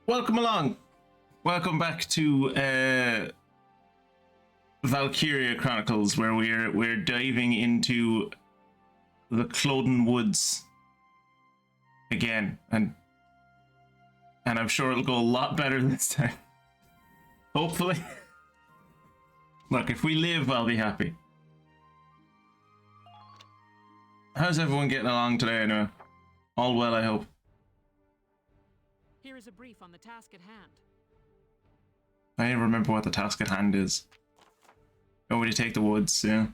Welcome along. Welcome back to Valkyria Chronicles, where we're diving into the Cloden Woods again, and I'm sure it'll go a lot better this time. Hopefully. Look, if we live, I'll be happy. How's everyone getting along today, anyway? All well, I hope. Here is a brief on the task at hand. I don't remember what the task at hand is. Oh, would you take the woods? Yeah.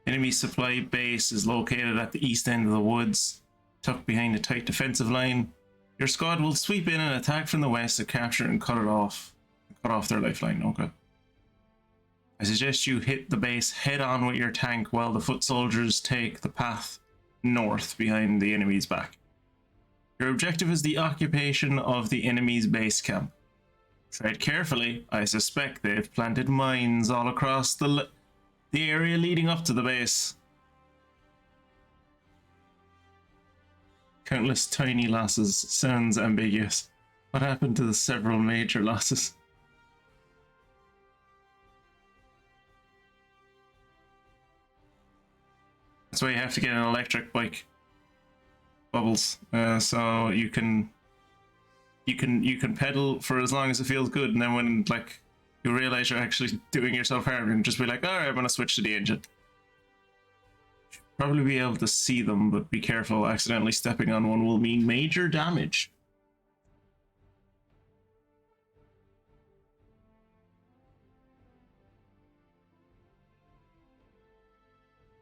Enemy supply base is located at the east end of the woods, tucked behind a tight defensive line. Your squad will sweep in and attack from the west to capture and cut it off. Cut off their lifeline. Okay. I suggest you hit the base head on with your tank while the foot soldiers take the path north behind the enemy's back. Your objective is the occupation of the enemy's base camp. Tread carefully. I suspect they've planted mines all across the area leading up to the base. Countless tiny losses sounds ambiguous. What happened to the several major losses? That's why you have to get an electric bike, Bubbles. So you can pedal for as long as it feels good, and then when like you realize you're actually doing yourself harm, and just be like, all right, I'm gonna switch to the engine. Should probably be able to see them, but be careful. Accidentally stepping on one will mean major damage.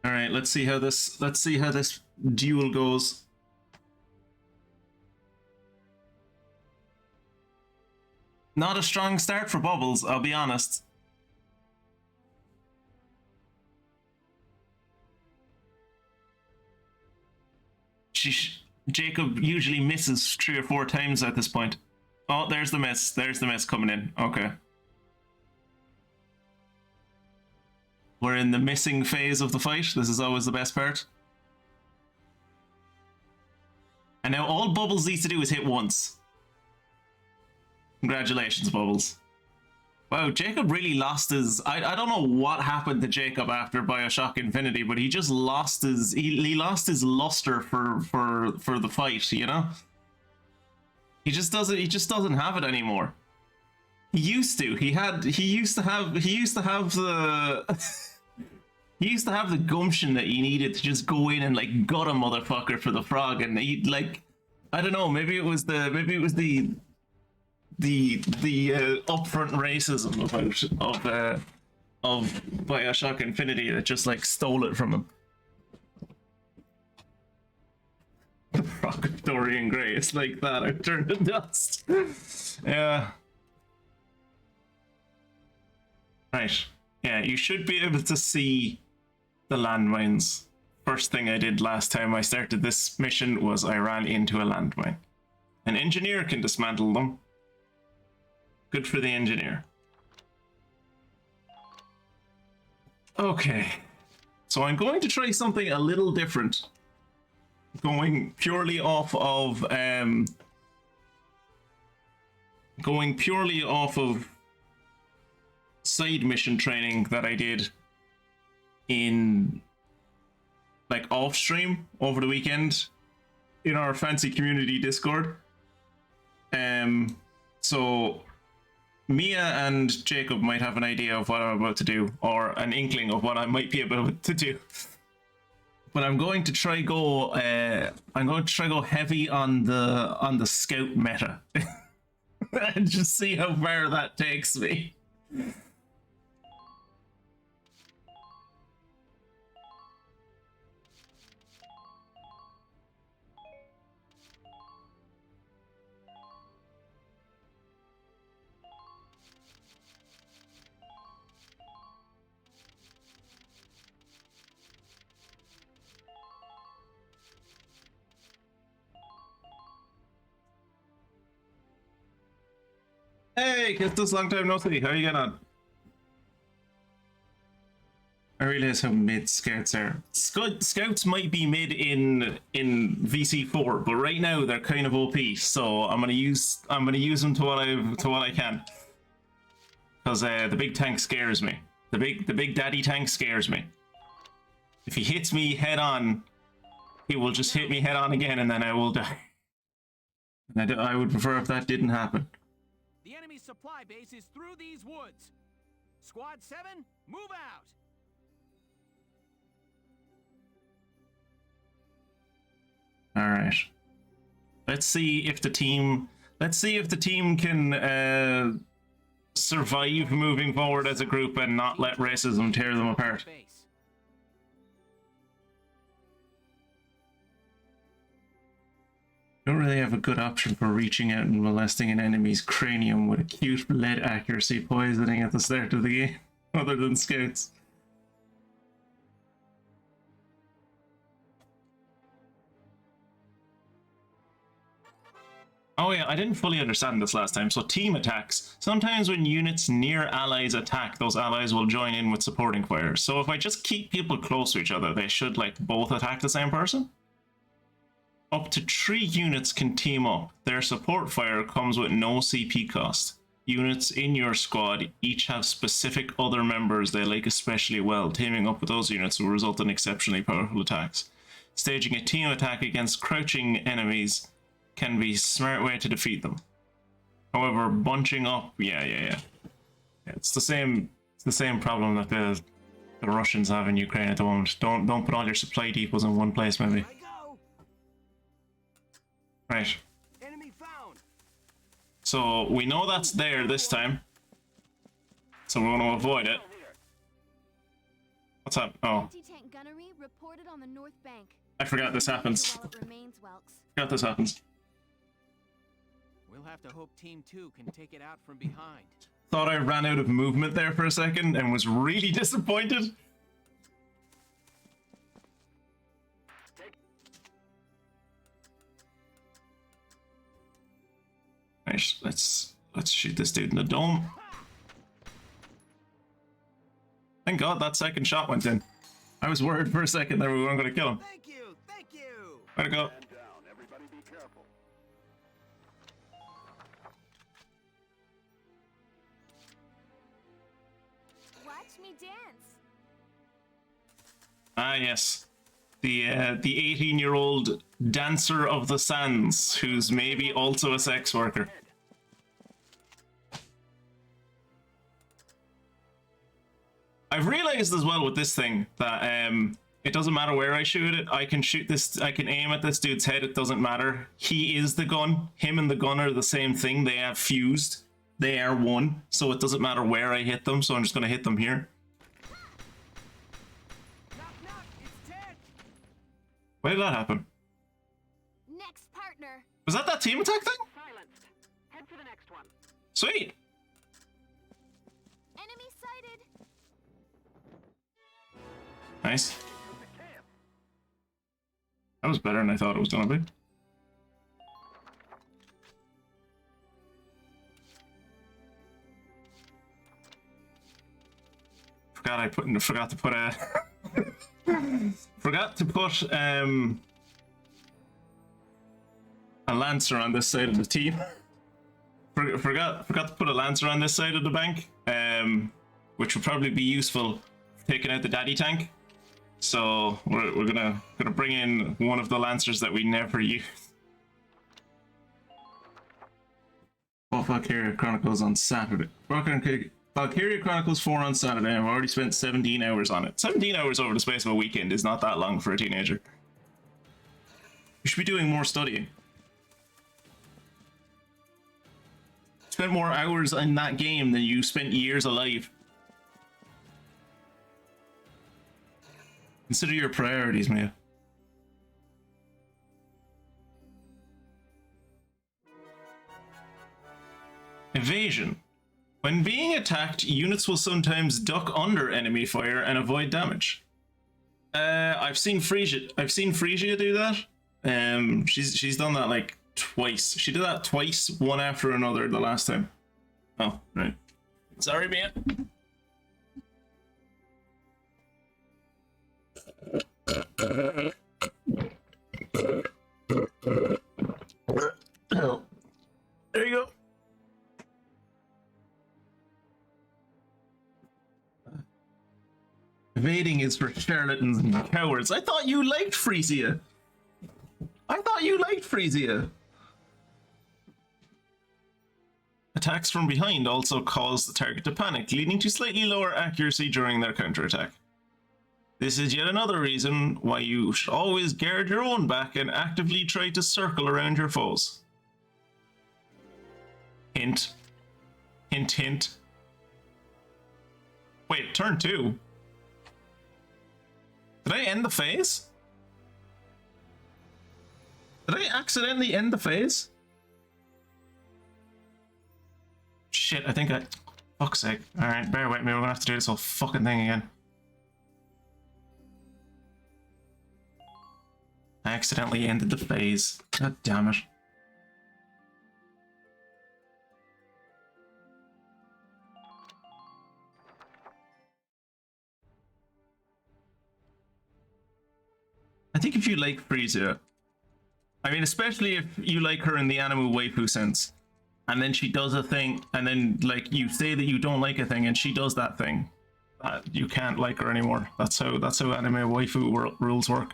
All right, let's see how this duel goes. Not a strong start for Bubbles, I'll be honest. Jacob usually misses 3 or 4 times at this point. Oh, there's the miss. There's the miss coming in. Okay. We're in the missing phase of the fight. This is always the best part. And now all Bubbles needs to do is hit once. Congratulations, Bubbles. Wow, Jacob really lost his... I don't know what happened to Jacob after Bioshock Infinity, but he just lost his... He lost his luster for the fight, you know? He just doesn't have it anymore. He used to. He used to have the he used to have the gumption that you needed to just go in and like gut a motherfucker for the frog, and he like, I don't know, maybe it was the upfront racism of Bioshock Infinity that just like stole it from him. The frog of Dorian Gray, it's like that. I turned to dust. Yeah. Right. Yeah, you should be able to see the landmines. First thing I did last time I started this mission was I ran into a landmine. An engineer can dismantle them. Good for the engineer. Okay. So I'm going to try something a little different. Going purely off of side mission training that I did in like off stream over the weekend in our fancy community Discord. So Mia and Jacob might have an idea of what I'm about to do, or an inkling of what I might be able to do. But I'm going to try go heavy on the scout meta. And just see how far that takes me. Hey, Kistus, long time no see. How are you getting on? realize how mid scouts are. Scouts might be mid in VC4, but right now they're kind of OP. So I'm gonna use them to what I can. Because the big tank scares me. The big daddy tank scares me. If he hits me head on, he will just hit me head on again, and then I will die. And I would prefer if that didn't happen. The enemy's supply base is through these woods. Squad 7, move out. All right. Let's see if the team can survive moving forward as a group and not let racism tear them apart. Don't really have a good option for reaching out and molesting an enemy's cranium with acute lead accuracy poisoning at the start of the game, other than scouts. Oh yeah, I didn't fully understand this last time. So team attacks. Sometimes when units near allies attack, those allies will join in with supporting fire. So if I just keep people close to each other, they should like both attack the same person? Up to 3 units can team up. Their support fire comes with no CP cost. Units in your squad each have specific other members they like especially well. Teaming up with those units will result in exceptionally powerful attacks. Staging a team attack against crouching enemies can be a smart way to defeat them. However, bunching up, yeah. It's the same problem that the Russians have in Ukraine at the moment. Don't put all your supply depots in one place, maybe. Right. Enemy found. So we know that's there this time. So we're going to avoid it. What's up? Oh. Anti-tank gunnery reported on the north bank. I forgot this happens. Forgot this happens. We'll have to hope Team 2 can take it out from behind. Thought I ran out of movement there for a second and was really disappointed. Right, let's shoot this dude in the dome. Thank God that second shot went in. I was worried for a second that we weren't going to kill him. Thank you, thank you. Way to go. Everybody be careful. Watch me dance. Ah yes, the 18-year-old dancer of the sands, who's maybe also a sex worker. I've realized as well with this thing that it doesn't matter where I shoot it. I can aim at this dude's head. It doesn't matter. He is the gun. Him and the gun are the same thing. They have fused. They are one. So it doesn't matter where I hit them. So I'm just going to hit them here. Knock, it's dead. Why did that happen? Next partner. Was that team attack thing? Silenced. Head for the next one. Sweet. Enemy sighted. Nice. That was better than I thought it was gonna be. Forgot to put a lancer on this side of the team. Forgot to put a lancer on this side of the bank, which would probably be useful for taking out the daddy tank. So we're gonna bring in one of the lancers that we never use. Valkyria Chronicles on Saturday. Valkyria Chronicles 4 on Saturday. I've already spent 17 hours on it. 17 hours over the space of a weekend is not that long for a teenager. You should be doing more studying. Spent more hours in that game than you spent years alive. Consider your priorities, Mia. Evasion. When being attacked, units will sometimes duck under enemy fire and avoid damage. I've seen Frisia do that. She's done that like twice. She did that twice, one after another the last time. Oh, right. Sorry, Mia. There you go. Evading is for charlatans and cowards. I thought you liked Frisia. Attacks from behind also cause the target to panic, leading to slightly lower accuracy during their counterattack. This is yet another reason why you should always guard your own back and actively try to circle around your foes. Hint. Hint, hint. Wait, turn 2. Did I end the phase? Did I accidentally end the phase? Shit, I think I... Fuck's sake. Alright, bear with me, we're gonna have to do this whole fucking thing again. I accidentally ended the phase. God damn it. I think if you like Frisia, I mean, especially if you like her in the anime waifu sense, and then she does a thing, and then like you say that you don't like a thing, and she does that thing, you can't like her anymore. That's how anime waifu rules work.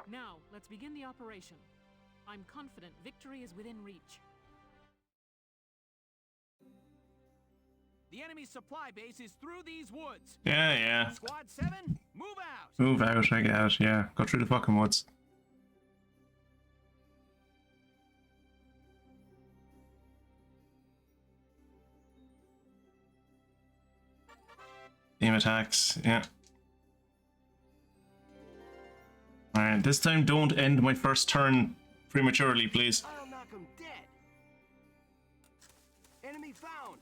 Now, let's begin the operation. I'm confident victory is within reach. The enemy's supply base is through these woods. Yeah. Squad 7, move out. Move out, I guess. Yeah, go through the fucking woods. Team attacks, yeah. Alright, this time don't end my first turn prematurely, please. I'll knock him dead. Enemy found.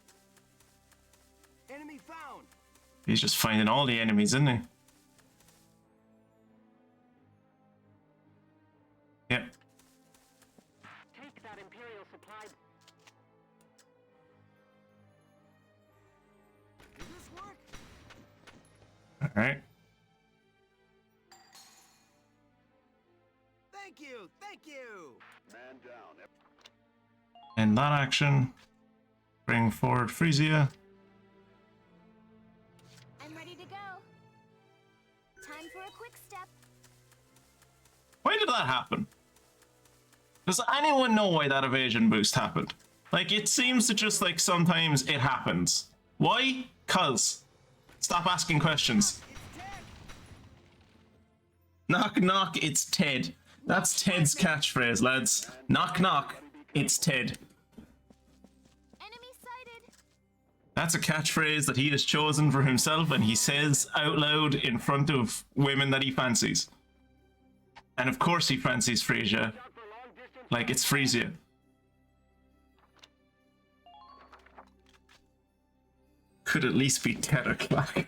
Enemy found. He's just finding all the enemies, isn't he? Yep. Take that Imperial supply. Does this work? Alright. Thank you. Man down. End that action. Bring forward Frisia. I'm ready to go. Time for a quick step. Why did that happen? Does anyone know why that evasion boost happened? Like, it seems to just, like, sometimes it happens. Why? 'Cause. Stop asking questions. Knock, knock, it's Ted. That's Ted's catchphrase, lads. Knock, knock, it's Ted. Enemy sighted. That's a catchphrase that he has chosen for himself and he says out loud in front of women that he fancies. And of course he fancies Frisia. Like it's Frisia. Could at least be Ted or Clark.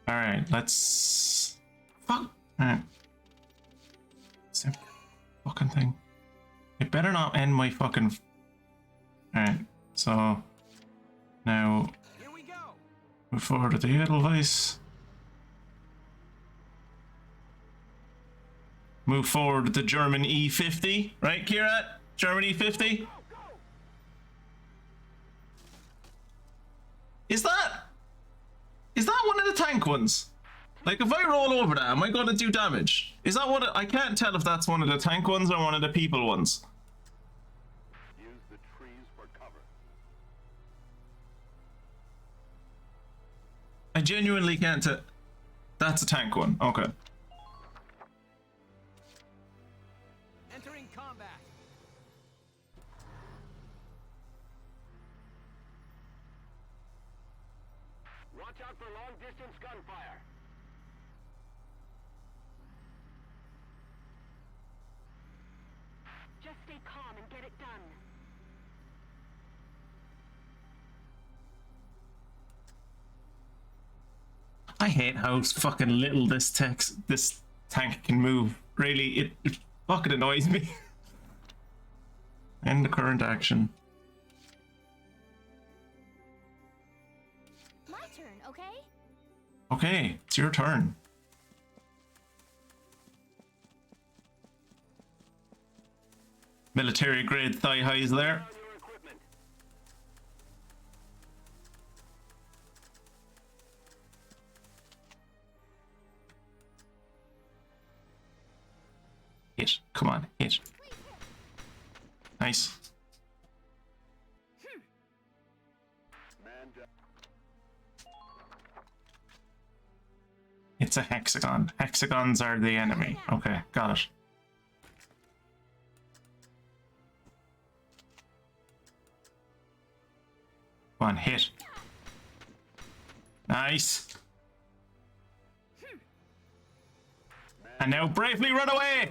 Alright, let's... Fuck. Alright. Same fucking thing. It better not end my fucking... Alright, so... Now... Here we go. Move forward with the Edelweiss. Move forward with the German E50. Right, Kira? German E50? Is that one of the tank ones? Like, if I roll over that, am I going to do damage? Is that one? I can't tell if that's one of the tank ones or one of the people ones. Use the trees for cover. I genuinely can't tell. That's a tank one. Okay. Entering combat. Watch out for long-distance gunfire. Just stay calm and get it done. I hate how fucking little this tank can move. Really, it fucking annoys me. End the current action. My turn, okay? Okay, it's your turn. Military grade thigh highs there. On your equipment. Hit. Come on, hit. Nice. Man down. It's a hexagon. Hexagons are the enemy. Okay, got it. Come on, hit. Nice. And now bravely run away!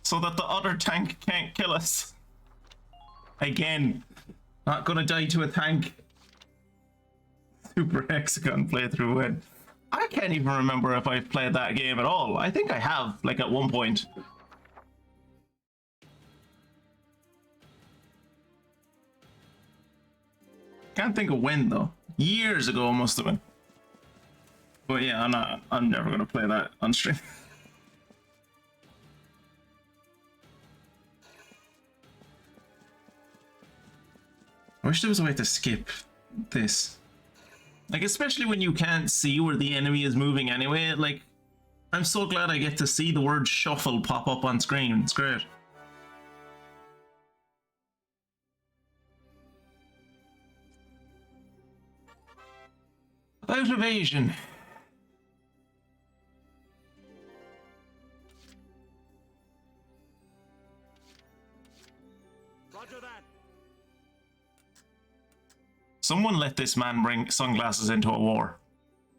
So that the other tank can't kill us. Again. Not gonna die to a tank. Super Hexagon playthrough win. I can't even remember if I've played that game at all. I think I have, like at one point. Can't think of when though. Years ago it must have been. But yeah, I'm never gonna play that on stream. I wish there was a way to skip this. Like, especially when you can't see where the enemy is moving anyway. Like, I'm so glad I get to see the word shuffle pop up on screen. It's great. About evasion. Roger that. Someone let this man bring sunglasses into a war.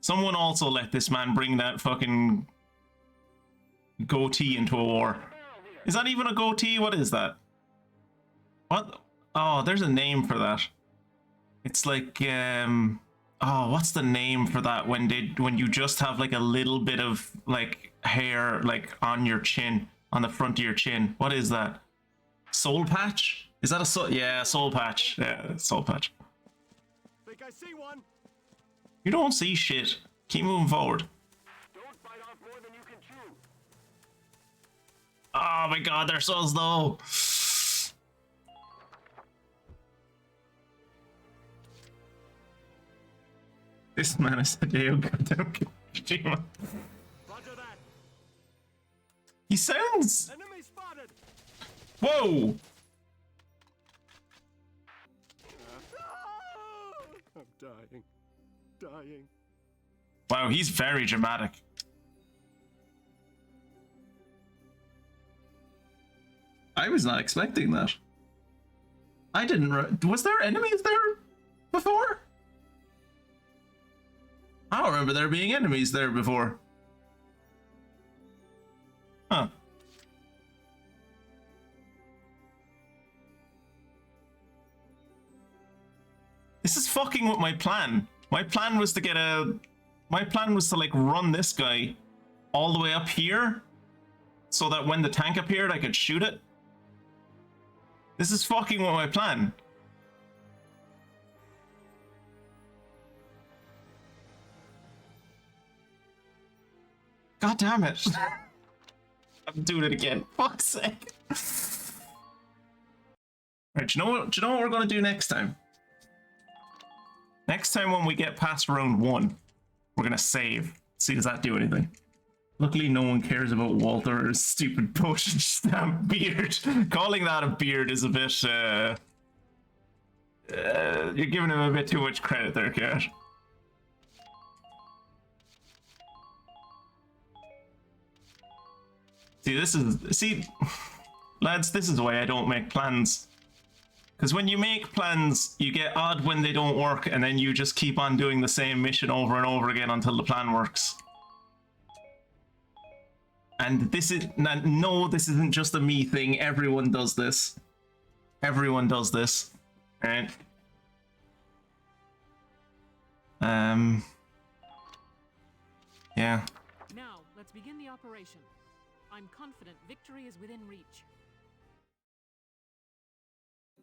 Someone also let this man bring that fucking goatee into a war. Is that even a goatee? What is that? What? Oh, there's a name for that. It's like, oh, what's the name for that when you just have like a little bit of like hair like on your chin, on the front of your chin? What is that? Soul patch? Is that a soul? Yeah, soul patch. Yeah, soul patch. Think I see one. You don't see shit. Keep moving forward. Don't bite off more than you can chew. Oh my god, they're so slow. This man is Hideo Kojima. Roger that. He sounds... Enemy spotted. Whoa! I'm dying. Dying. Wow, he's very dramatic. I was not expecting that. I didn't... Was there enemies there before? I don't remember there being enemies there before. Huh. This is fucking with my plan. My plan was to get a... My plan was to, like, run this guy all the way up here so that when the tank appeared, I could shoot it. This is fucking with my plan. God damn it. I'm doing it again. Fuck's sake. Right, do you know what we're gonna do next time? Next time when we get past round 1, we're gonna save. See, does that do anything? Luckily, no one cares about Walter or his stupid potion stamp beard. Calling that a beard is a bit, you're giving him a bit too much credit there, Kat. See, lads, this is why I don't make plans. Because when you make plans, you get odd when they don't work, and then you just keep on doing the same mission over and over again until the plan works. And this is... No, this isn't just a me thing. Everyone does this. Everyone does this. Right? Yeah. Now, let's begin the operation. I'm confident victory is within reach.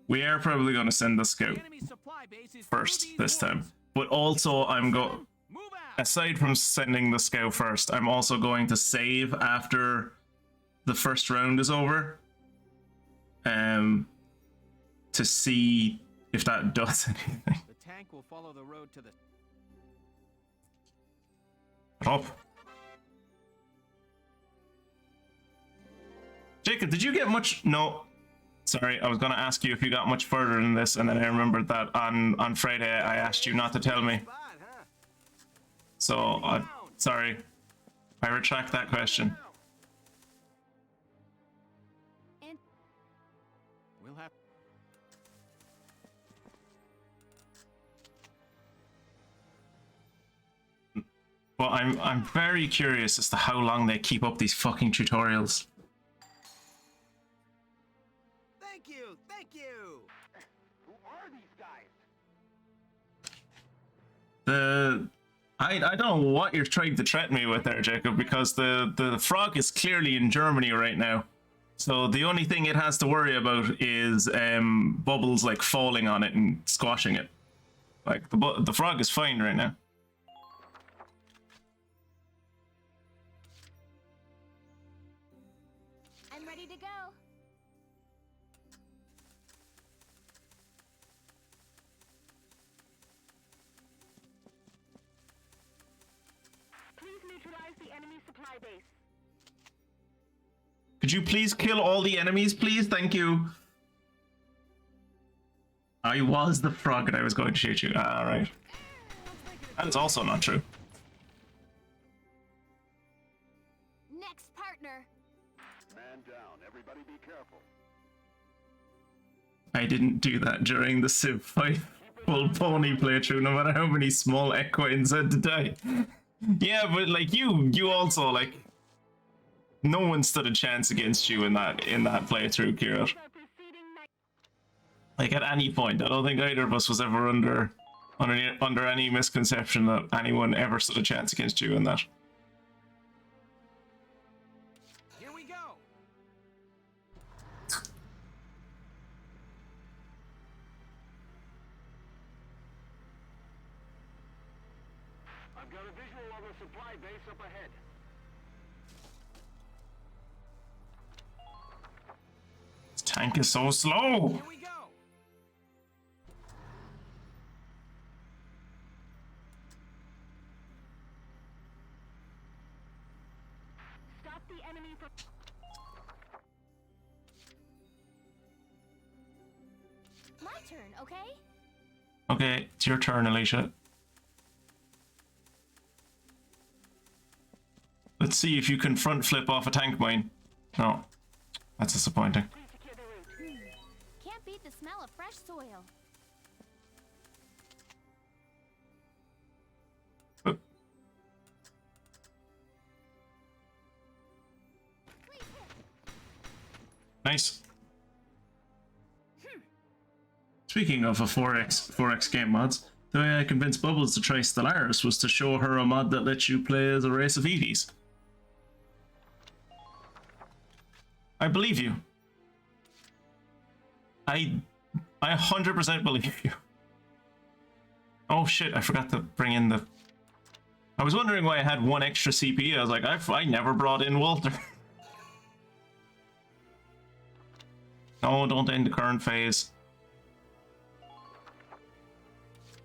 We are probably going to send the scout The enemy supply base is first through these this time. woods. But also, I'm going... Move out. Aside from sending the scout first, I'm also going to save after the first round is over. To see if that does anything. The tank will follow the road to the... Up. Jacob, did you get much? No. Sorry, I was going to ask you if you got much further than this, and then I remembered that on Friday I asked you not to tell me. Spot, huh? So, sorry. I retract that question. And We'll have... Well, I'm very curious as to how long they keep up these fucking tutorials. Thank you, thank you. Who are these guys? I don't know what you're trying to threaten me with there, Jacob, because the frog is clearly in Germany right now. So the only thing it has to worry about is bubbles like falling on it and squashing it. Like the frog is fine right now. I'm ready to go. Please neutralize the enemy supply base. Could you please kill all the enemies, please? Thank you. I was the frog and I was going to shoot you. All right. That is also not true. Next partner. Man down. Everybody be careful. I didn't do that during the Civ 5 full pony playthrough, no matter how many small equines had to die. Yeah, but like you also like no one stood a chance against you in that playthrough, Kira. Our preceding night. Like at any point, I don't think either of us was ever under any misconception that anyone ever stood a chance against you in that. Here we go. I've got a visual on the supply base up ahead. This tank is so slow. Here we go. Stop the enemy from... My turn, okay? Okay, it's your turn, Alicia. Let's see if you can front flip off a tank mine. No, that's disappointing. Please secure the route. Can't beat the smell of fresh soil. Oh, Please hit. nice. Speaking of a 4x game mods, the way I convinced Bubbles to try Stellaris was to show her a mod that lets you play as a race of EVs. I believe you. I 100% believe you. Oh shit, I forgot to bring in the... I was wondering why I had one extra CPU. I was like, I never brought in Walter. No, don't end the current phase.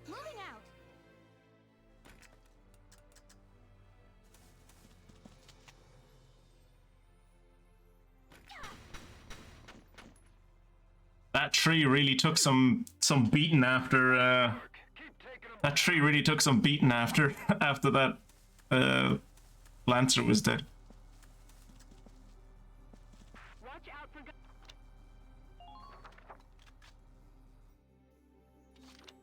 Moving out. That tree really took some beating after Keep taking them. that tree really took some beating after that Lancer was dead. Watch out for...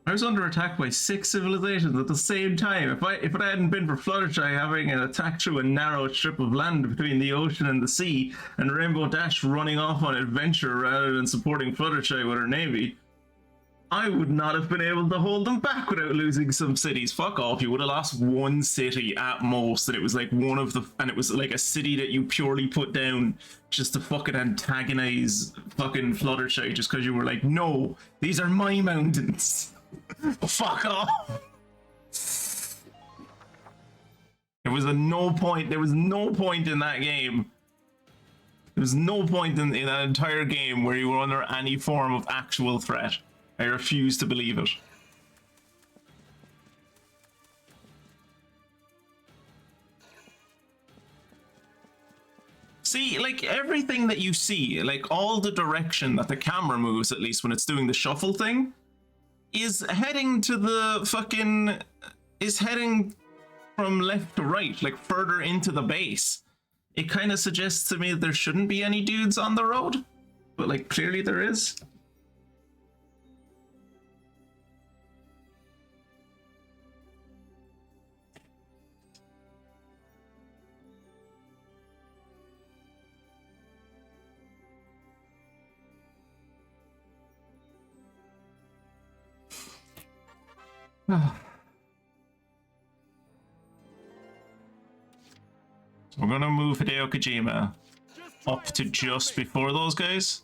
I was under attack by 6 civilizations at the same time. If it hadn't been for Fluttershy having an attack through a narrow strip of land between the ocean and the sea, and Rainbow Dash running off on adventure rather than supporting Fluttershy with her navy, I would not have been able to hold them back without losing some cities. Fuck off. You would have lost one city at most, and it was like one of the, and it was like a city that you purely put down just to fucking antagonize fucking Fluttershy just because you were like, no, these are my mountains. Fuck off. There was no point in that game. There was no point in that entire game where you were under any form of actual threat. I refuse to believe it. See, like everything that you see, like all the direction that the camera moves, at least when it's doing the shuffle thing, is heading to the fucking, is heading from left to right, like further into the base. It kind of suggests to me that there shouldn't be any dudes on the road, but like clearly there is. So we're gonna move Hideo Kojima up to just before those guys.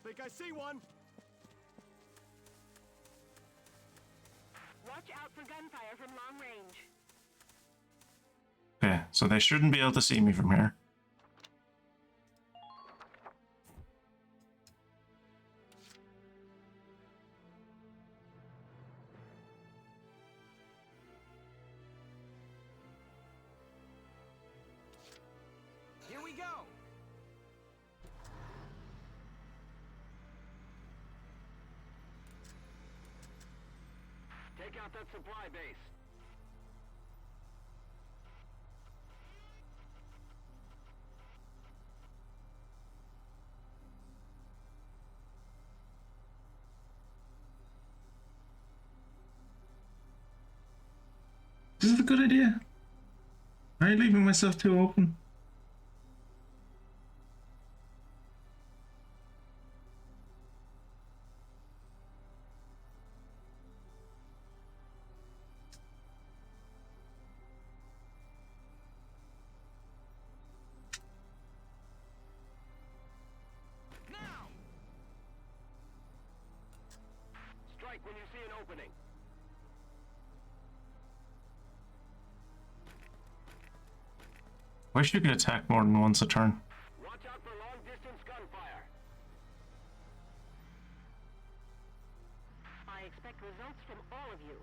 Think I see one. Watch out for gunfire from long range. Okay, so they shouldn't be able to see me from here. Here we go. Take out that supply base. This is a good idea. Am I leaving myself too open? Now. Strike when you see an opening. Wish you could attack more than once a turn. Watch out for long-distance gunfire. I expect results from all of you.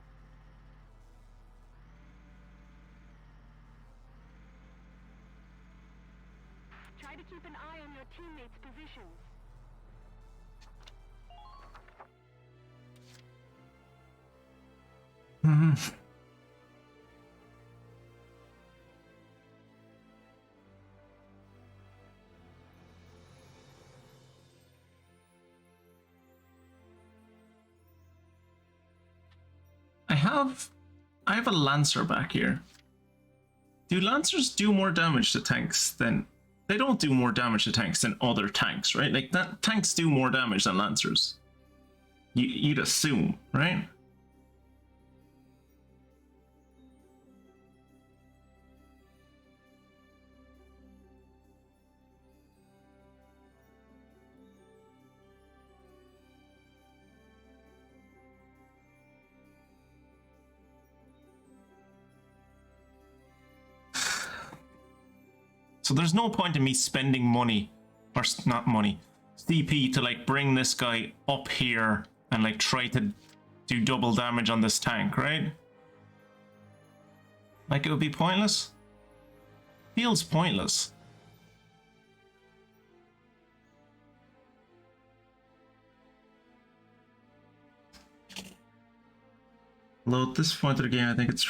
Try to keep an eye on your teammates' positions. I have a Lancer back here. Do Lancers do more damage to tanks than... They don't do more damage to tanks than other tanks, right? Like, that tanks do more damage than Lancers. You'd assume, right? So there's no point in me spending money, or not money, CP to like bring this guy up here and like try to do double damage on this tank, right? Like it would be pointless? Feels pointless. Although at this point of the game, I think it's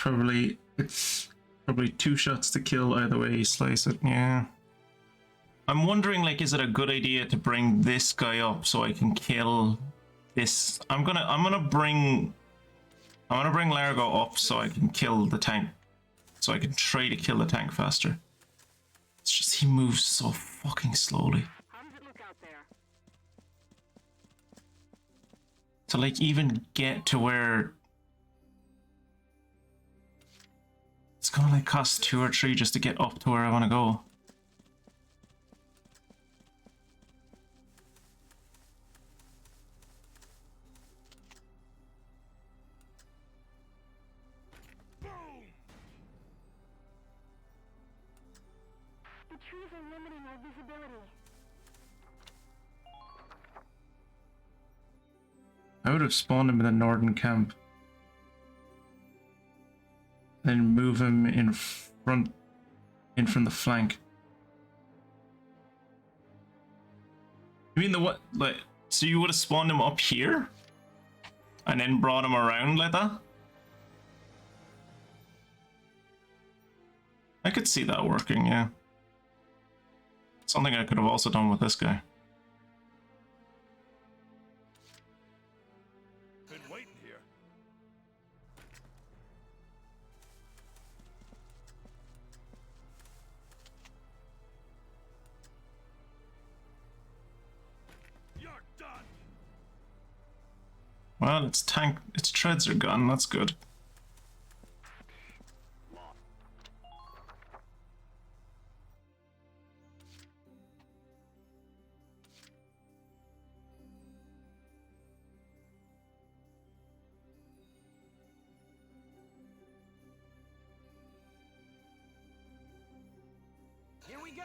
probably two shots to kill either way you slice it. Yeah. I'm wondering, like, is it a good idea to bring this guy up so I can kill this? I'm gonna bring Largo up so I can kill the tank. So I can try to kill the tank faster. It's just he moves so fucking slowly. How does it look out there? to like even get to where it's gonna like cost 2 or 3 just to get up to where I want to go. The trees are limiting our visibility. I would have spawned him in the northern camp. Then move him in from the flank. You mean the what? Like, so you would have spawned him up here? And then brought him around like that? I could see that working, yeah. Something I could have also done with this guy. Been waiting here. You're done. Well, its treads are gone, that's good. Here we go.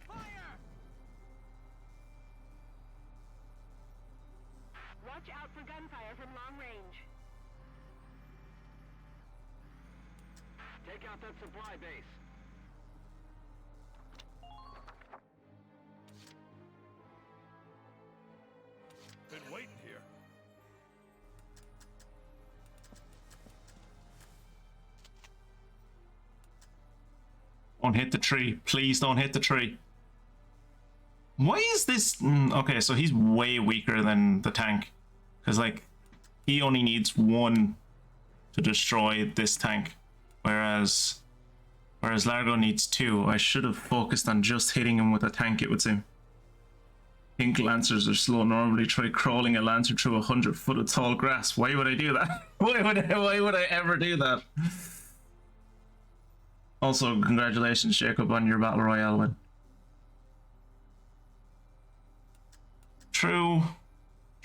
Fire! Watch out for gunfire from long range. Take out that supply base. Been waiting here. Don't hit the tree. Please don't hit the tree. Why is this... okay, so he's way weaker than the tank. Because, like, he only needs 1 to destroy this tank. Whereas Largo needs 2. I should have focused on just hitting him with a tank, it would seem. Pink lancers are slow. Normally try crawling a lancer through 100 foot of tall grass. Why would I do that? Why would I ever do that? Also, congratulations, Jacob, on your Battle Royale win. True.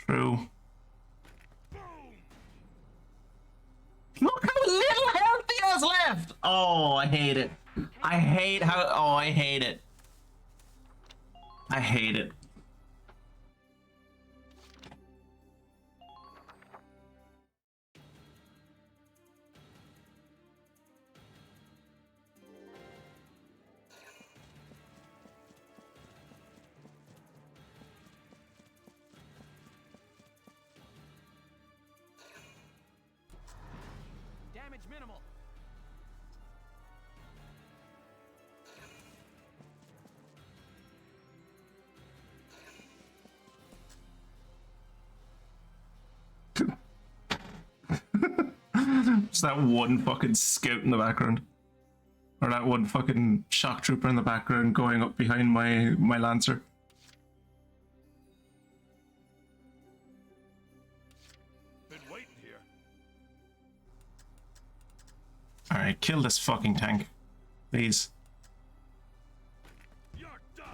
Look how little health he has left! Oh, I hate it. I hate how... oh, I hate it. I hate it. Damage minimal. Just that one fucking scout in the background. Or that one fucking shock trooper in the background going up behind my lancer. Been waiting here. Alright, kill this fucking tank. Please. You're done.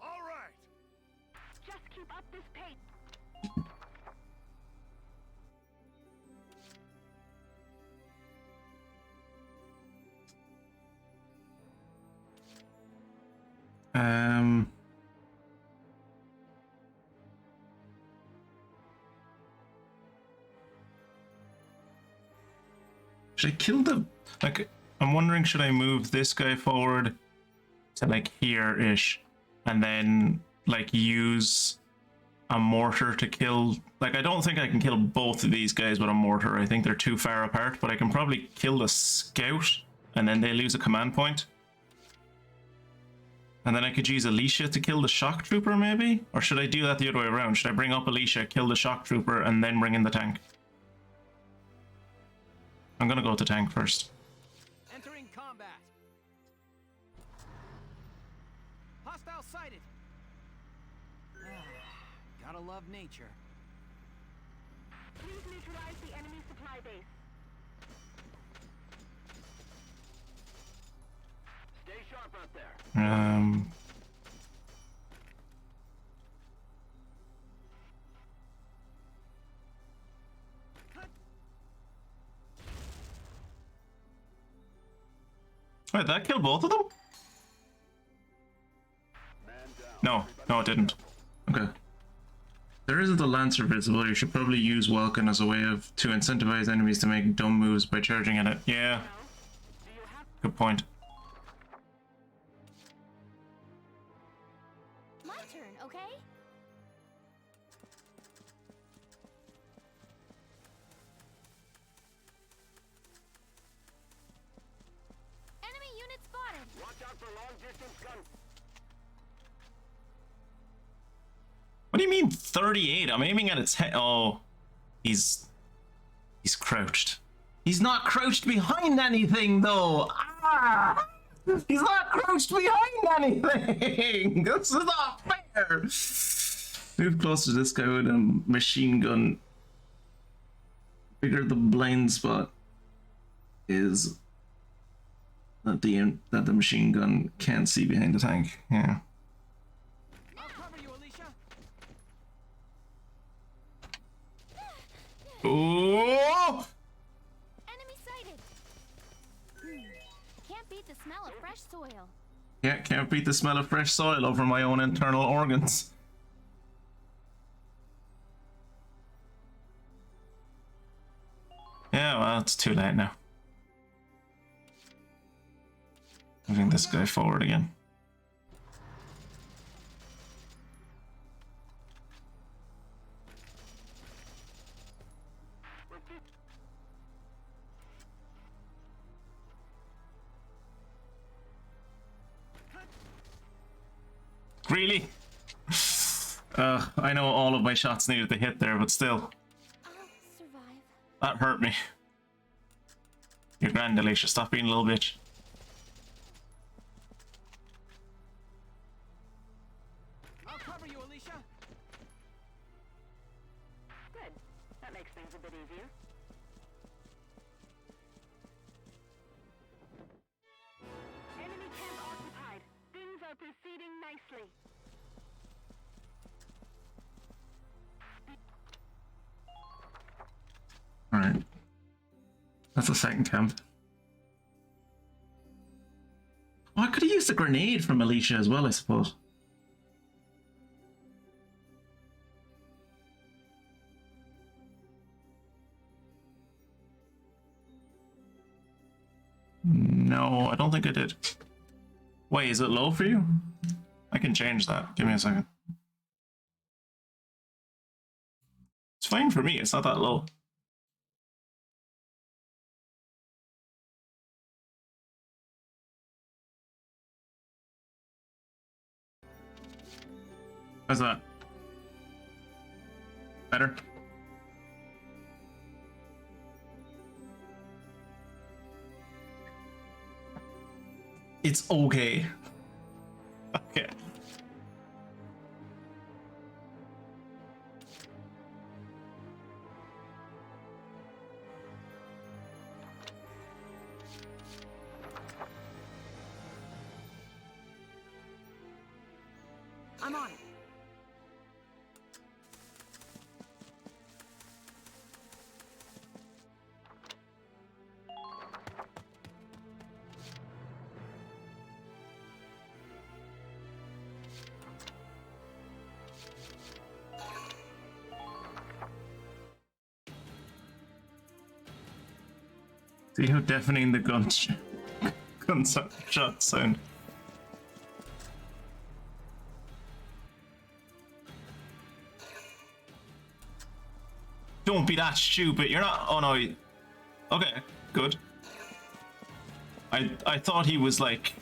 All right. Just keep up this pace. Should I kill the... like, I'm wondering, should I move this guy forward to, like, here-ish, and then, like, use a mortar to kill... like, I don't think I can kill both of these guys with a mortar. I think they're too far apart, but I can probably kill the scout, and then they lose a command point. And then I could use Alicia to kill the shock trooper, maybe? Or should I do that the other way around? Should I bring up Alicia, kill the shock trooper, and then bring in the tank? I'm gonna go with the tank first. Entering combat. Hostile sighted. Gotta love nature. Please neutralize the enemy supply base. Stay sharp out there. Wait, that killed both of them? Man down. No, no, it didn't. Okay. There isn't a Lancer visible. You should probably use Welkin as a way to incentivize enemies to make dumb moves by charging at it. Yeah. Good point. My turn, okay? Enemy unit spotted. Watch out for long distance gun. What do you mean 38? I'm aiming at its head. Oh, he's crouched. He's not crouched behind anything though. Ah! He's not crouched behind anything. This is not fair. Move closer to this guy with a machine gun. Figure the blind spot is that the machine gun can't see behind the tank. Yeah. I'll cover you, Alicia. Oh! Enemy sighted. Can't beat the smell of fresh soil. Yeah, can't beat the smell of fresh soil over my own internal organs. Yeah, well, it's too late now. Moving this guy forward again. Really? I know all of my shots needed to hit there, but still. I'll survive. That hurt me. You're grand, Alicia. Stop being a little bitch. I'll cover you, Alicia. Good. That makes things a bit easier. Enemy camp occupied. Things are proceeding nicely. Alright. That's the second camp. Oh, I could have used a grenade from Alicia as well, I suppose. No, I don't think I did. Wait, is it low for you? I can change that. Give me a second. It's fine for me, it's not that low. How's that? Better? It's okay. Okay. I'm on it. See how deafening the shots sound. Don't be that stupid. You're not. Oh no. Okay, good. I thought he was like.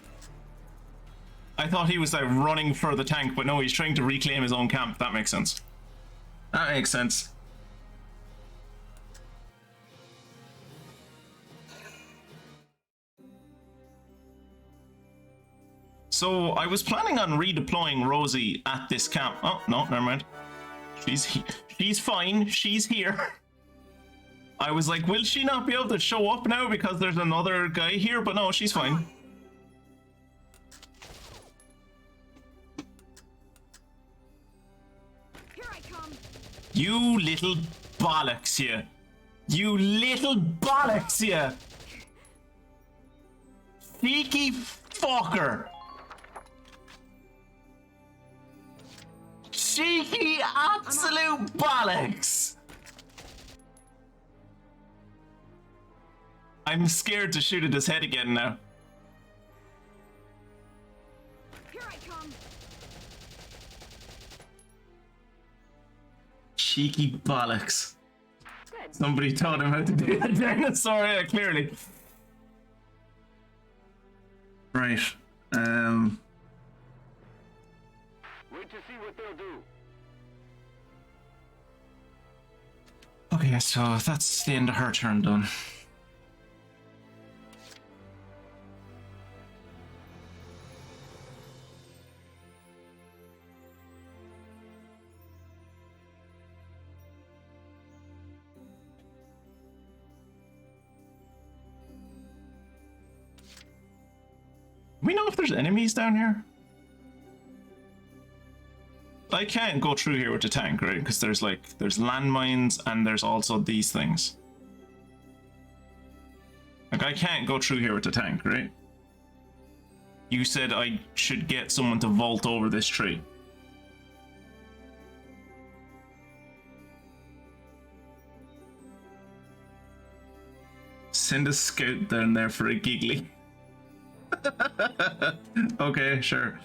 I thought he was like running for the tank, but no, he's trying to reclaim his own camp. That makes sense. That makes sense. So I was planning on redeploying Rosie at this camp. Oh no, never mind. She's fine. She's here. I was like, will she not be able to show up now because there's another guy here? But no, she's fine. Here I come. You little bollocks, you. You little bollocks, you. Cheeky fucker. Cheeky absolute bollocks. I'm scared to shoot at his head again now. Here I come. Cheeky bollocks. Good. Somebody taught him how to do a dinosaur, yeah, clearly. Right. Wait to see what they'll do. Okay, so that's the end of her turn done. We know if there's enemies down here? I can't go through here with the tank, right? Because there's landmines and there's also these things. Like, I can't go through here with the tank, right? You said I should get someone to vault over this tree. Send a scout down there for a giggly. Okay, sure.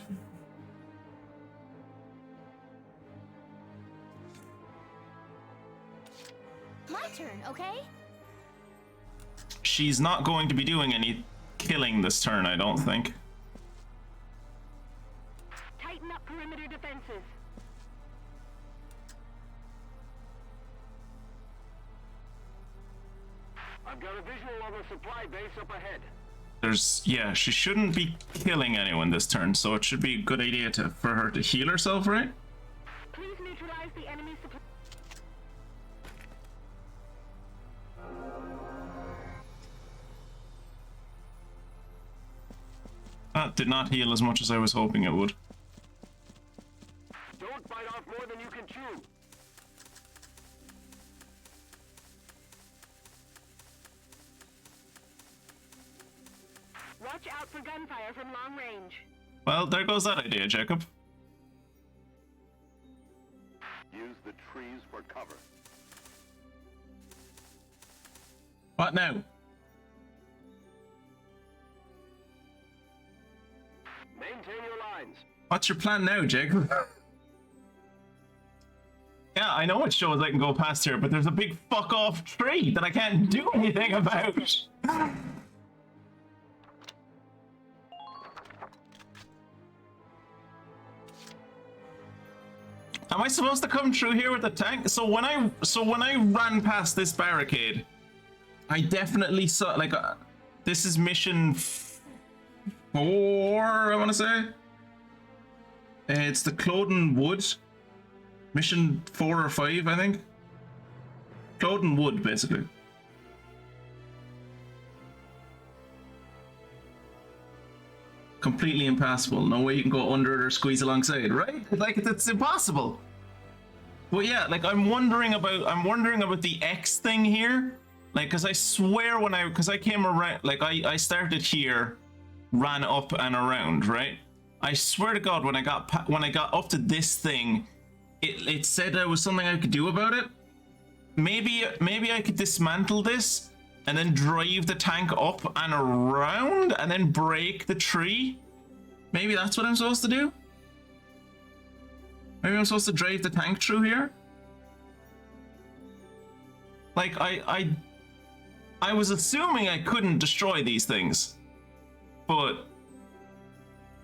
My turn, okay? She's not going to be doing any killing this turn, I don't think. Tighten up perimeter defenses. I've got a visual of a supply base up ahead. Yeah, she shouldn't be killing anyone this turn, so it should be a good idea for her to heal herself, right? Please neutralize the enemy supply. That did not heal as much as I was hoping it would. Don't bite off more than you can chew. Watch out for gunfire from long range. Well, there goes that idea, Jacob. Use the trees for cover. What now? Maintain your lines. What's your plan now, Jacob? Yeah, I know it shows I can go past here, but there's a big fuck off tree that I can't do anything about. Am I supposed to come through here with the tank? So when I ran past this barricade, I definitely saw this is mission 4, I want to say. It's the Cloden Wood. Mission 4 or 5, I think. Cloden Wood, basically. Completely impassable. No way you can go under it or squeeze alongside, right? Like, it's impossible. But yeah, like I'm wondering about the X thing here. Like, cause I swear cause I came around, like I started here, ran up and around, right? I swear to God, when I got up to this thing, it said there was something I could do about it. Maybe I could dismantle this and then drive the tank up and around and then break the tree. Maybe that's what I'm supposed to do. Maybe I'm supposed to drive the tank through here. Like I was assuming I couldn't destroy these things, but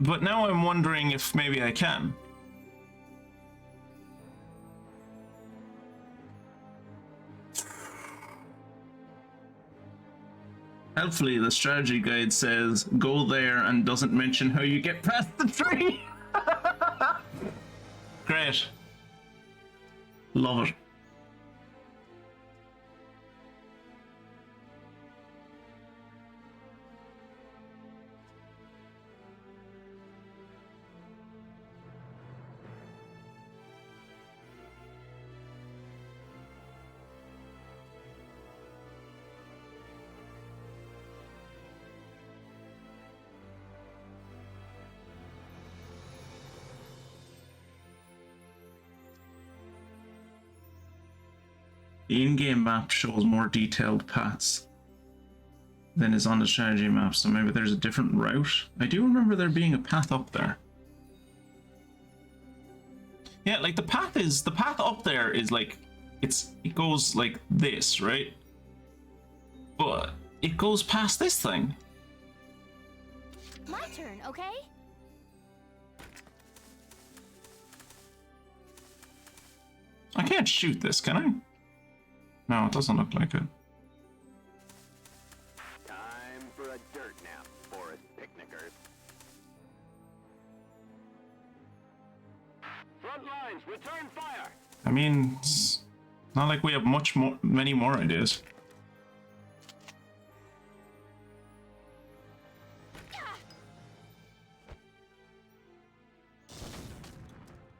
But now I'm wondering if maybe I can. Helpfully, the strategy guide says go there and doesn't mention how you get past the tree. Great. Love it. The in-game map shows more detailed paths than is on the strategy map, so maybe there's a different route. I do remember there being a path up there. Yeah, like the path up there is like it goes like this, right? But it goes past this thing. My turn, okay? I can't shoot this, can I? No, it doesn't look like it. Time for a dirt nap, forest picnickers. Front lines, return fire! I mean, it's not like we have many more ideas.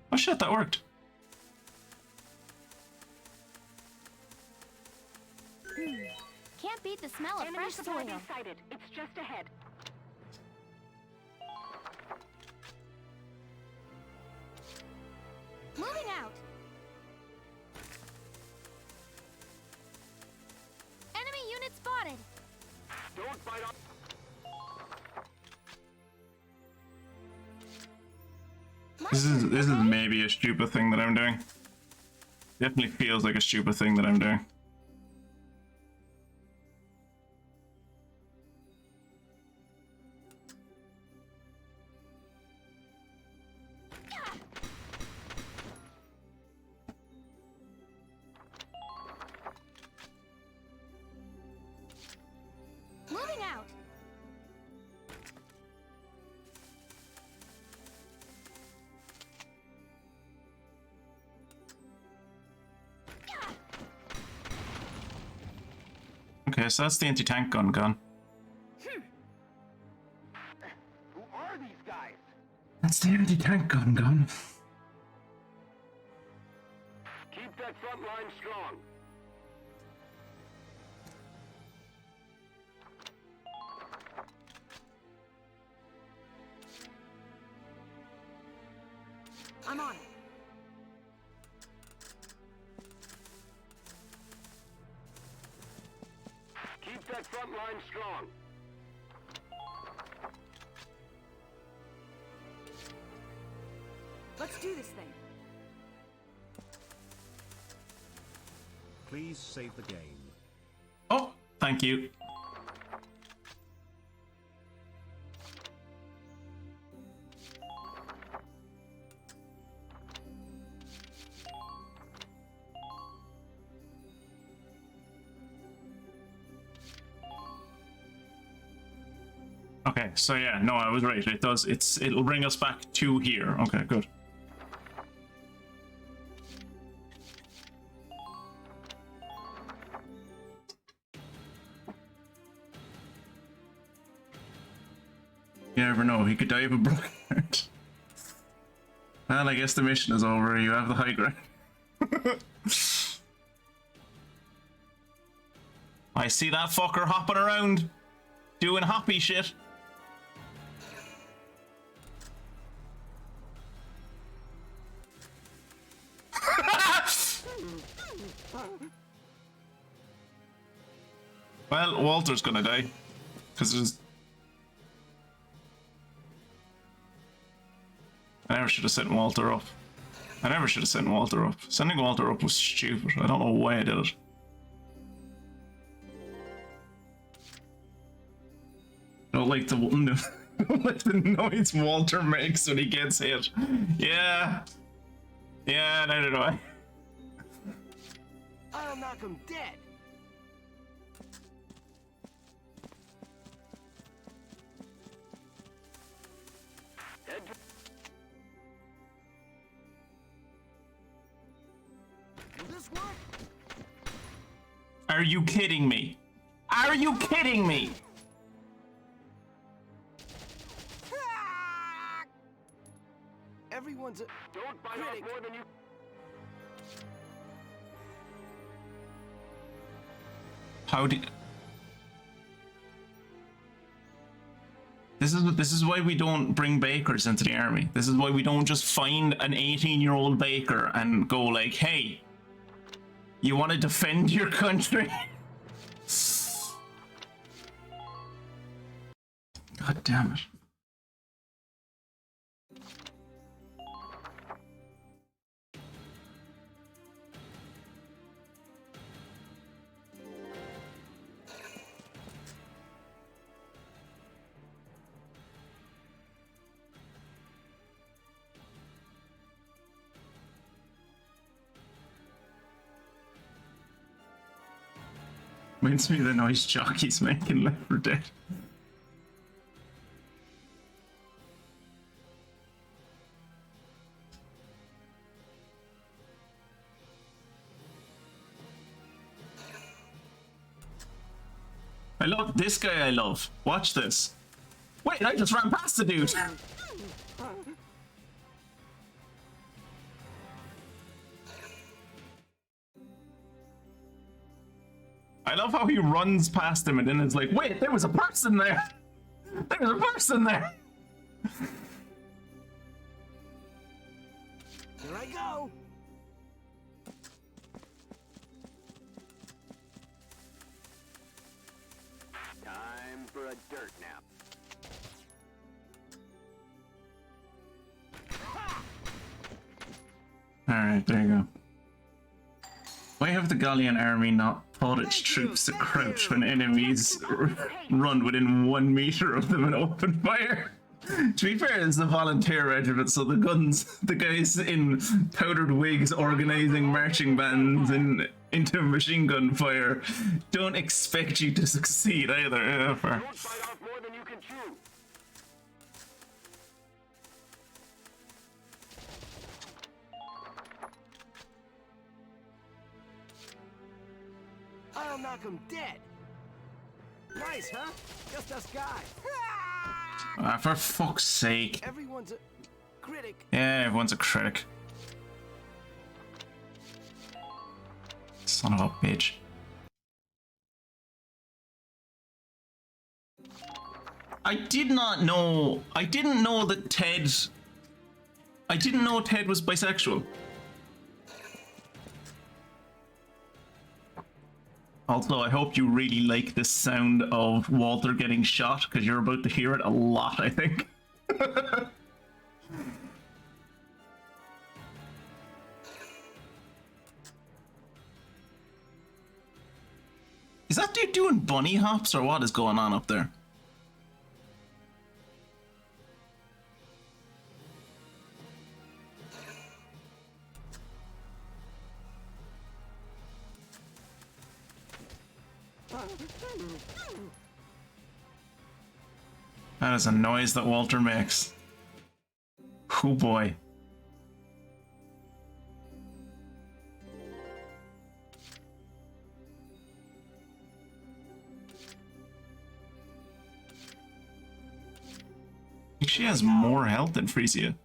Oh shit, that worked. Can't beat the smell of Enemy fresh supply soil. base sighted. It's just ahead. Moving out. Enemy unit spotted. Don't bite off. My This is turn, okay? maybe a stupid thing that I'm doing. Definitely feels like a stupid thing that I'm doing. Moving out. Okay, so that's the anti-tank gun gone. Who are these guys? That's the anti-tank gun gone. Keep that front line strong. I'm on it. Keep that front line strong. Let's do this thing. Please save the game. Oh, thank you. Okay, so yeah, no, I was right. It does. It'll bring us back to here. Okay, good. You never know. He could die of a broken heart. Well, I guess the mission is over. You have the high ground. I see that fucker hopping around, doing hoppy shit. Well, Walter's gonna die. Because there's... I never should have sent Walter up. I never should have sent Walter up. Sending Walter up was stupid. I don't know why I did it. I don't like the With the noise Walter makes when he gets hit. Yeah. Yeah, neither do I. I'll knock him dead. Will this work? Are you kidding me? Are you kidding me? Everyone's a Don't bite off critic. more than you... How did... This is why we don't bring bakers into the army. This is why we don't just find an 18-year-old baker and go like, hey, you want to defend your country? God damn it. Reminds me of the noise jockey's making Left 4 Dead. I love this guy. I love. Watch this. Wait, I just ran past the dude. I love how he runs past him and then it's like, wait, there was a person there. There was a person there. Here I go. Time for a dirt nap. Alright, there you go. Why have the Gallian army not taught its troops to crouch when enemies run within 1 meter of them in open fire? To be fair, it's a volunteer regiment, so the guys in powdered wigs organizing marching bands into machine gun fire don't expect you to succeed either. Don't bite off more than you can chew. I'll knock him dead. Nice, huh? Just us guys. For fuck's sake. Everyone's a critic. Yeah, everyone's a critic. Son of a bitch. I didn't know that Ted... I didn't know Ted was bisexual. Also, I hope you really like the sound of Walter getting shot, because you're about to hear it a lot, I think. Is that dude doing bunny hops, or what is going on up there? That is a noise that Walter makes. Oh boy. I think she has more health than Frisia.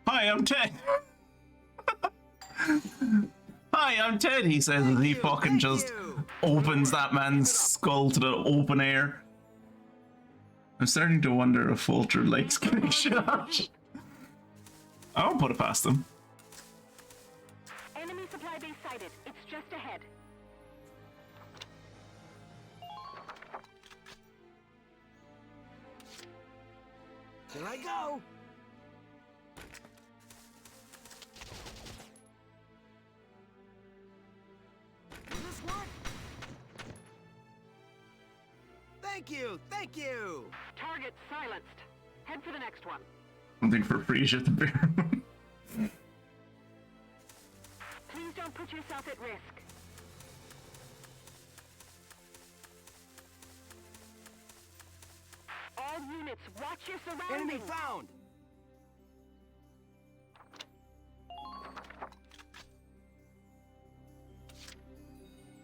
Hi, I'm Ted. Hi, I'm Ted, he says as he fucking just opens that man's skull to the open air. I'm starting to wonder if Walter likes getting shot. I won't put it past him. Enemy supply base sighted. It's just ahead. Here I go. Thank you! Thank you! Target silenced. Head for the next one. Something for Frisia to bear. Please don't put yourself at risk. All units, watch your surroundings. Enemy found!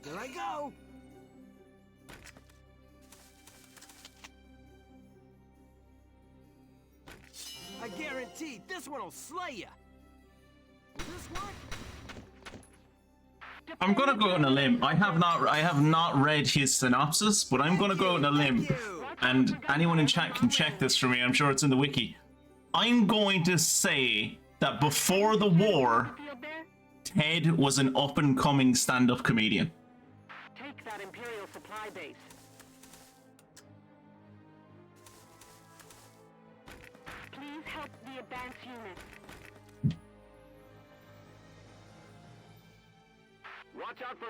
Here I go! I guarantee this one'll slay ya! This one? I'm gonna go on a limb. I have not read his synopsis, but I'm gonna go on a limb. And anyone in chat can check this for me. I'm sure it's in the wiki. I'm going to say that before the war, Field there? Ted was an up-and-coming stand-up comedian. Take that Imperial supply base. Please help the advance units. Watch out for...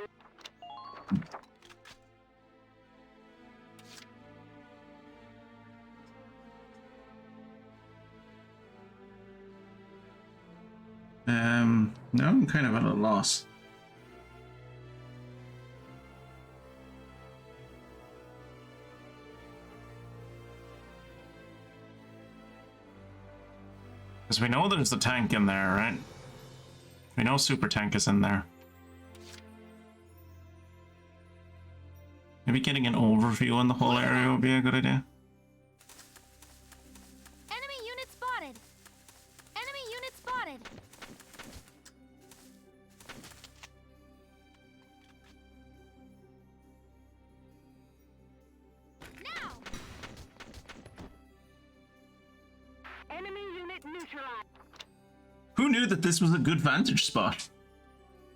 No, I'm kind of at a loss. Because we know there's a tank in there, right? We know Super Tank is in there. Maybe getting an overview on the whole area would be a good idea. Enemy unit spotted. Enemy unit spotted. Now. Enemy unit neutralized. Who knew that this was a good vantage spot?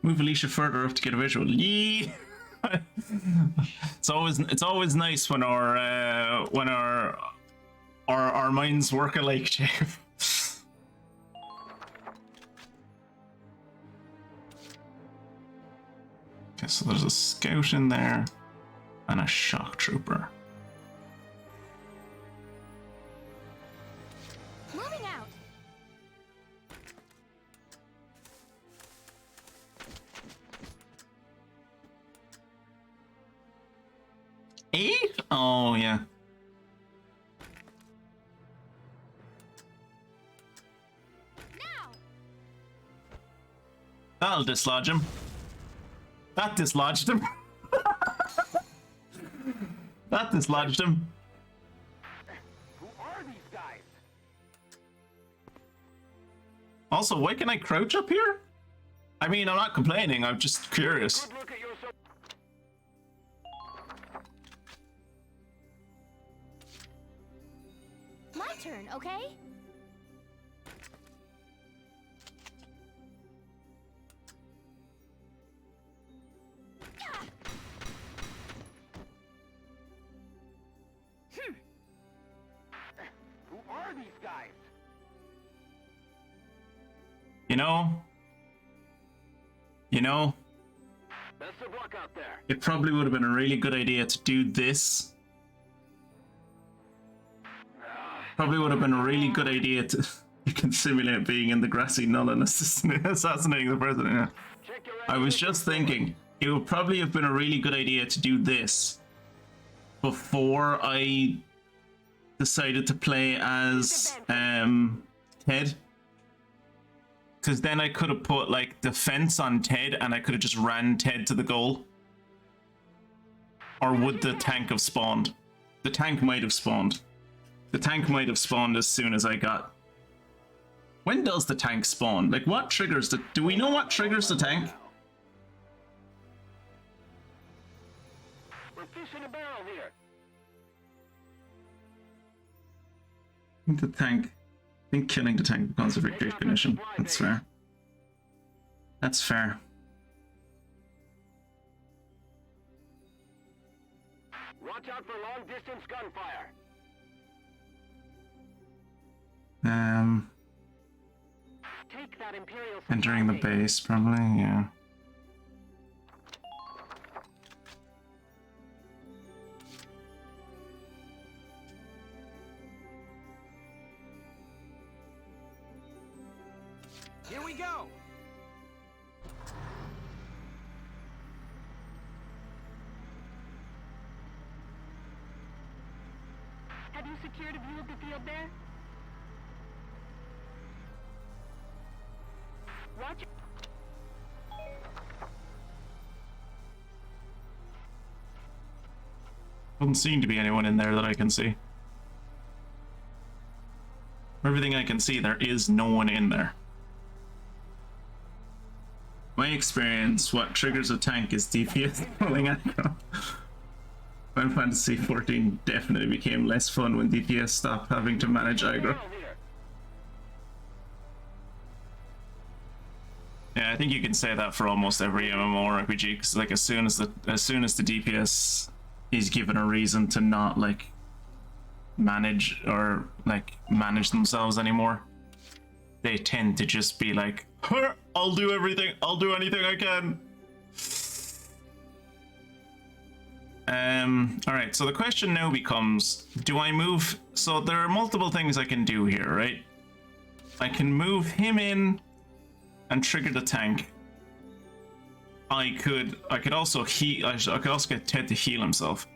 Move Alicia further up to get a visual. Yee! It's always nice when our minds work alike, Jacob. Okay, so there's a scout in there and a shock trooper. Moving out. Eh? Oh yeah. Now. That'll dislodge him. That dislodged him. That dislodged him. Who are these guys? Also, why can I crouch up here? I mean, I'm not complaining, I'm just curious. Good look at your... My turn, okay? Who are these guys? You know, Best of luck out there. it probably would have been a really good idea to do this. Probably would have been a really good idea to... You can simulate being in the grassy knoll and assassinating the president. Yeah. Check your I was just thinking, it would probably have been a really good idea to do this before I decided to play as Ted. Because then I could have put like defense on Ted and I could have just ran Ted to the goal. Or would the tank have spawned? The tank might have spawned. The tank might have spawned as soon as I got... When does the tank spawn? Like what triggers the... Do we know what triggers the tank? We're fish in a barrel here. I think the tank... I think killing the tank becomes a victory condition. That's fair. That's fair. Watch out for long-distance gunfire. Take that Imperial supply Entering the base, probably, yeah. Here we go! Have you secured a view of the field there? Watch it. Doesn't seem to be anyone in there that I can see. From everything I can see, there is no one in there. My experience, what triggers a tank is DPS pulling aggro. Final Fantasy 14 definitely became less fun when DPS stopped having to manage aggro. Yeah, I think you can say that for almost every MMORPG, because like as soon as the DPS is given a reason to not like manage themselves anymore, they tend to just be like, I'll do everything, I'll do anything I can. Alright, so the question now becomes, do I move? So there are multiple things I can do here, right? I can move him in and trigger the tank. I could also heal. I could also get Ted to heal himself.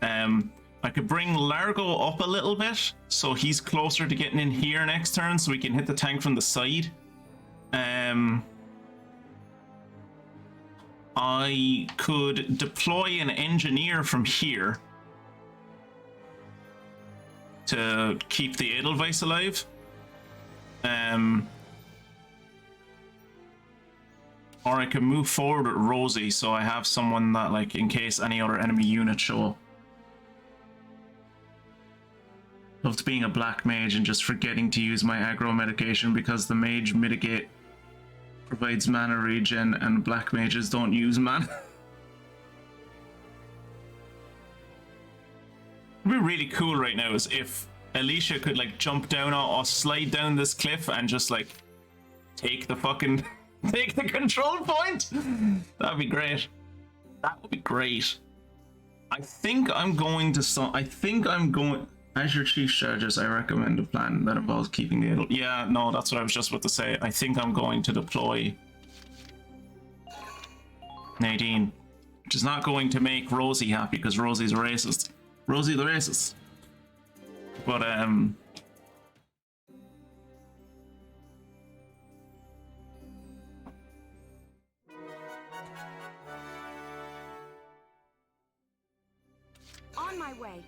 I could bring Largo up a little bit so he's closer to getting in here next turn, so we can hit the tank from the side. I could deploy an engineer from here to keep the Edelweiss alive. Or I could move forward with Rosie, so I have someone that, like, in case any other enemy units show up. Loved being a black mage and just forgetting to use my aggro medication because the mage mitigate provides mana regen and black mages don't use mana. What'd be really cool right now is if Alicia could like jump down or slide down this cliff and just like take the fucking take the control point. That'd be great. That would be great. I think I'm going to as your chief strategist, I recommend a plan that involves keeping the idle. Yeah, no, that's what I was just about to say. I think I'm going to deploy Nadine, which is not going to make Rosie happy because Rosie's a racist. Rosie the racist. But On my way.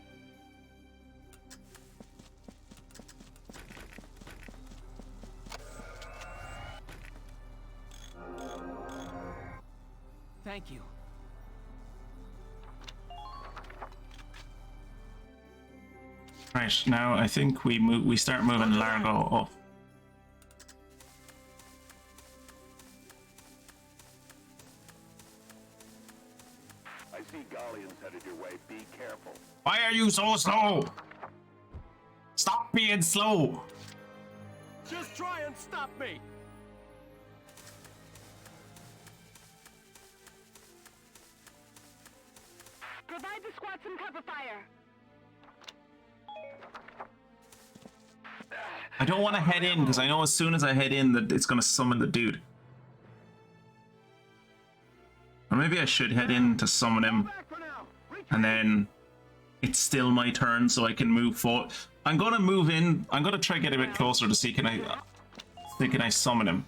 Thank you. right now, I think we start moving Largo up. I see Galleons headed your way. Be careful. Why are you so slow? Stop being slow. Just try and stop me! Provide the squad some cover fire. I don't want to head in because I know as soon as I head in that it's going to summon the dude. Or maybe I should head in to summon him Back for now! and then it's still my turn so I can move forward. I'm going to move in. I'm going to try to get a bit closer to see can I summon him.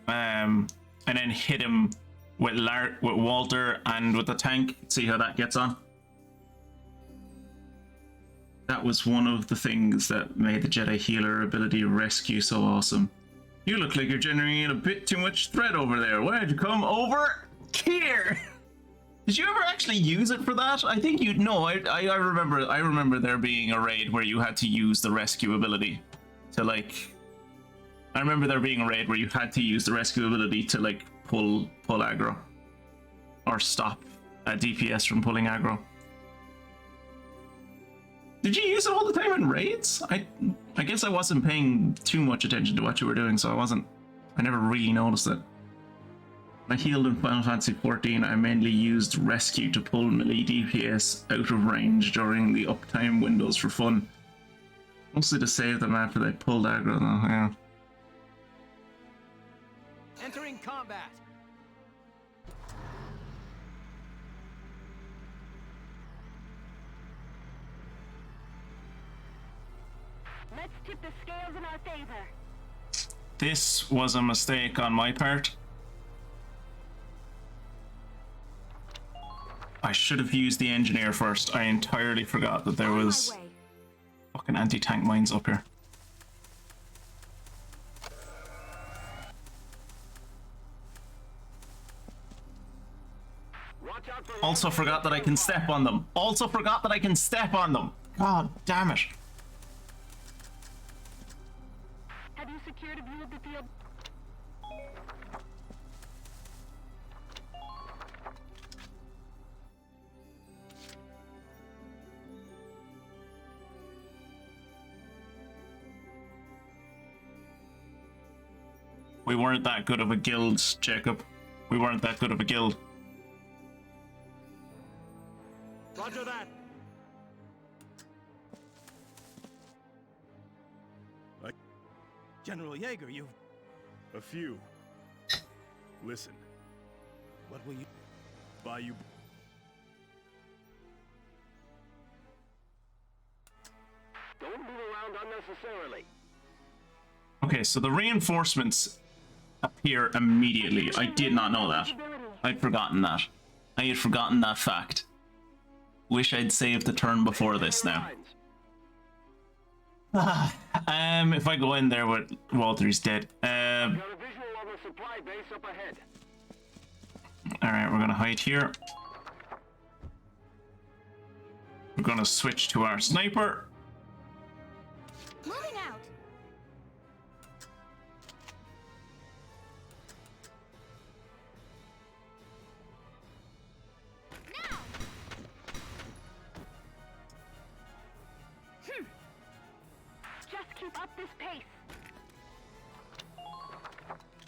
And then hit him with Walter and with the tank. See how that gets on. That was one of the things that made the Jedi healer ability rescue so awesome. You look like you're generating a bit too much threat over there. Why don't you come over here? Did you ever actually use it for that? I think you know. I remember there being a raid where you had to use the rescue ability to like. I remember there being a raid where you had to use the rescue ability to like pull aggro or stop a DPS from pulling aggro. Did you use it all the time in raids? I guess I wasn't paying too much attention to what you were doing, so I never really noticed it. When I healed in Final Fantasy 14, I mainly used rescue to pull melee DPS out of range during the uptime windows for fun. Mostly to save them after they pulled aggro, though, yeah. Entering combat. Let's tip the scales in our favor. This was a mistake on my part. I should have used the engineer first. I entirely forgot that there was fucking anti-tank mines up here. Watch out for Also forgot that I can step on them. Also forgot that I can step on them. God damn it. Have you secured a view of the field? We weren't that good of a guild, Jacob. We weren't that good of a guild. Roger that. General Jaeger, you... A few. Listen. What will you... Buy you... Don't move around unnecessarily. Okay, so the reinforcements appear immediately. I did not know that. I'd forgotten that. I had forgotten that fact. Wish I'd saved the turn before this now. If I go in there with Walter's dead. Got a visual on the supply base up ahead. Alright, we're gonna hide here. We're gonna switch to our sniper. Moving out. Now. Just keep up this pace.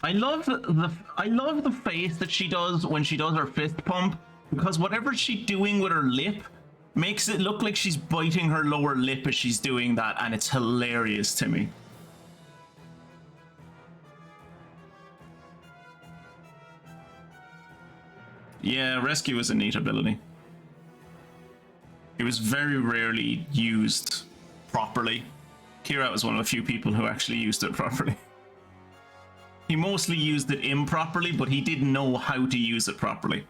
I love the face that she does when she does her fist pump, because whatever she's doing with her lip makes it look like she's biting her lower lip as she's doing that, and it's hilarious to me. Yeah, rescue is a neat ability. It was very rarely used properly. Kira was one of the few people who actually used it properly. He mostly used it improperly, but he didn't know how to use it properly.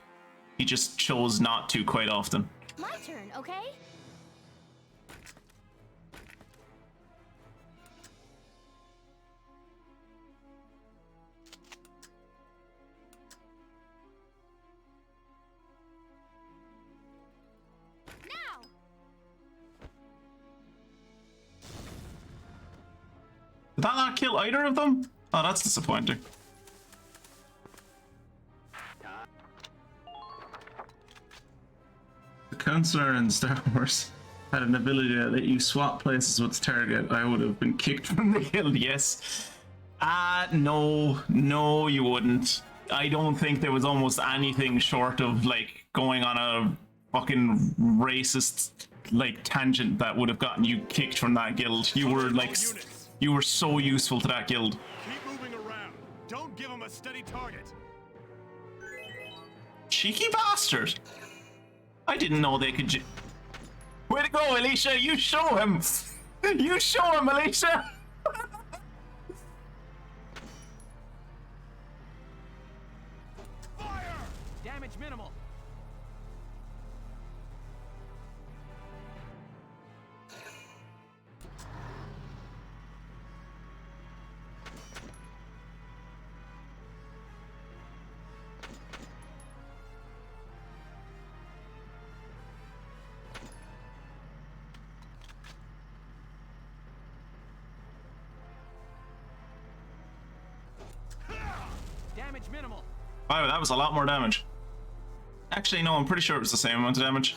He just chose not to quite often. My turn, okay? Now. Did that not kill either of them? Oh, that's disappointing. The counselor in Star Wars had an ability to let you swap places with target. I would have been kicked from the guild, yes. No, you wouldn't. I don't think there was almost anything short of, like, going on a fucking racist, like, tangent that would have gotten you kicked from that guild. You were, like, you were so useful to that guild. Keep moving around. Don't give them a steady target. Cheeky bastard! I didn't know they could. Way to go, Alicia! You show him! You show him, Alicia! Fire! Damage minimal. Damage minimal. Wow, that was a lot more damage. Actually, no, I'm pretty sure it was the same amount of damage.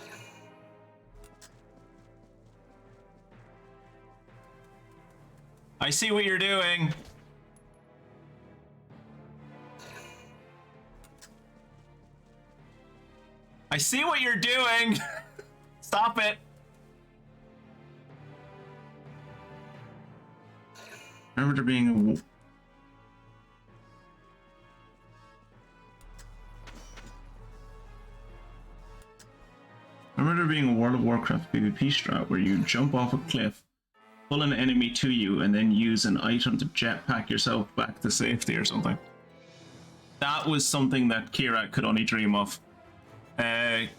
I see what you're doing. I see what you're doing. Stop it. I remember there being a... I remember there being a World of Warcraft PvP strat where you jump off a cliff, pull an enemy to you, and then use an item to jetpack yourself back to safety or something. That was something that Kirat could only dream of.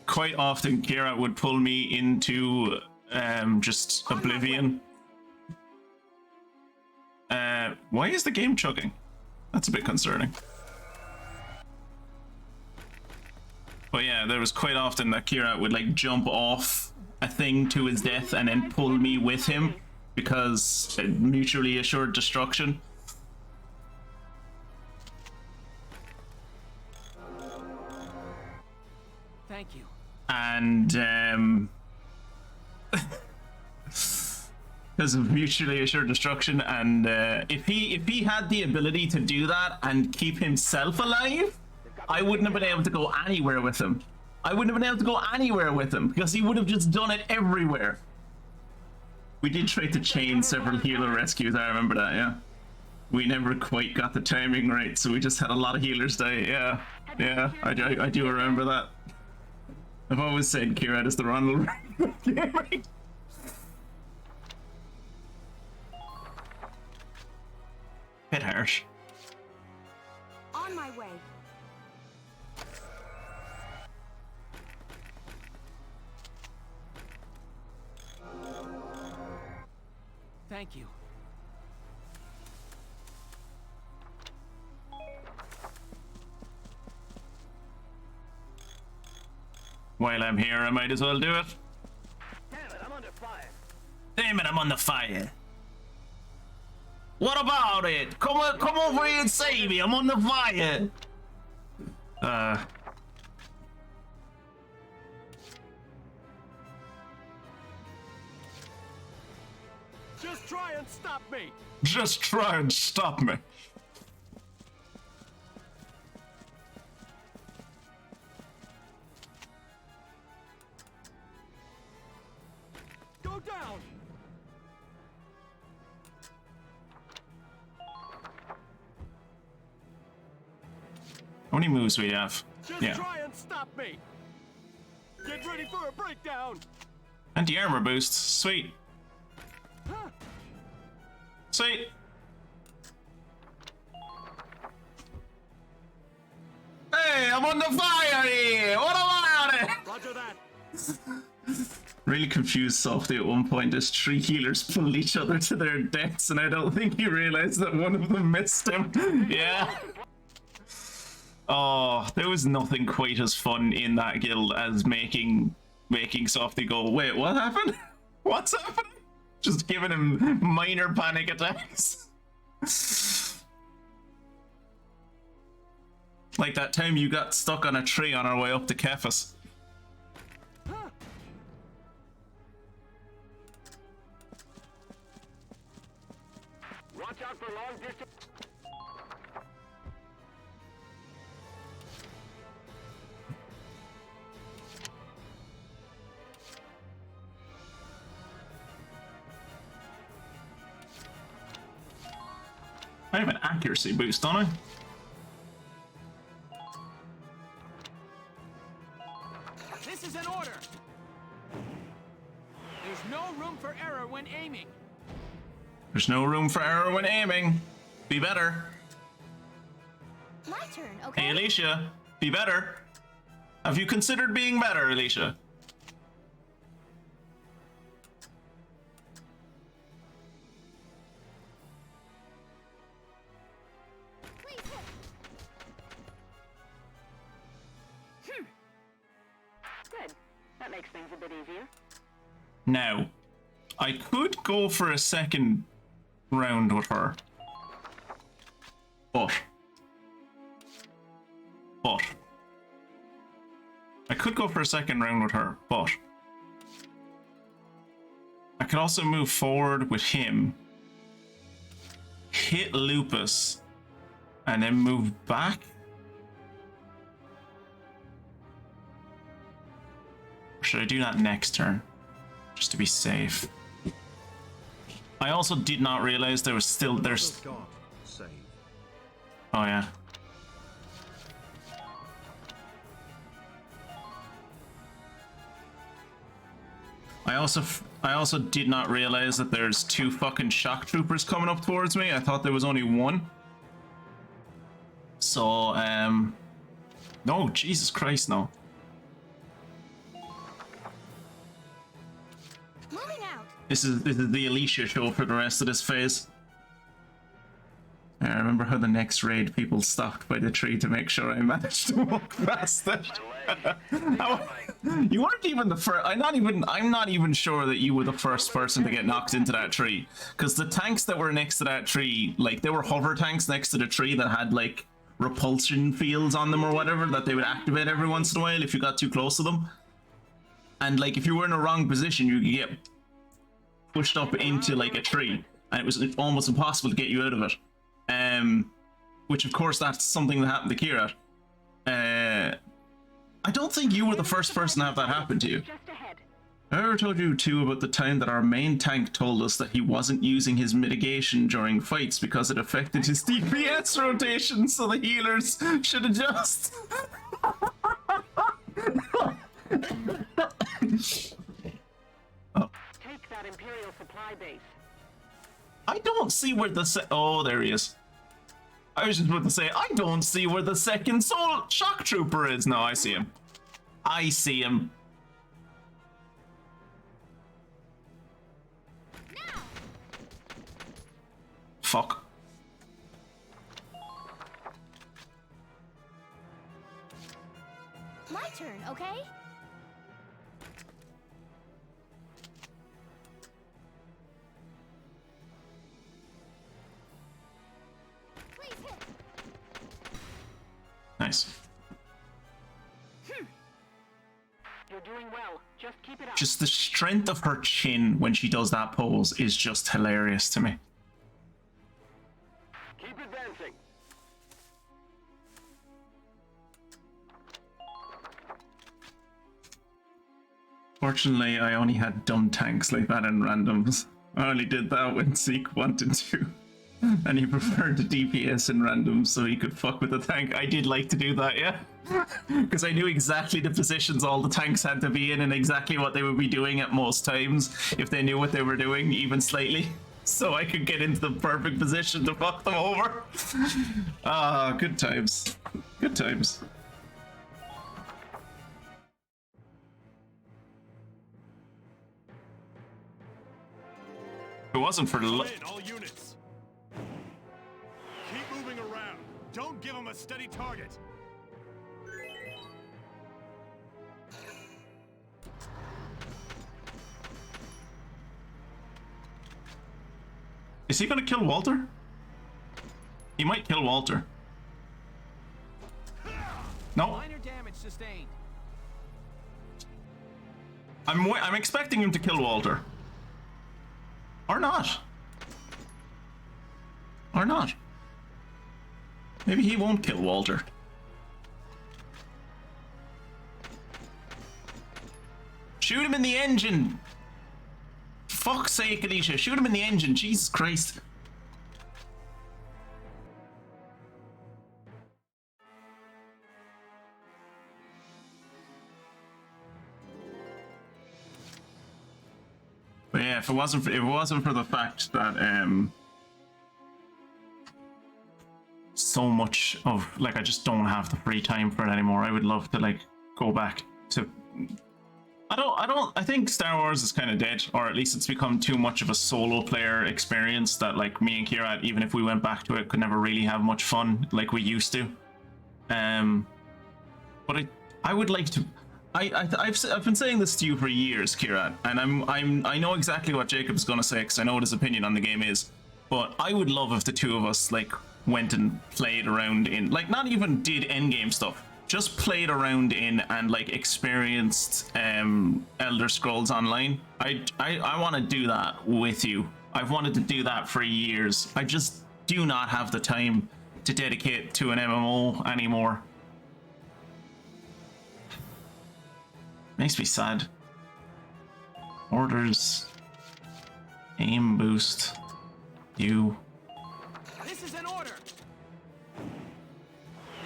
Quite often, Kirat would pull me into just oblivion. Why is the game chugging? That's a bit concerning. But yeah, there was quite often that Kirat would like jump off a thing to his death and then pull me with him because mutually assured destruction. Thank you. And because of mutually assured destruction, and if he had the ability to do that and keep himself alive, I wouldn't have been able to go anywhere with him. I wouldn't have been able to go anywhere with him because he would have just done it everywhere. We did try to chain several healer rescues, I remember that, yeah. We never quite got the timing right, so we just had a lot of healers die, yeah, I do remember that. I've always said Kirat is the Ronald Reagan. Bit harsh. On my way. Thank you. While I'm here, I might as well do it. Damn it, I'm under fire. Damn it, I'm on the fire. What about it? Come over here and save me. I'm on the fire. Just try and stop me. Just try and stop me. Go down. How many moves we have? Just Yeah. try and stop me. Get ready for a breakdown. Anti-armor boost. Sweet. Huh. Sweet. Hey, I'm on the fire here. What about it? Roger that. Really confused Softy at one point as three healers pulled each other to their deaths, and I don't think he realized that one of them missed him. Yeah. Oh, there was nothing quite as fun in that guild as making Softy go, wait, what happened? What's happening? Just giving him minor panic attacks. Like that time you got stuck on a tree on our way up to Cephas. Watch out for long distance. I have an accuracy boost, don't I? This is an order. There's no room for error when aiming. There's no room for error when aiming. Be better. My turn, okay? Hey, Alicia, be better. Have you considered being better, Alicia? Please hit. Good. That makes things a bit easier. Now, I could go for a second round with her. But I could go for a second round with her, but I could also move forward with him, hit Lupus, and then move back. Or should I do that next turn? Just to be safe. I also did not realize there was still there's. Oh yeah. I also did not realize that there's 2 fucking shock troopers coming up towards me. I thought there was only 1. So no, Jesus Christ, no. Moving out. This is the Alicia show for the rest of this phase. I remember how the next raid people stopped by the tree to make sure I managed to walk past it. You weren't even the first. I'm not even sure that you were the first person to get knocked into that tree, because the tanks that were next to that tree, like, they were hover tanks next to the tree that had like repulsion fields on them or whatever that they would activate every once in a while if you got too close to them. And like, if you were in a wrong position, you could get pushed up into like a tree, and it was almost impossible to get you out of it. Which of course that's something that happened to Kira. I don't think you were the first person to have that happen to you. Just ahead. I ever told you too about the time that our main tank told us that he wasn't using his mitigation during fights because it affected his DPS rotation, so the healers should adjust. Oh. Take that Imperial supply base. I don't see where the oh, there he is. I was just about to say, I don't see where the second soul shock trooper is. No, I see him. I see him. Now. Fuck. My turn, okay? Please hit. Nice. You're doing well. Just keep it up. Just the strength of her chin when she does that pose is just hilarious to me. Keep advancing. Fortunately, I only had dumb tanks like that in randoms. I only did that when Zeke wanted to. And he preferred the DPS in randoms so he could fuck with the tank. I did like to do that, yeah. Because I knew exactly the positions all the tanks had to be in and exactly what they would be doing at most times if they knew what they were doing, even slightly. So I could get into the perfect position to fuck them over. Ah, good times. Good times. If it wasn't for the In, all units. Keep moving around. Don't give them a steady target. Is he gonna kill Walter? He might kill Walter. No, Minor damage sustained. I'm expecting him to kill Walter. Or not. Or not. Maybe he won't kill Walter. Shoot him in the engine! Fuck's sake, Alicia, shoot him in the engine, Jesus Christ. But yeah, if it wasn't for the fact that so much of, like, I just don't have the free time for it anymore. I would love to, like, go back to I think Star Wars is kind of dead, or at least it's become too much of a solo player experience that, like, me and Kira, even if we went back to it, could never really have much fun like we used to. But I would like to. I've been saying this to you for years, Kira, and I know exactly what Jacob's gonna say because I know what his opinion on the game is. But I would love if the two of us, like, went and played around in, like, not even did endgame stuff, just played around in and, like, experienced Elder Scrolls Online. I want to do that with you. I've wanted to do that for years. I just do not have the time to dedicate to an MMO anymore. Makes me sad. Orders Aim boost. You. This is an order.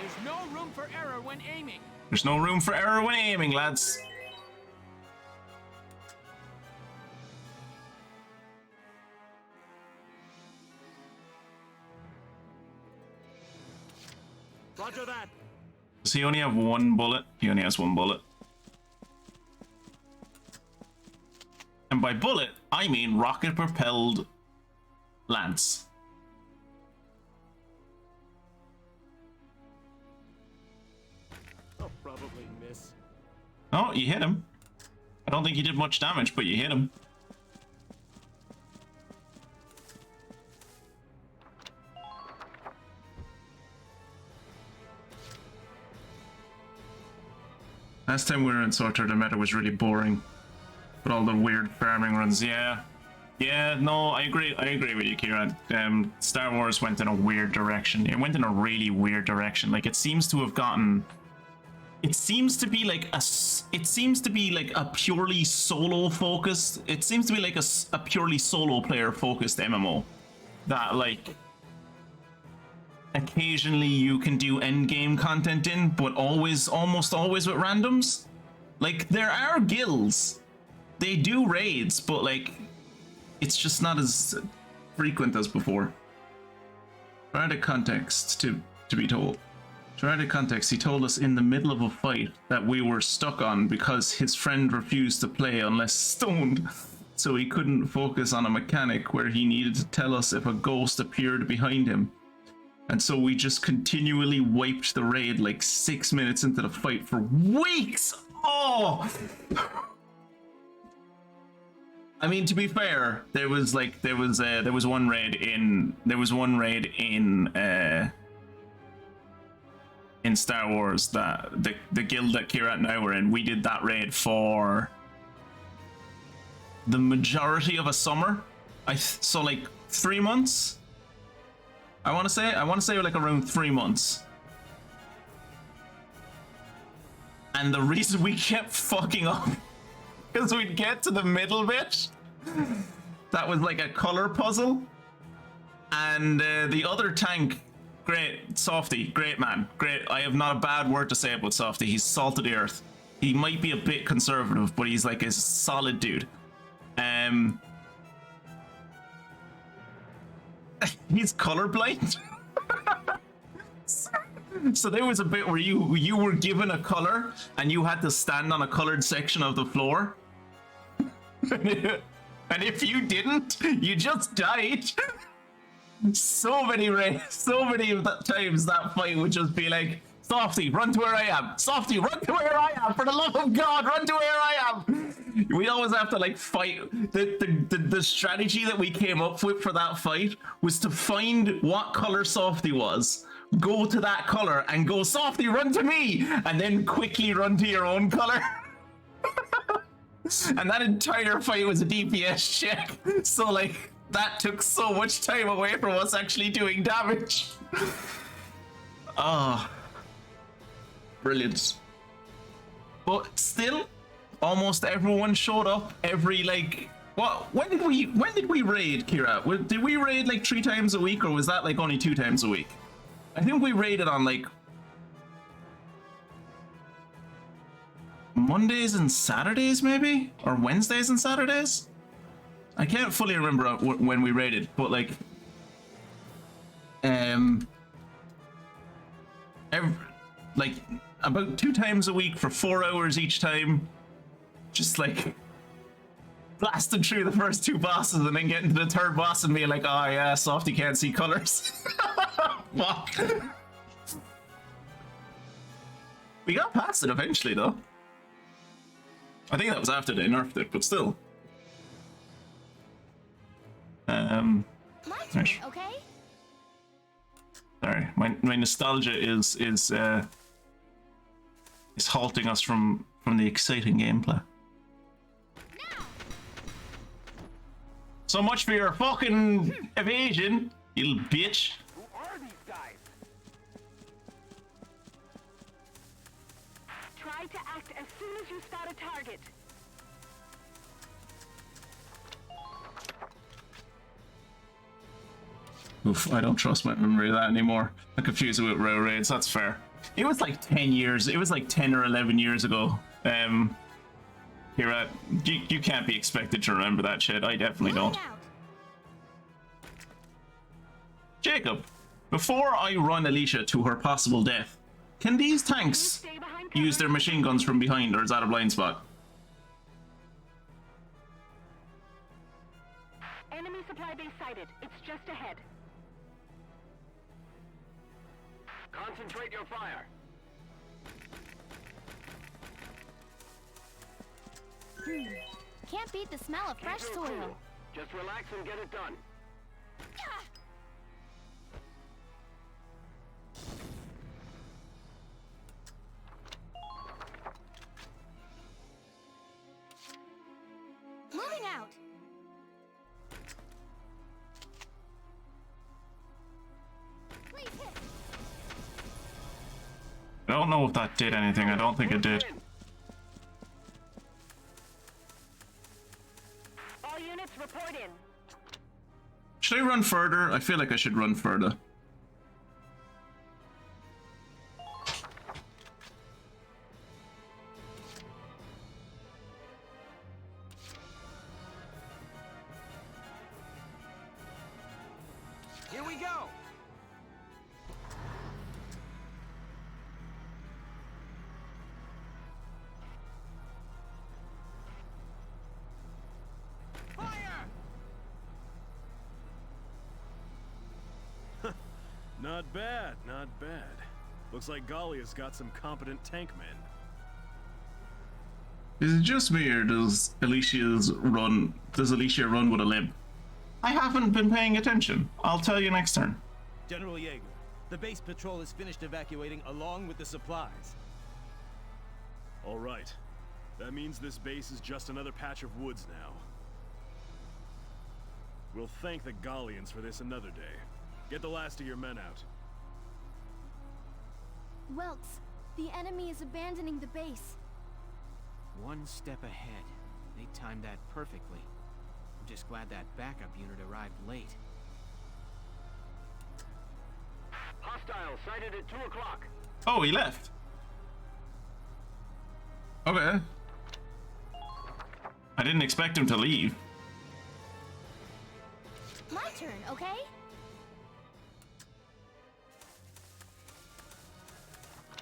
There's no room for error when aiming. There's no room for error when aiming, lads. Roger that. Does he only have one bullet? He only has one bullet. And by bullet, I mean rocket-propelled lance. I'll probably miss. Oh, you hit him. I don't think you did much damage, but you hit him. Last time we were in Sorter, the meta was really boring. But all the weird farming runs, yeah. Yeah, no, I agree with you, Kira. Star Wars went in a weird direction. It went in a really weird direction. Like, it seems to have gotten... It seems to be like a purely solo focused... It seems to be like a purely solo player focused MMO. That, like... Occasionally you can do endgame content in, but almost always with randoms. Like, there are guilds. They do raids, but like, it's just not as frequent as before. Try the context to be told. Try the context. He told us in the middle of a fight that we were stuck on because his friend refused to play unless stoned. So he couldn't focus on a mechanic where he needed to tell us if a ghost appeared behind him. And so we just continually wiped the raid like 6 minutes into the fight for weeks. Oh! I mean, to be fair, there was one raid in Star Wars that the guild that Kira and I were in, we did that raid for the majority of a summer. So like 3 months. I want to say like around 3 months. And the reason we kept fucking up because we'd get to the middle bit that was like a color puzzle, and the other tank, great, Softy, great man, great. I have not a bad word to say about Softy. He's salt of the earth. He might be a bit conservative, but he's like a solid dude. He's colorblind. So there was a bit where you were given a color and you had to stand on a colored section of the floor. And if you didn't, you just died. So many of the times that fight would just be like, Softy, run to where I am. Softy, run to where I am. For the love of God, run to where I am. We always have to like fight. The strategy that we came up with for that fight was to find what color Softy was, go to that color and go, Softy, run to me, and then quickly run to your own color. And that entire fight was a DPS check. So like, that took so much time away from us actually doing damage. Ah. Brilliant. But still, almost everyone showed up. Every like, what? When did we raid, Kira? Did we raid like 3 times a week, or was that like only 2 times a week? I think we raided on like Mondays and Saturdays, maybe, or Wednesdays and Saturdays. I can't fully remember when we raided, but like, like about 2 times a week for 4 hours each time, just like blasting through the first 2 bosses and then getting to the 3rd boss and being like, oh yeah, Softy can't see colors. Fuck. We got past it eventually though. I think that was after they nerfed it, but still. My turn, Right. okay? Sorry, my nostalgia is halting us from the exciting gameplay. So much for your fucking evasion, you little bitch. Who are these guys? Try to act as soon as you spot a target. Oof, I don't trust my memory of that anymore. I confuse it with rail raids, that's fair. It was like 10 years, it was like 10 or 11 years ago. Kira, you can't be expected to remember that shit. I definitely don't. Jacob, before I run Alicia to her possible death, can these tanks use their machine guns from behind, or is that a blind spot? Enemy supply base sighted. It's just ahead. Concentrate your fire. Can't beat the smell of fresh soil. Just relax and get it done. Moving out. Please hit. I don't know if that did anything. I don't think it did. All units report in. Should I run further? I feel like I should run further. Here we go. Fire! Not bad, not bad. Looks like Gallia's got some competent tank men. Is it just me, or does Alicia run with a limp? I haven't been paying attention. I'll tell you next turn. General Yeager, the base patrol is finished evacuating along with the supplies. All right. That means this base is just another patch of woods now. We'll thank the Gallians for this another day. Get the last of your men out. Welks, the enemy is abandoning the base. One step ahead. They timed that perfectly. I'm just glad that backup unit arrived late. Hostile sighted at 2 o'clock. Oh, he left. Okay. I didn't expect him to leave. My turn, okay?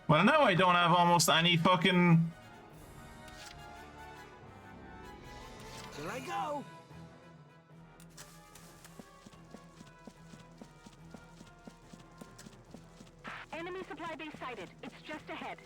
Well, now I don't have almost any fucking... Here I go. Enemy supply base sighted. It's just ahead.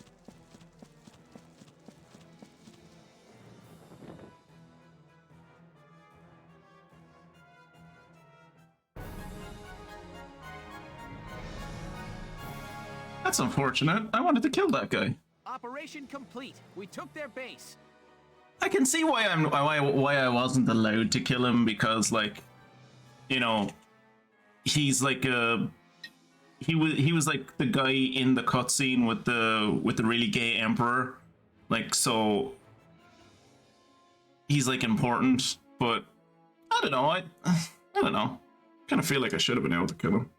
That's unfortunate. I wanted to kill that guy. Operation complete. We took their base. I can see why I wasn't allowed to kill him, because, like, you know, he's like he was like the guy in the cutscene with the really gay emperor, like, so he's like important. But I don't know. I don't know. Kind of feel like I should have been able to kill him.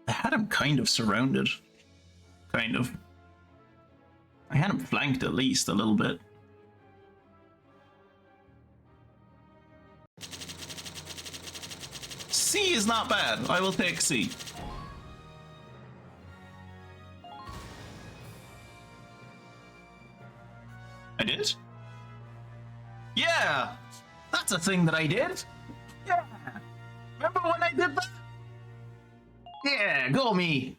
I had him kind of surrounded. Kind of. I had him flanked at least a little bit. C is not bad. I will take C. I did? Yeah! That's a thing that I did. Yeah! Remember when I did that? Yeah, go me!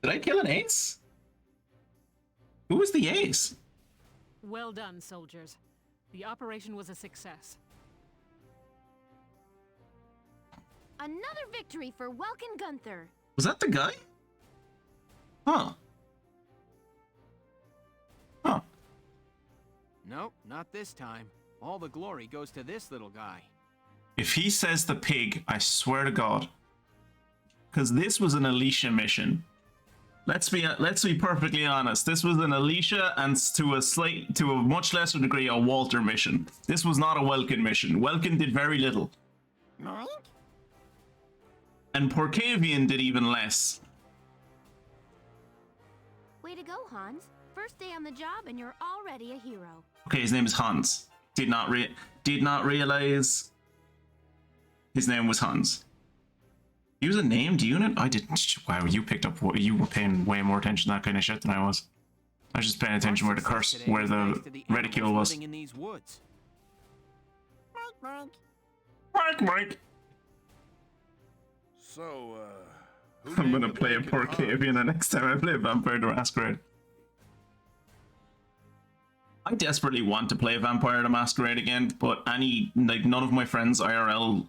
Did I kill an ace? Who was the ace? Well done, soldiers. The operation was a success. Another victory for Welkin Gunther. Was that the guy? Huh. Huh. Nope, not this time. All the glory goes to this little guy. If he says the pig, I swear to God. because this was an Alicia mission. Let's be perfectly honest. This was an Alicia and to a much lesser degree a Walter mission. This was not a Welkin mission. Welkin did very little. And Porcavian did even less. Way to go, Hans. First day on the job and you're already a hero. Okay, his name is Hans. Did not realize his name was Hans. He was a named unit? I didn't. Wow, you picked up. You were paying way more attention to that kind of shit than I was. I was just paying attention where the reticule was. In these woods. Mike. So, I'm gonna play a Porcavian the next time I play Vampire the Masquerade. I desperately want to play Vampire the Masquerade again, but none of my friends IRL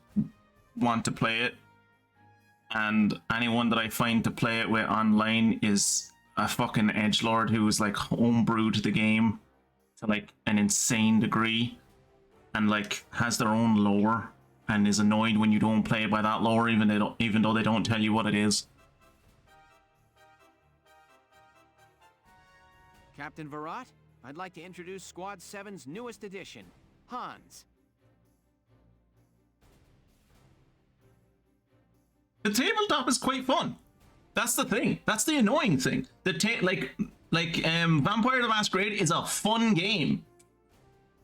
want to play it. And anyone that I find to play it with online is a fucking edgelord who is like homebrewed the game to like an insane degree and like has their own lore and is annoyed when you don't play by that lore even though they don't tell you what it is. Captain Virat, I'd like to introduce Squad 7's newest addition, Hans. The tabletop is quite fun. That's the thing. That's the annoying thing. Vampire the Masquerade is a fun game.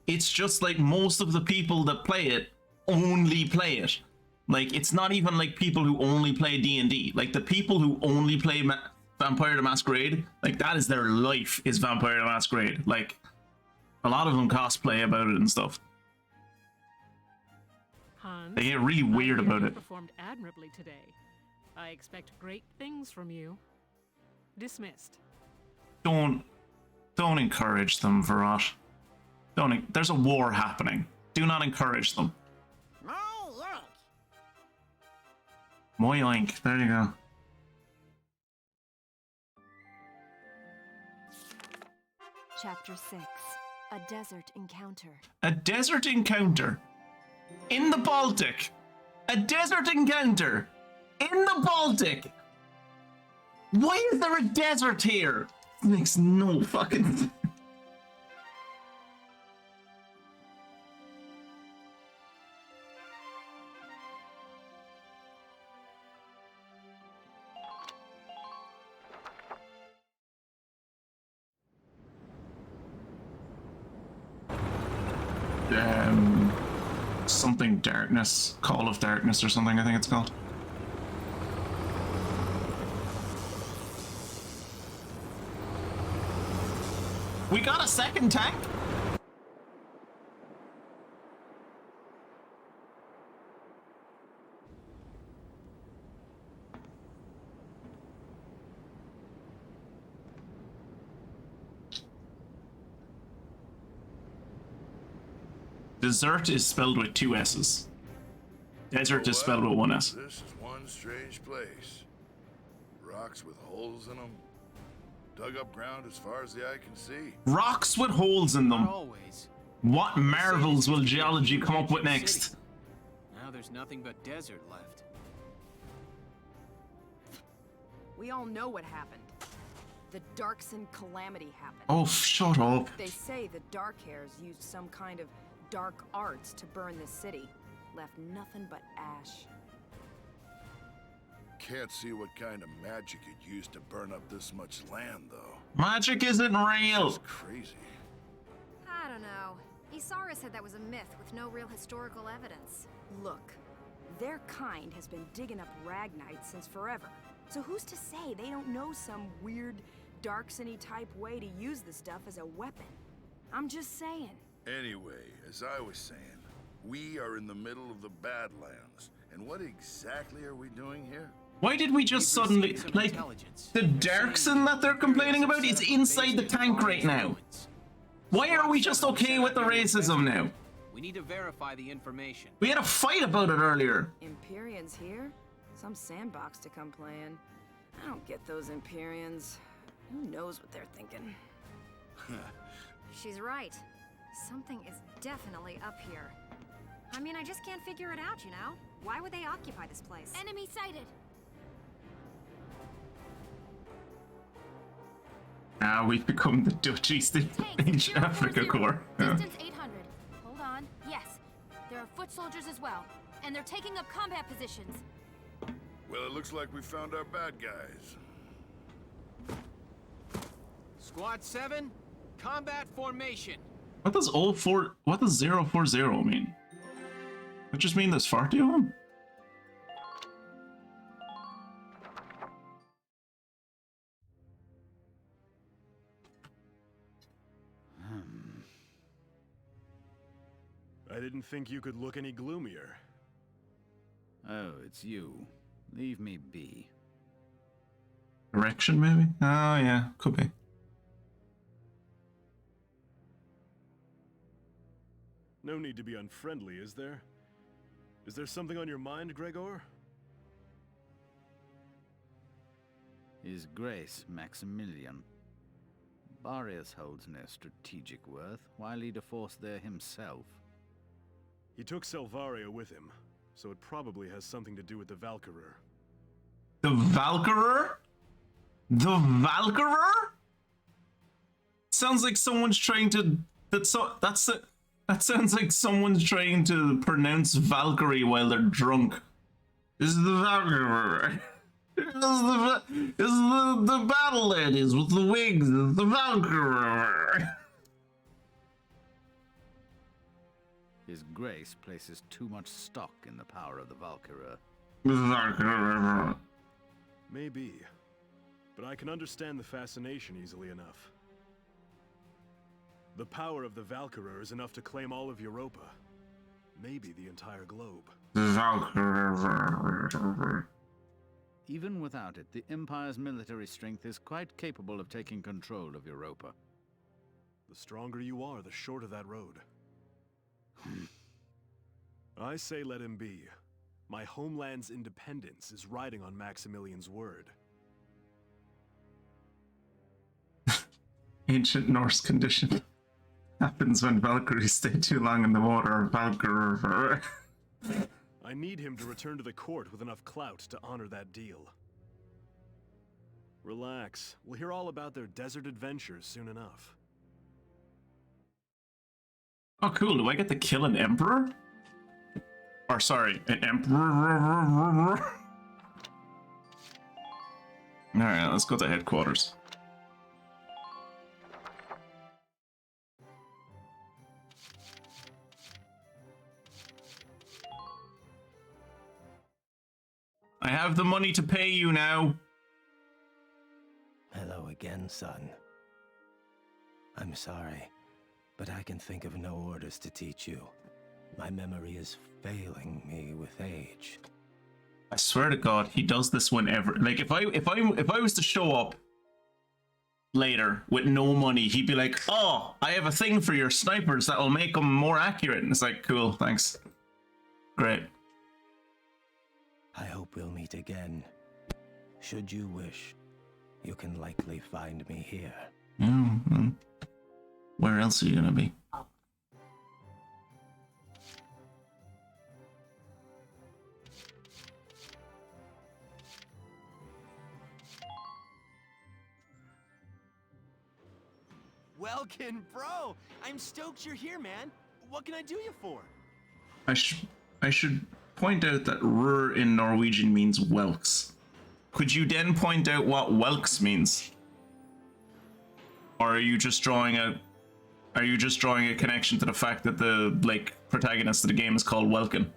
It's just like most of the people that play it only play it. Like it's not even like people who only play D&D. Like the people who only play Vampire the Masquerade, like that is their life, is Vampire the Masquerade. Like a lot of them cosplay about it and stuff. Hans, They get really weird about you it. performed admirably today. I expect great things from you. Dismissed. Don't encourage them, Virat. There's a war happening. Do not encourage them. Moyoink. There you go. Chapter 6. A desert encounter. A desert encounter. In the Baltic. A desert encounter. In the Baltic. Why is there a desert here? Makes no fucking... Something Darkness. Call of Darkness or something, I think it's called. We got a second tank? Desert is spelled with 2 S's. Desert is spelled with 1 S. This is one strange place. Rocks with holes in them. Dug up ground as far as the eye can see. Rocks with holes in them. Not always. What marvels will geology come up with next? Now there's nothing but desert left. We all know what happened. The Darkson calamity happened. Oh, shut up. They say the Dark Hairs used some kind of dark arts to burn the city. Left nothing but ash. Can't see what kind of magic you'd use to burn up this much land, though. Magic isn't real. It's crazy. I don't know. Isara said that was a myth with no real historical evidence. Look, their kind has been digging up Ragnite since forever. So who's to say they don't know some weird Darksony type way to use the stuff as a weapon? I'm just saying. Anyway, as I was saying, we are in the middle of the Badlands. And what exactly are we doing here? Why did we just suddenly, like, the Darkson that they're complaining about is inside the tank right now? Why are we just okay with the racism now? We need to verify the information. We had a fight about it earlier. Empyreans here? Some sandbox to come playing. I don't get those Empyreans. Who knows what they're thinking? She's right. Something is definitely up here. I mean, I just can't figure it out, you know? Why would they occupy this place? Enemy sighted! Ah, we've become the Dutch East Africa Corps. Yeah. Distance 800. Hold on. Yes. There are foot soldiers as well. And they're taking up combat positions. Well, it looks like we found our bad guys. Squad 7, combat formation. What does 040 mean? That just mean there's 40 of them? I didn't think you could look any gloomier. Oh, it's you. Leave me be. Direction, maybe? Oh, yeah, could be. No need to be unfriendly, is there? Is there something on your mind, Gregor? His Grace Maximilian. Barrius holds no strategic worth. Why lead a force there himself? He took Selvaria with him, so it probably has something to do with the Valkyria. The Valkyria? The Valkyria? Sounds like someone's trying to... That sounds like someone's trying to pronounce Valkyrie while they're drunk. This is the Valkyrie. This is the battle ladies with the wings. The Valkyrie. His Grace places too much stock in the power of the Valkyria. The Valkyrie. Maybe, but I can understand the fascination easily enough. The power of the Valkyria is enough to claim all of Europa. Maybe the entire globe. The Valkyrie. Even without it, the Empire's military strength is quite capable of taking control of Europa. The stronger you are, the shorter that road. I say let him be. My homeland's independence is riding on Maximilian's word. Ancient Norse condition. Happens when Valkyries stay too long in the water. Valkyrie. I need him to return to the court with enough clout to honor that deal. Relax. We'll hear all about their desert adventures soon enough. Oh, cool. Do I get to kill an emperor? Or, sorry, an emperor? Alright, let's go to headquarters. I have the money to pay you now. Hello again, son. I'm sorry, but I can think of no orders to teach you. My memory is failing me with age. I swear to God, he does this whenever. Like, if I was to show up later with no money, he'd be like, "Oh, I have a thing for your snipers that will make them more accurate." And it's like, cool, thanks. Great. I hope we'll meet again. Should you wish, you can likely find me here. Mm-hmm. Where else are you gonna be? Welkin, bro! I'm stoked you're here, man. What can I do you for? I should point out that "rur" in Norwegian means whelks. Could you then point out what whelks means? Or are you just drawing a connection to the fact that the protagonist of the game is called Welkin?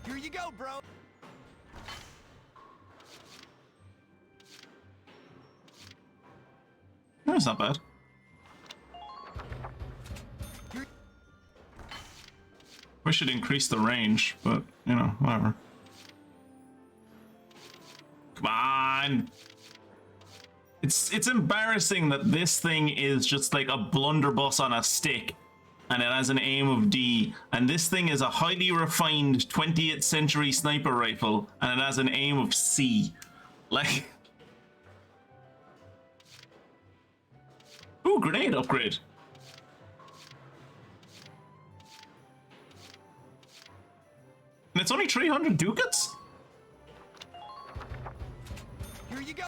Here you go, bro! That's not bad. We should increase the range, but, you know, whatever. Come on! It's embarrassing that this thing is just like a blunderbuss on a stick, and it has an aim of D. And this thing is a highly refined 20th century sniper rifle, and it has an aim of C. Like... Ooh, grenade upgrade. And it's only 300 ducats? Here you go.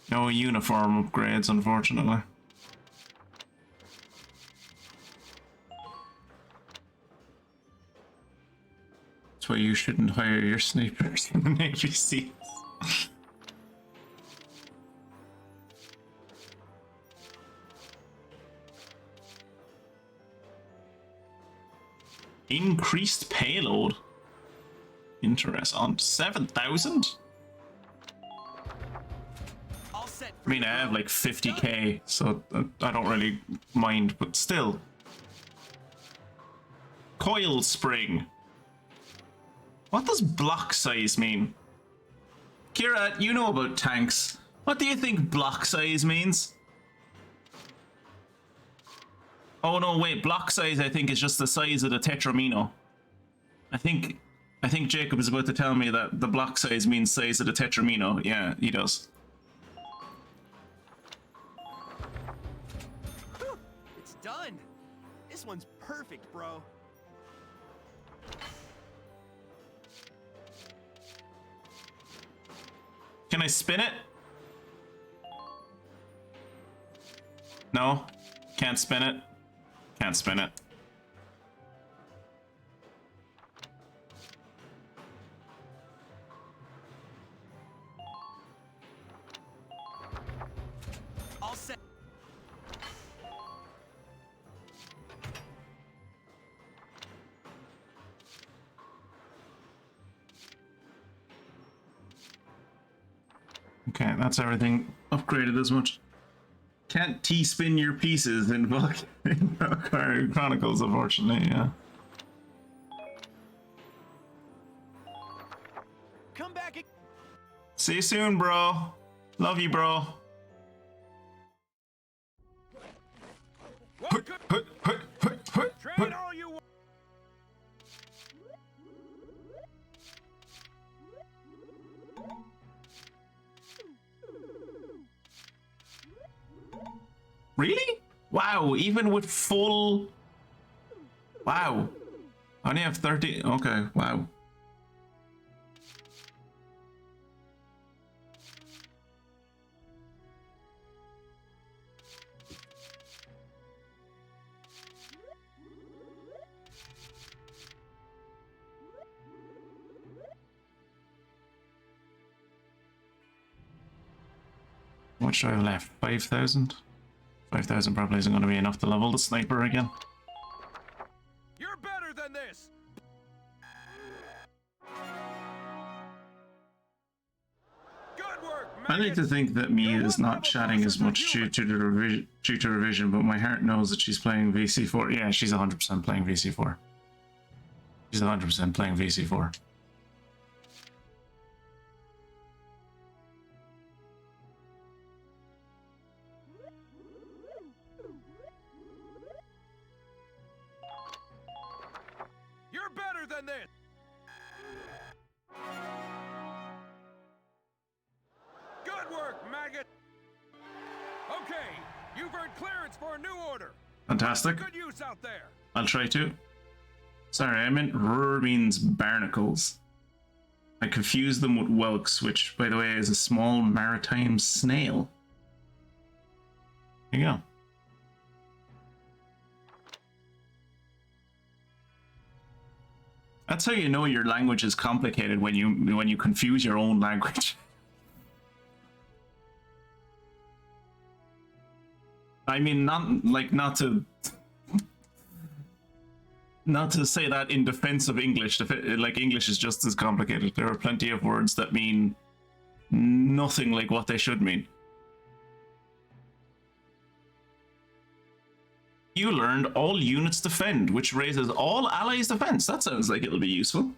No uniform upgrades, unfortunately. That's why you shouldn't hire your snipers in the Navy SEALs. Increased payload. Interesting. 7,000? I mean, I have like 50k, so I don't really mind, but still. Coil spring. What does block size mean? Kira, you know about tanks. What do you think block size means? Oh no, wait, block size I think is just the size of the tetramino. I think Jacob is about to tell me that the block size means size of the tetramino. Yeah, he does. It's done. This one's perfect, bro. Can I spin it? No? Can't spin it? Can't spin it. All set. Okay, that's everything upgraded as much. Can't T-spin your pieces in Valkyria Chronicles, unfortunately, yeah. Come back. See you soon, bro. Love you, bro. Train all you want. Really? Wow, even with full... Wow. I only have 30... Okay, wow. How much do I have left? 5,000? 5,000 probably isn't going to be enough to level the sniper again. You're better than this. Good work, I like to think that Mia is not chatting as much due to revision, but my heart knows that she's playing VC4. Yeah, she's 100% playing VC4. She's 100% playing VC4. You're better than this. Good work, maggot. Okay, you've earned clearance for a new order. Fantastic. Good use out there. I'll try to. Sorry, I meant Rur means barnacles. I confused them with whelks, which, by the way, is a small maritime snail. There you go. That's how you know your language is complicated, when you confuse your own language. I mean, not to say that in defense of English. Like, English is just as complicated. There are plenty of words that mean nothing like what they should mean. You learned all units defend, which raises all allies defense. That sounds like it'll be useful.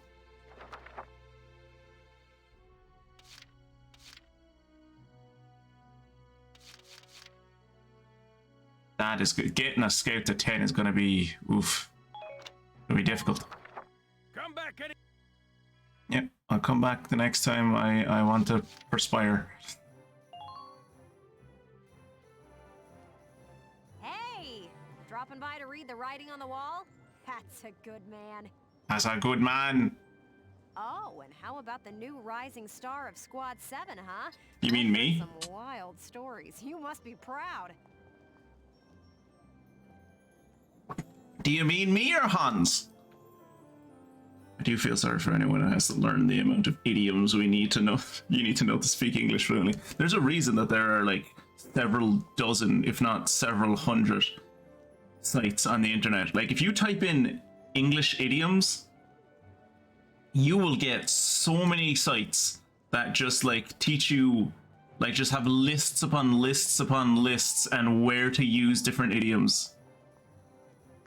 That is good. Getting a scout to 10 is going to be, oof. It'll be difficult. Come back any. Yep, I'll come back the next time I want to perspire. Hey! Dropping by to read the writing on the wall? That's a good man. That's a good man. Oh, and how about the new rising star of Squad 7, huh? You mean me? Some wild stories. You must be proud. Do you mean me or Hans? I do feel sorry for anyone who has to learn the amount of idioms we need to know. You need to know to speak English fluently. There's a reason that there are like several dozen, if not several hundred, sites on the internet. Like if you type in English idioms, you will get so many sites that just like teach you, like just have lists upon lists upon lists and where to use different idioms.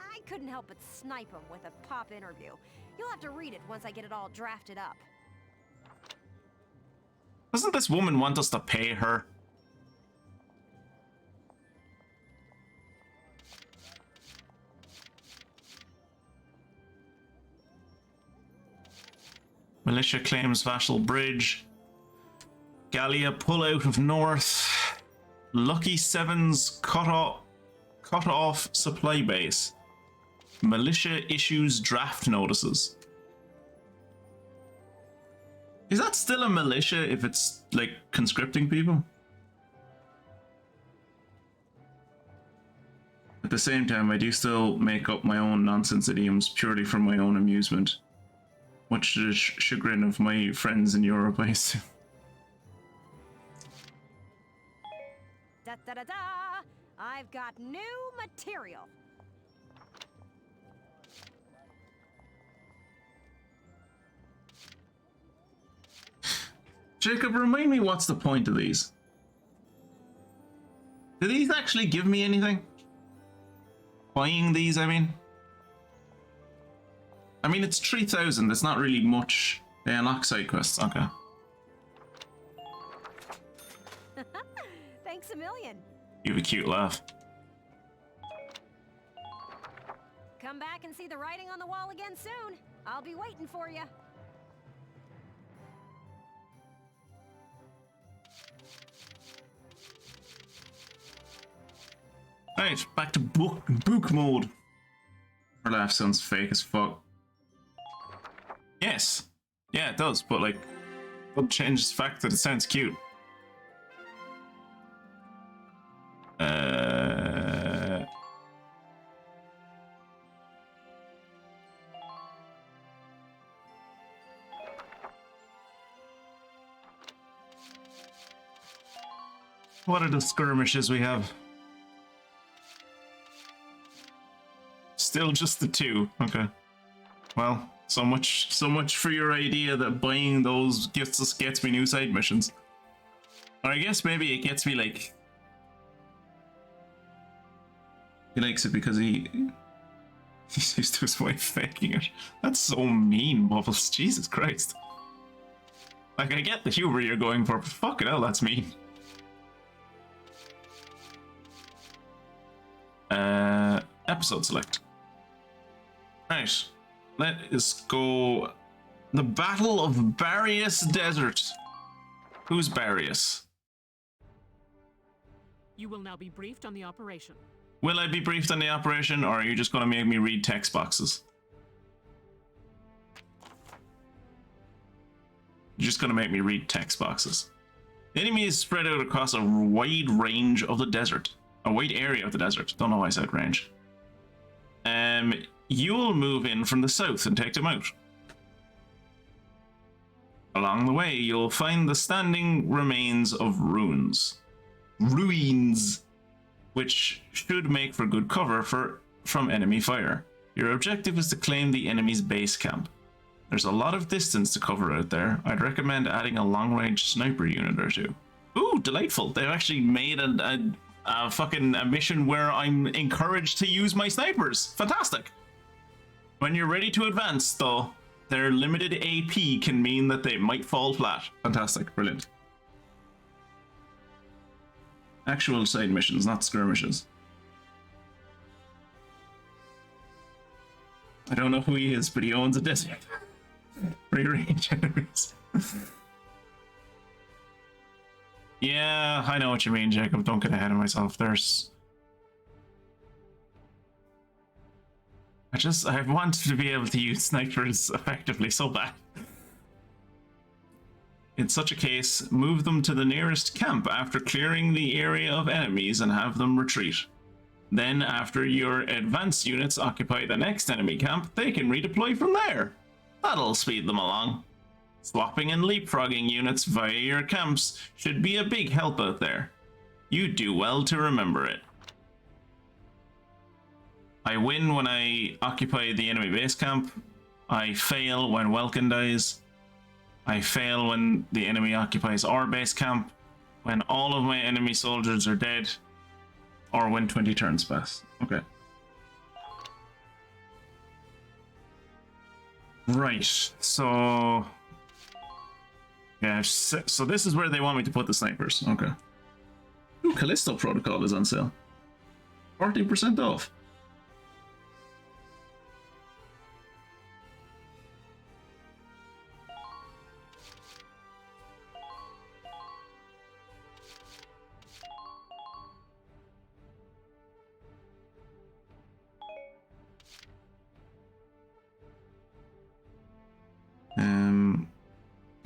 I couldn't help but snipe him with a pop interview. You'll have to read it once I get it all drafted up. Doesn't this woman want us to pay her? Militia claims Vashel Bridge. Gallia pull out of north. Lucky Sevens cut off supply base. Militia issues draft notices. Is that still a militia if it's like conscripting people? At the same time, I do still make up my own nonsense idioms purely for my own amusement. Much to the chagrin of my friends in Europe, I assume. Da da da da! I've got new material. Jacob, remind me what's the point of these? Do these actually give me anything? Buying these, I mean? I mean, it's 3,000. That's not really much. They unlock side quests. Okay. Thanks a million. You have a cute laugh. Come back and see the writing on the wall again soon. I'll be waiting for you. Right, back to book mode. Her laugh sounds fake as fuck. Yes. Yeah, it does, but like, doesn't change the fact that it sounds cute. What are the skirmishes we have? Still just the two. Okay. Well, so much for your idea that buying those gifts gets me new side missions. Or I guess maybe it gets me like, he likes it because he's used to his wife faking it. That's so mean, Bubbles. Jesus Christ. Like, I get the humor you're going for, but fucking hell, that's mean. Episode select. Right, let us go. The Battle of Barius Desert. Who's Barius? You will now be briefed on the operation. Will I be briefed on the operation, or are you just going to make me read text boxes? You're just going to make me read text boxes. The enemy is spread out across a wide range of the desert. A wide area of the desert. Don't know why I said range. You'll move in from the south and take them out. Along the way, you'll find the standing remains of ruins, which should make for good cover from enemy fire. Your objective is to claim the enemy's base camp. There's a lot of distance to cover out there. I'd recommend adding a long-range sniper unit or two. Ooh, delightful. They've actually made a mission where I'm encouraged to use my snipers. Fantastic. When you're ready to advance, though, their limited AP can mean that they might fall flat. Fantastic. Brilliant. Actual side missions, not skirmishes. I don't know who he is, but he owns a desert. Free range enemies. Yeah, I know what you mean, Jacob. Don't get ahead of myself. I wanted to be able to use snipers effectively so bad. In such a case, move them to the nearest camp after clearing the area of enemies and have them retreat. Then, after your advanced units occupy the next enemy camp, they can redeploy from there. That'll speed them along. Swapping and leapfrogging units via your camps should be a big help out there. You do well to remember it. I win when I occupy the enemy base camp. I fail when Welkin dies. I fail when the enemy occupies our base camp. When all of my enemy soldiers are dead. Or when 20 turns pass. Okay. Right, so... yeah, so this is where they want me to put the snipers. Okay. Ooh, Callisto Protocol is on sale. 40% off.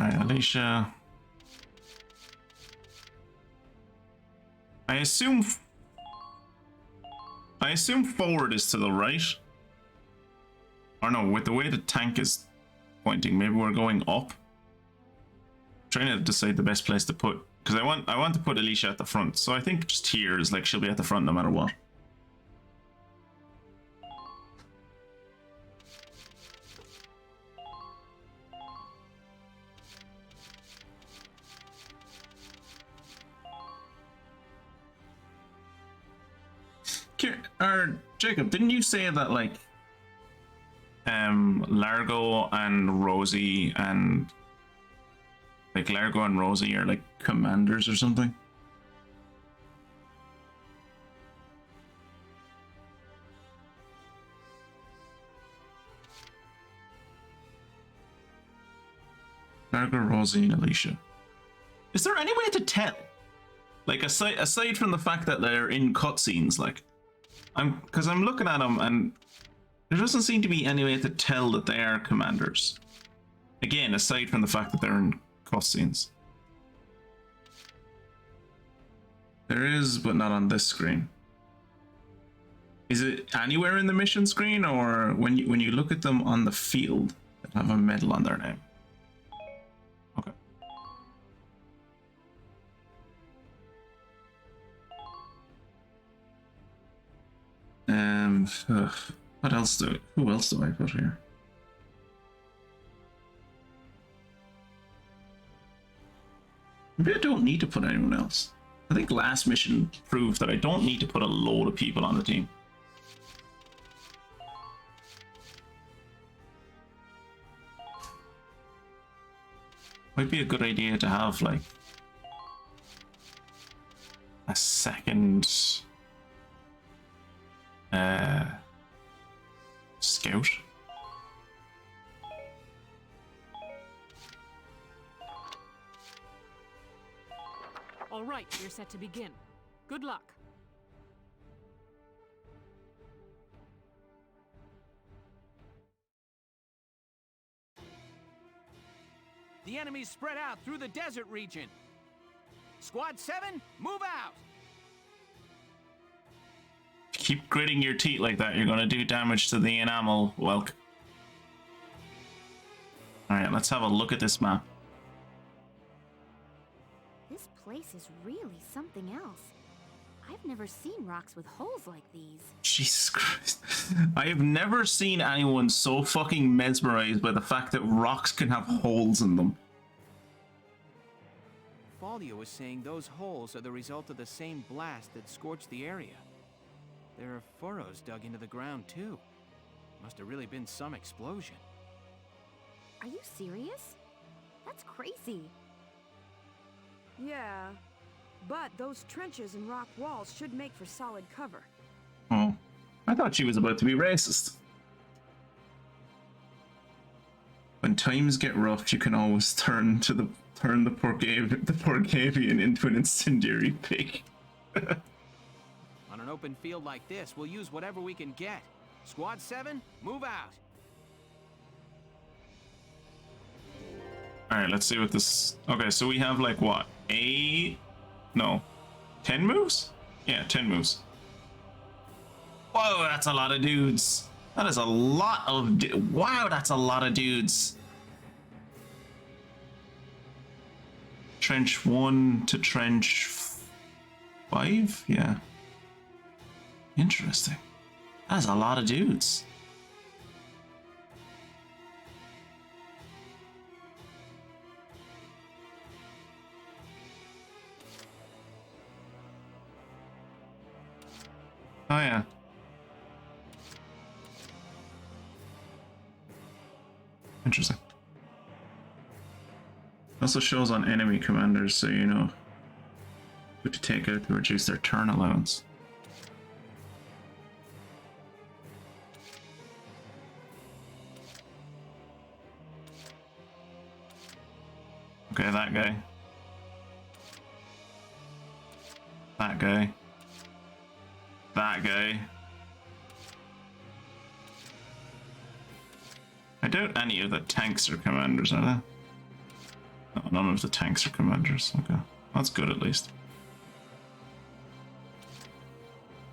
Alright, Alicia. I assume forward is to the right. Or no, with the way the tank is pointing, maybe we're going up. I'm trying to decide the best place to put, because I want to put Alicia at the front. So I think just here is like she'll be at the front no matter what. Or Jacob, didn't you say that like Largo and Rosie and like Largo and Rosie are like commanders or something? Largo, Rosie, and Alicia. Is there any way to tell? Like aside from the fact that they're in cutscenes, like because I'm looking at them and there doesn't seem to be any way to tell that they are commanders. Again, aside from the fact that they're in cutscenes. There is, but not on this screen. Is it anywhere in the mission screen, or when you look at them on the field that have a medal on their name? Okay. What else who else do I put here? Maybe I don't need to put anyone else. I think last mission proved that I don't need to put a load of people on the team. Might be a good idea to have like a second scout. All right, you're set to begin. Good luck. The enemy's spread out through the desert region. Squad 7, move out! Keep gritting your teeth like that, you're gonna do damage to the enamel, Welk. Alright, let's have a look at this map. This place is really something else. I've never seen rocks with holes like these. Jesus Christ. I have never seen anyone so fucking mesmerized by the fact that rocks can have holes in them. Faldia was saying those holes are the result of the same blast that scorched the area. There are furrows dug into the ground too. Must have really been some explosion. Are you serious? That's crazy. Yeah, but those trenches and rock walls should make for solid cover. Oh, I thought she was about to be racist. When times get rough, you can always turn the Porgavian into an incendiary pig. On an open field like this, we'll use whatever we can get. Squad 7, move out. Alright, let's see what this... Okay, so we have like what? 10 moves? Yeah, 10 moves. Whoa, that's a lot of dudes. That is a lot of... Wow, that's a lot of dudes. Trench 1 to trench 5? Yeah. Interesting. That's a lot of dudes. Oh yeah. Interesting. Also shows on enemy commanders, so you know who to take out to reduce their turn allowance. Okay, that guy. That guy. That guy. I doubt any of the tanks are commanders, are they? No, none of the tanks are commanders. Okay, that's good at least.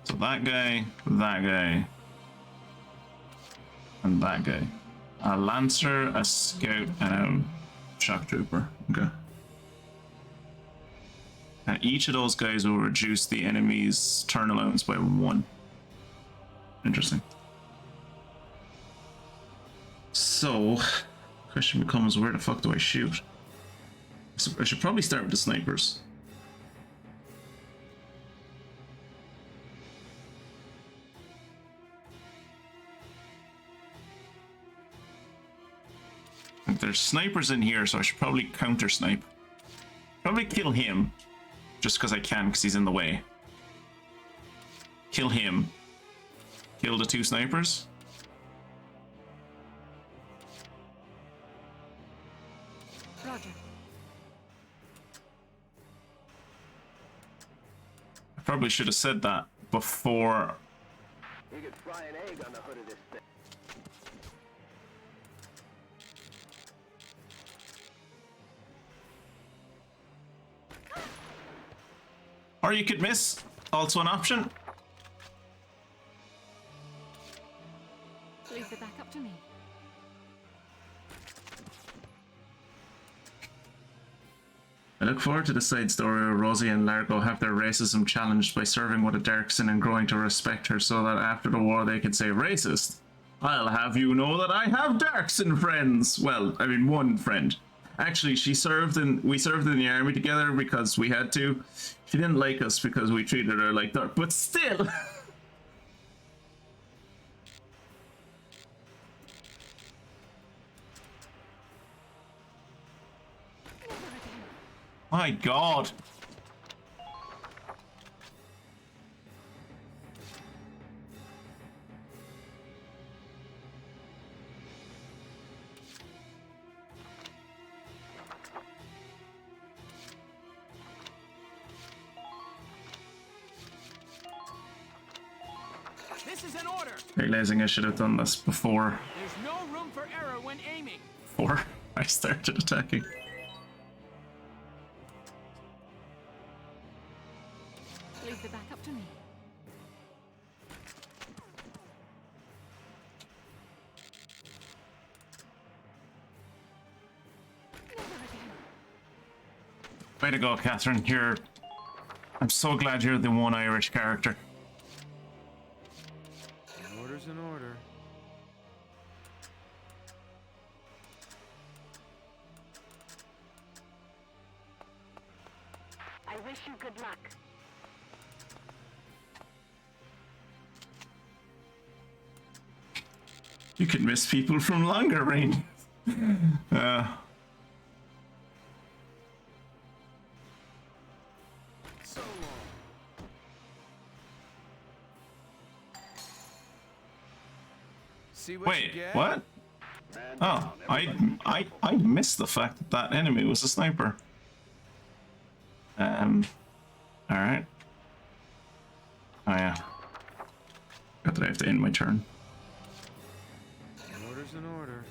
So that guy, and that guy. A lancer, a scout, and a shock trooper. Okay. And each of those guys will reduce the enemy's turn allowance by 1. Interesting. So, question becomes, where the fuck do I shoot? So I should probably start with the snipers. There's snipers in here, so I should probably counter snipe. Probably kill him. Just because I can, because he's in the way. Kill him. Kill the 2 snipers. Roger. I probably should have said that before. You could fry an egg on the hood of this thing. Or you could miss. Also an option. Leave the back up to me. I look forward to the side story where Rosie and Largo have their racism challenged by serving with a Darkson and growing to respect her so that after the war they can say racist. I'll have you know that I have Darkson friends. Well, I mean one friend. Actually, we served in the army together because we had to. She didn't like us because we treated her like dark, but still. My God. This is an order. Realizing I should have done this before. There's no room for error when aiming. Before I started attacking. Leave the back up to me. Never again. Way to go, Catherine. I'm so glad you're the one Irish character. An order's an order. I wish you good luck. You can miss people from longer range. So long. See what you Wait, get? what? Oh, I missed the fact that that enemy was a sniper. All right. Oh yeah. Got that I have to end my turn. An order's an order.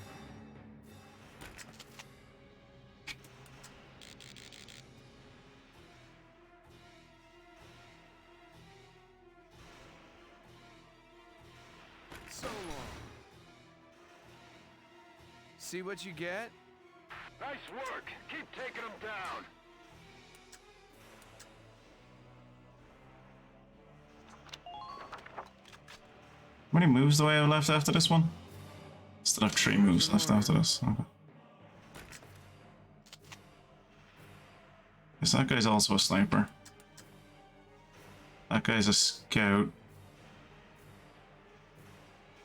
So long. See what you get? Nice work. Keep taking them down. How many moves do I have left after this one? Still have 3 moves left after this. Okay. Yes, that guy's also a sniper. That guy's a scout.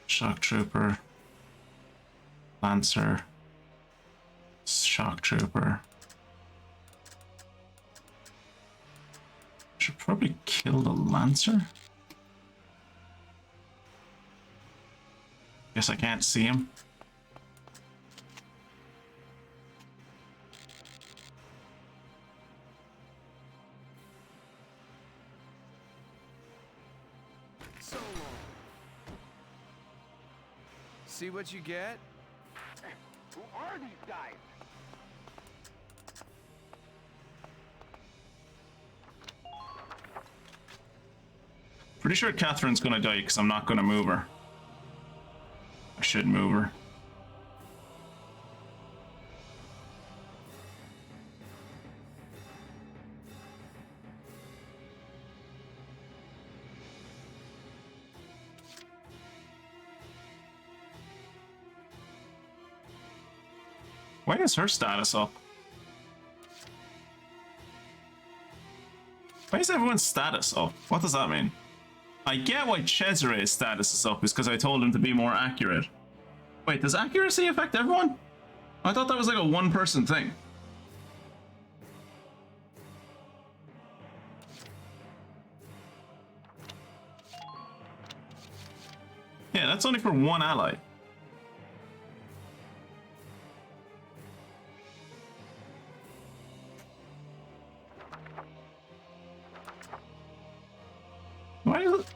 Shock trooper. Lancer. Shock trooper. Should probably kill the Lancer. Guess I can't see him. So long. See what you get? Who are these guys? Pretty sure Catherine's gonna die because I'm not gonna move her. I should move her. Why is her status up? Why is everyone's status up? What does that mean? I get why Cesare's status is up, is because I told him to be more accurate. Wait, does accuracy affect everyone? I thought that was like a one-person thing. Yeah, that's only for one ally.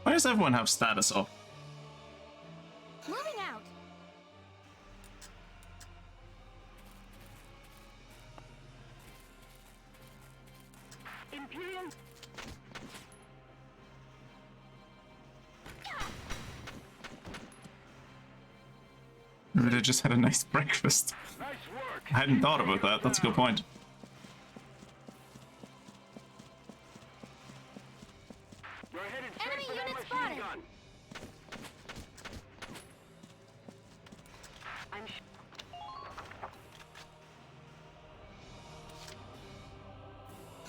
Why does everyone have status up? Moving out. Imperial. Maybe they just had a nice breakfast. Nice work. I hadn't thought about that. That's a good point. You're headed straight Enemy for that unit machine spotted. gun. I'm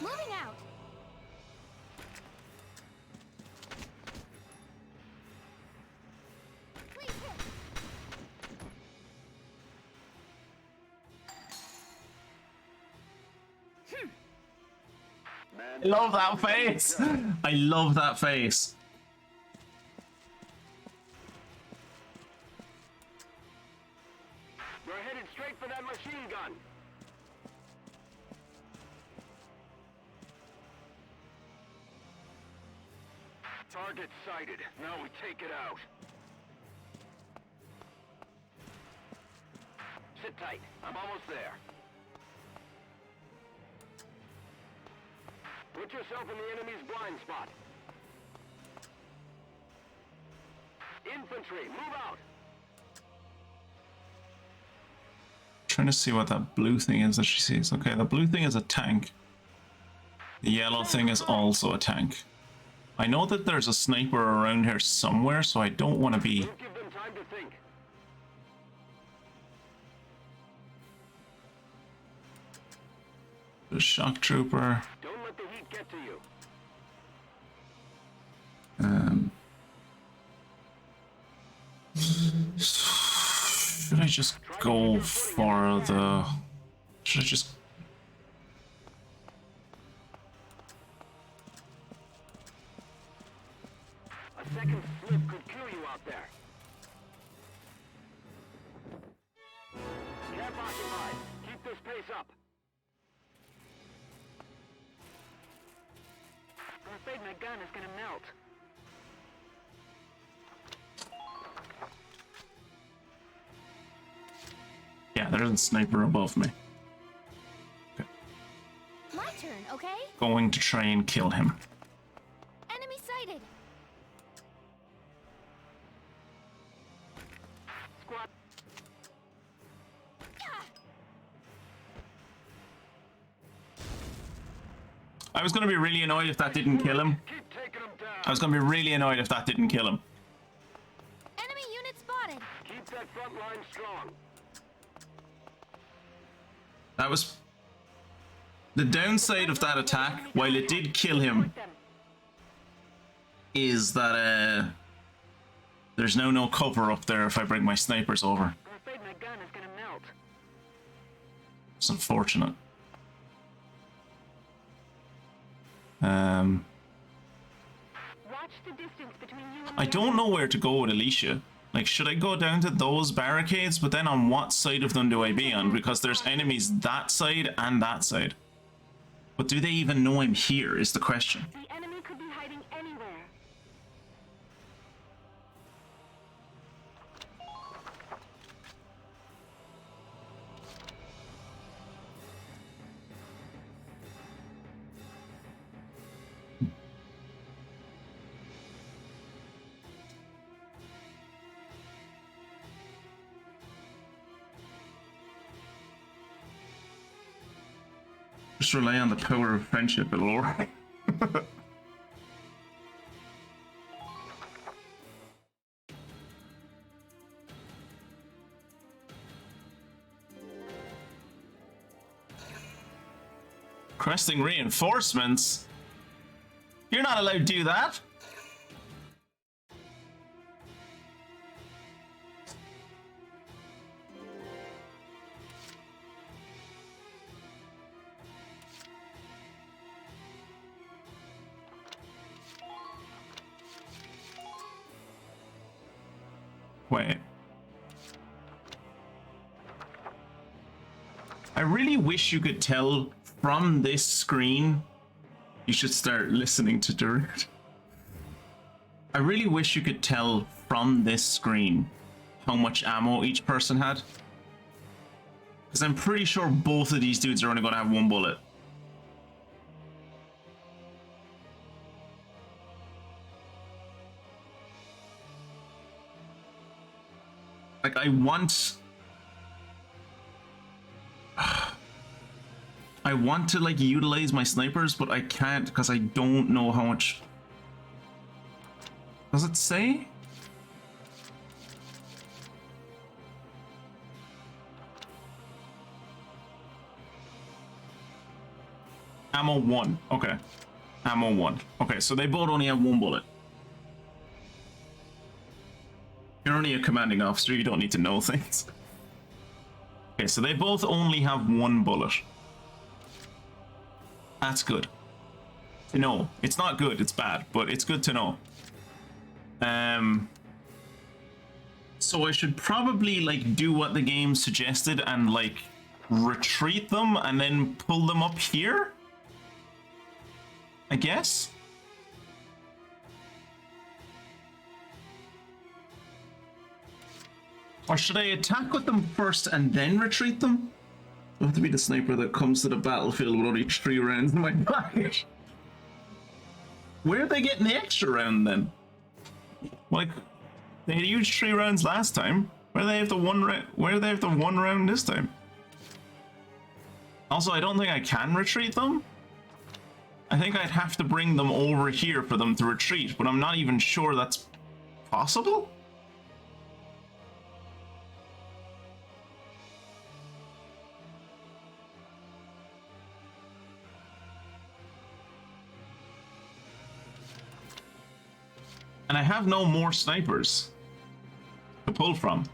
Moving out. Please hit. I love that face. I love that face. You're headed straight for that machine gun. Target sighted. Now we take it out. Sit tight. I'm almost there. Put yourself in the enemy's blind spot. Infantry, move out. Trying to see what that blue thing is that she sees. Okay, the blue thing is a tank. The yellow thing is also a tank. I know that there's a sniper around here somewhere, so I don't want to be... Don't give them time to think. The shock trooper. Don't let the heat get to you. Should I just go for the... Should I just... A second slip could kill you out there. gun is gonna melt. Yeah, there's a sniper above me. Okay. My turn, okay? Going to try and kill him. Enemy sighted. Squad. I was going to be really annoyed if that didn't kill him. Keep taking them down. I was going to be really annoyed if that didn't kill him. Enemy unit spotted. Keep that front line strong. That was... The downside of that attack, while it did kill him, is that there's now no cover up there if I bring my snipers over. I'm afraid my gun is gonna melt. It's unfortunate. Watch the distance between you and I don't know where to go with Alicia. Like, should I go down to those barricades? But then on what side of them do I be on? Because there's enemies that side and that side. But do they even know I'm here is the question. the enemy could be hiding anywhere. Just rely on the power of friendship, it'll work. Requesting reinforcements? You're not allowed to do that. Wait. I really wish you could tell from this screen. You should start listening to Direct. I really wish you could tell from this screen how much ammo each person had. Because I'm pretty sure both of these dudes are only going to have one bullet. Like, I want to, like, utilize my snipers, but I can't because I don't know how much... Does it say? Ammo 1. Okay. Ammo 1. Okay, so they both only have one bullet. You're only a commanding officer, you don't need to know things. Okay, so they both only have one bullet. That's good to know. It's not good, it's bad, but it's good to know. So I should probably, like, do what the game suggested and, like, retreat them and then pull them up here? I guess? Or should I attack with them first and then retreat them? I have to be the sniper that comes to the battlefield with only 3 rounds in my pocket. Where are they getting the extra round then? Like, they used 3 rounds last time. Where do they have the 1 round? Where do they have the 1 round this time? Also, I don't think I can retreat them. I think I'd have to bring them over here for them to retreat, but I'm not even sure that's possible. And I have no more snipers to pull from.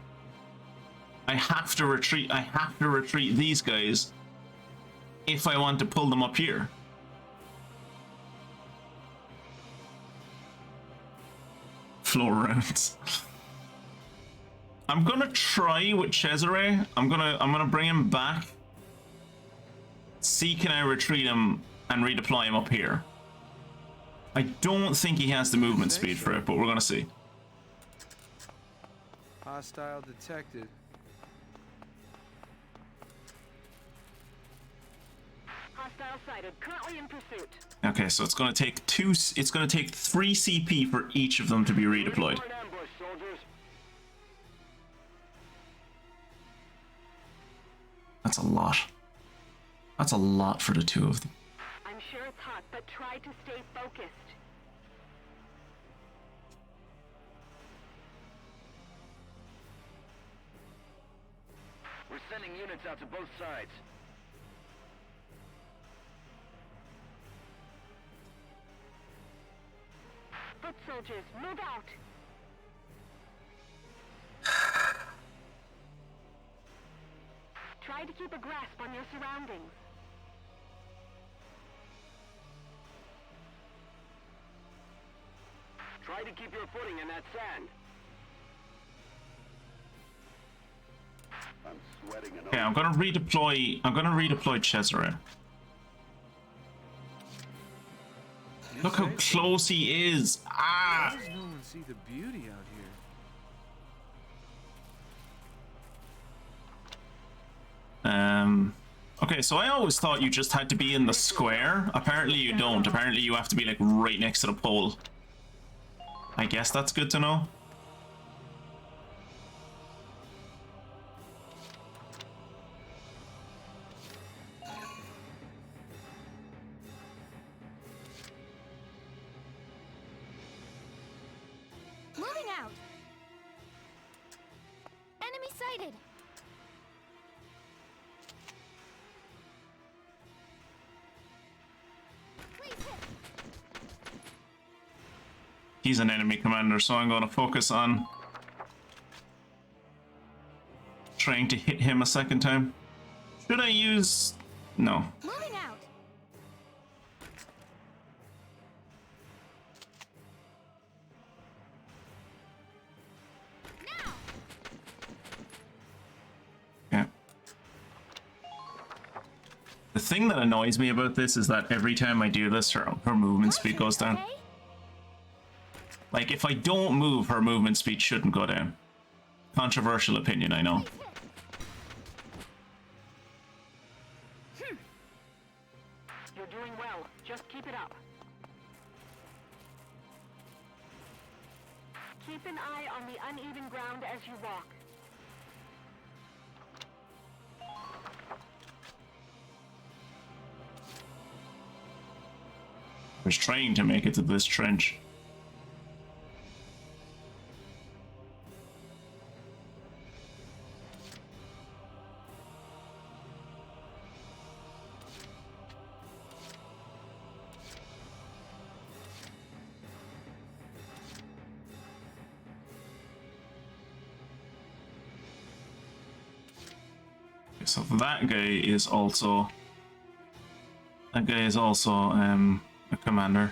I have to retreat these guys if I want to pull them up here. Floor rounds. I'm gonna try with Cesare. I'm gonna bring him back. See, can I retreat him and redeploy him up here? I don't think he has the movement speed for it, but we're gonna see. Hostile detected. Hostile sighted. Currently in pursuit. Okay, so it's gonna take 3 CP for each of them to be redeployed. That's a lot. That's a lot for the 2 of them. I'm sure it's hot, but try to stay focused. We're sending units out to both sides. Foot soldiers, move out. Try to keep a grasp on your surroundings. Try to keep your footing in that sand. I'm sweating enough. Okay, I'm gonna redeploy Cesare. Look how close he is. Ah! Why does no one see the beauty out here? Okay, so I always thought you just had to be in the square. Apparently you don't. Apparently you have to be like right next to the pole. I guess that's good to know. Moving out. Enemy sighted. He's an enemy commander, so I'm going to focus on trying to hit him a second time. Should I use... No. Moving out. Yeah. The thing that annoys me about this is that every time I do this, her movement speed goes down. Like, if I don't move, her movement speed shouldn't go down. Controversial opinion, I know. You're doing well. Just keep it up. Keep an eye on the uneven ground as you walk. I was trying to make it to this trench. So that guy is also a commander.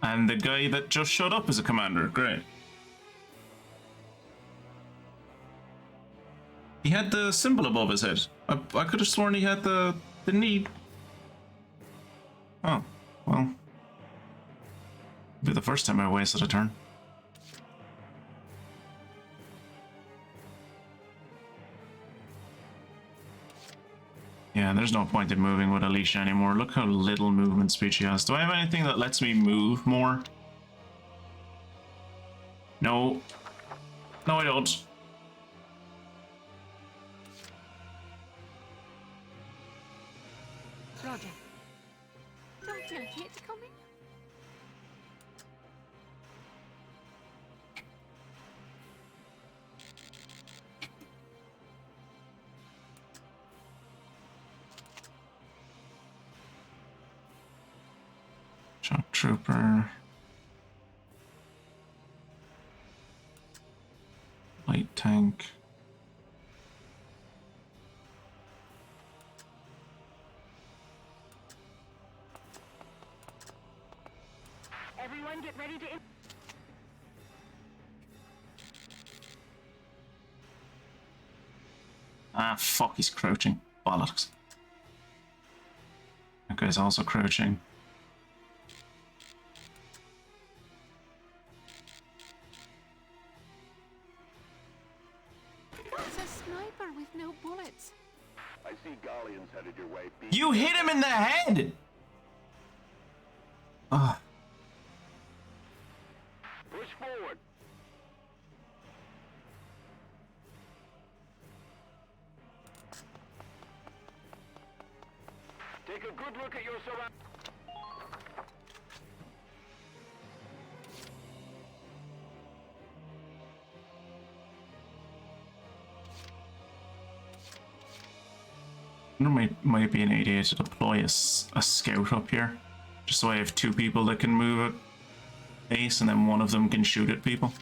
And the guy that just showed up is a commander. Great. He had the symbol above his head. I could have sworn he had the need. Oh, well. It'll be the first time I wasted a turn. Yeah, there's no point in moving with Alicia anymore. Look how little movement speed she has. Do I have anything that lets me move more? No. No, I don't. Roger. Don't you hit coming? Shock trooper. Light tank. Everyone get ready to... Ah, fuck, he's crouching. Bollocks. That guy's also crouching. That's a sniper with no bullets. I see Galleons headed your way. You hit him in the head! Ugh. Push forward. Take a good look at your surroundings. There might be an idea to deploy a scout up here. Just so I have two people that can move a base and then one of them can shoot at people.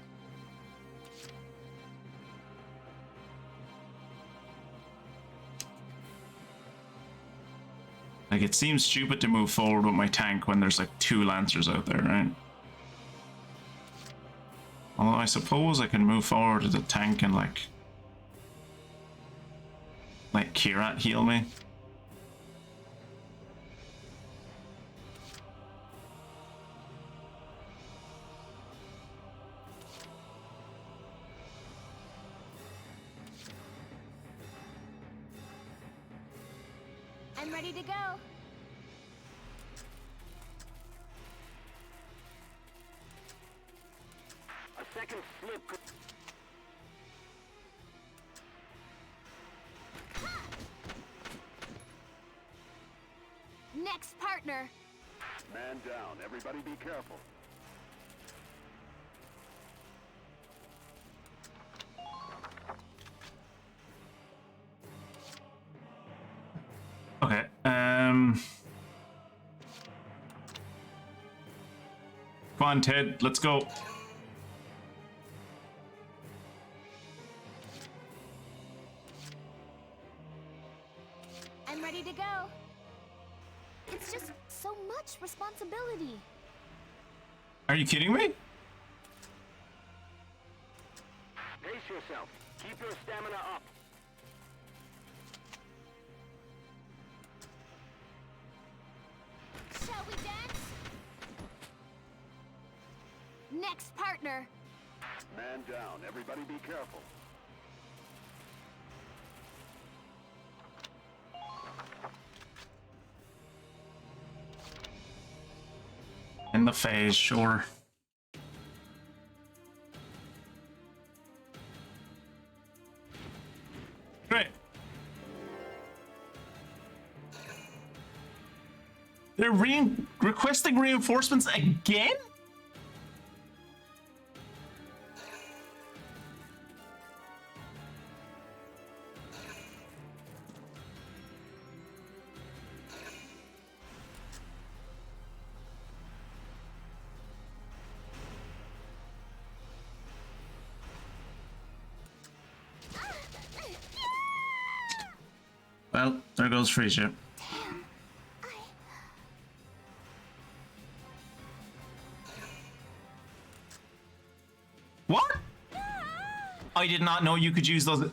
Like, it seems stupid to move forward with my tank when there's like 2 Lancers out there, right? Although I suppose I can move forward with the tank and like Kirat heal me. I'm ready to go. A second slip could... Next partner. Man down. Everybody be careful. Okay, come on, Ted, let's go. I'm ready to go. It's just so much responsibility. Are you kidding me? Pace yourself. Keep your stamina up. Shall we dance? Next partner. Man down. Everybody be careful. In the phase, sure. Great. They're requesting reinforcements again? Well, there goes free ship. What? I did not know you could use those. I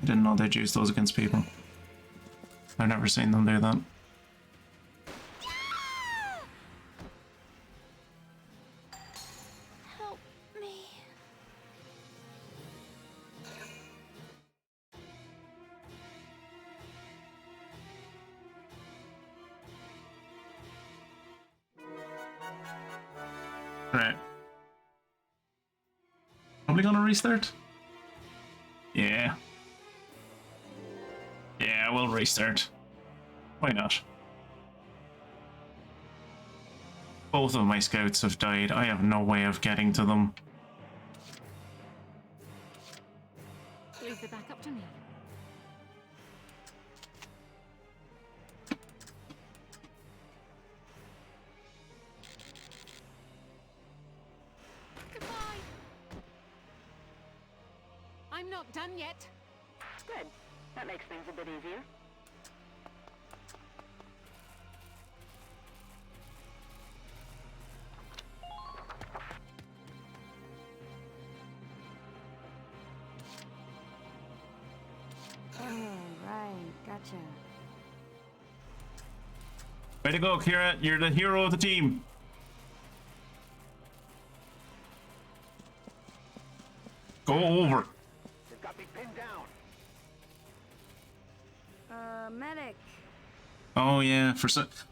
didn't know they'd use those against people. I've never seen them do that. Help me. Right. Probably gonna restart? Yeah. Yeah, we'll restart. Why not? Both of my scouts have died. I have no way of getting to them. Leave the backup to me. Goodbye. I'm not done yet. Good. That makes things a bit easier. Oh, right. Gotcha. Way to go, Kira. You're the hero of the team. Go over. They've got me pinned down. Medic. Oh yeah,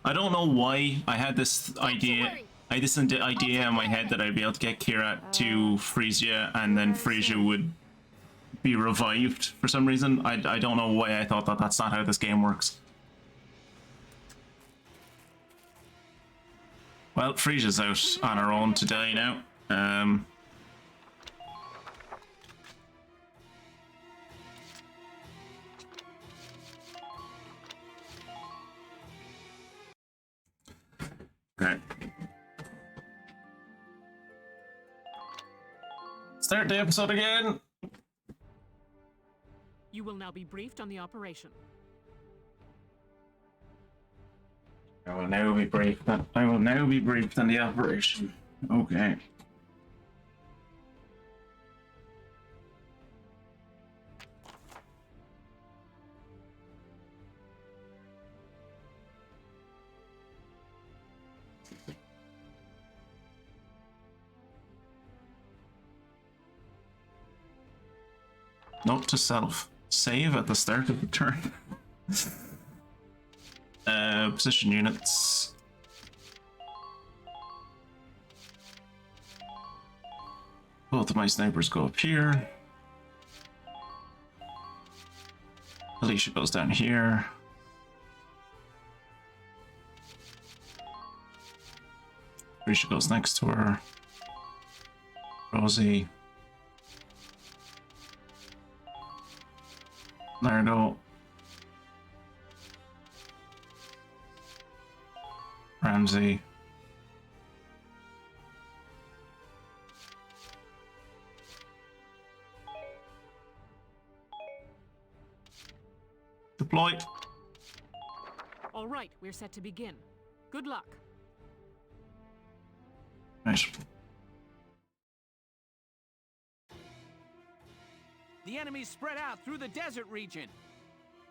I don't know why I had this idea. I had this idea in my head that I'd be able to get Kira to Frisia, and then Frisia would be revived for some reason. I don't know why I thought that. That's not how this game works. Well, Frisia's out on her own to die now. Okay. Start the episode again. You will now be briefed on the operation. I will now be briefed on the operation. Okay. Note to self. Save at the start of the turn. Position units. Both of my snipers go up here. Alicia goes down here. Alicia goes next to her. Rosie. Nardo. Ramsey. Deploy. All right, we're set to begin. Good luck. Nice. The enemy's spread out through the desert region.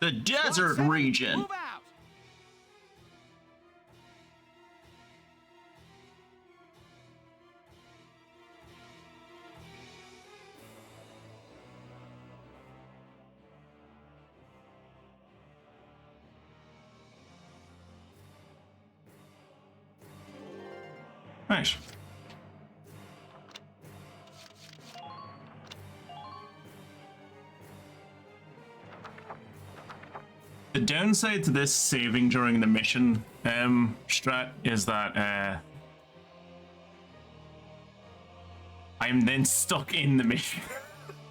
The desert region. Move out. Nice. The downside to this saving during the mission strat is that I'm then stuck in the mission.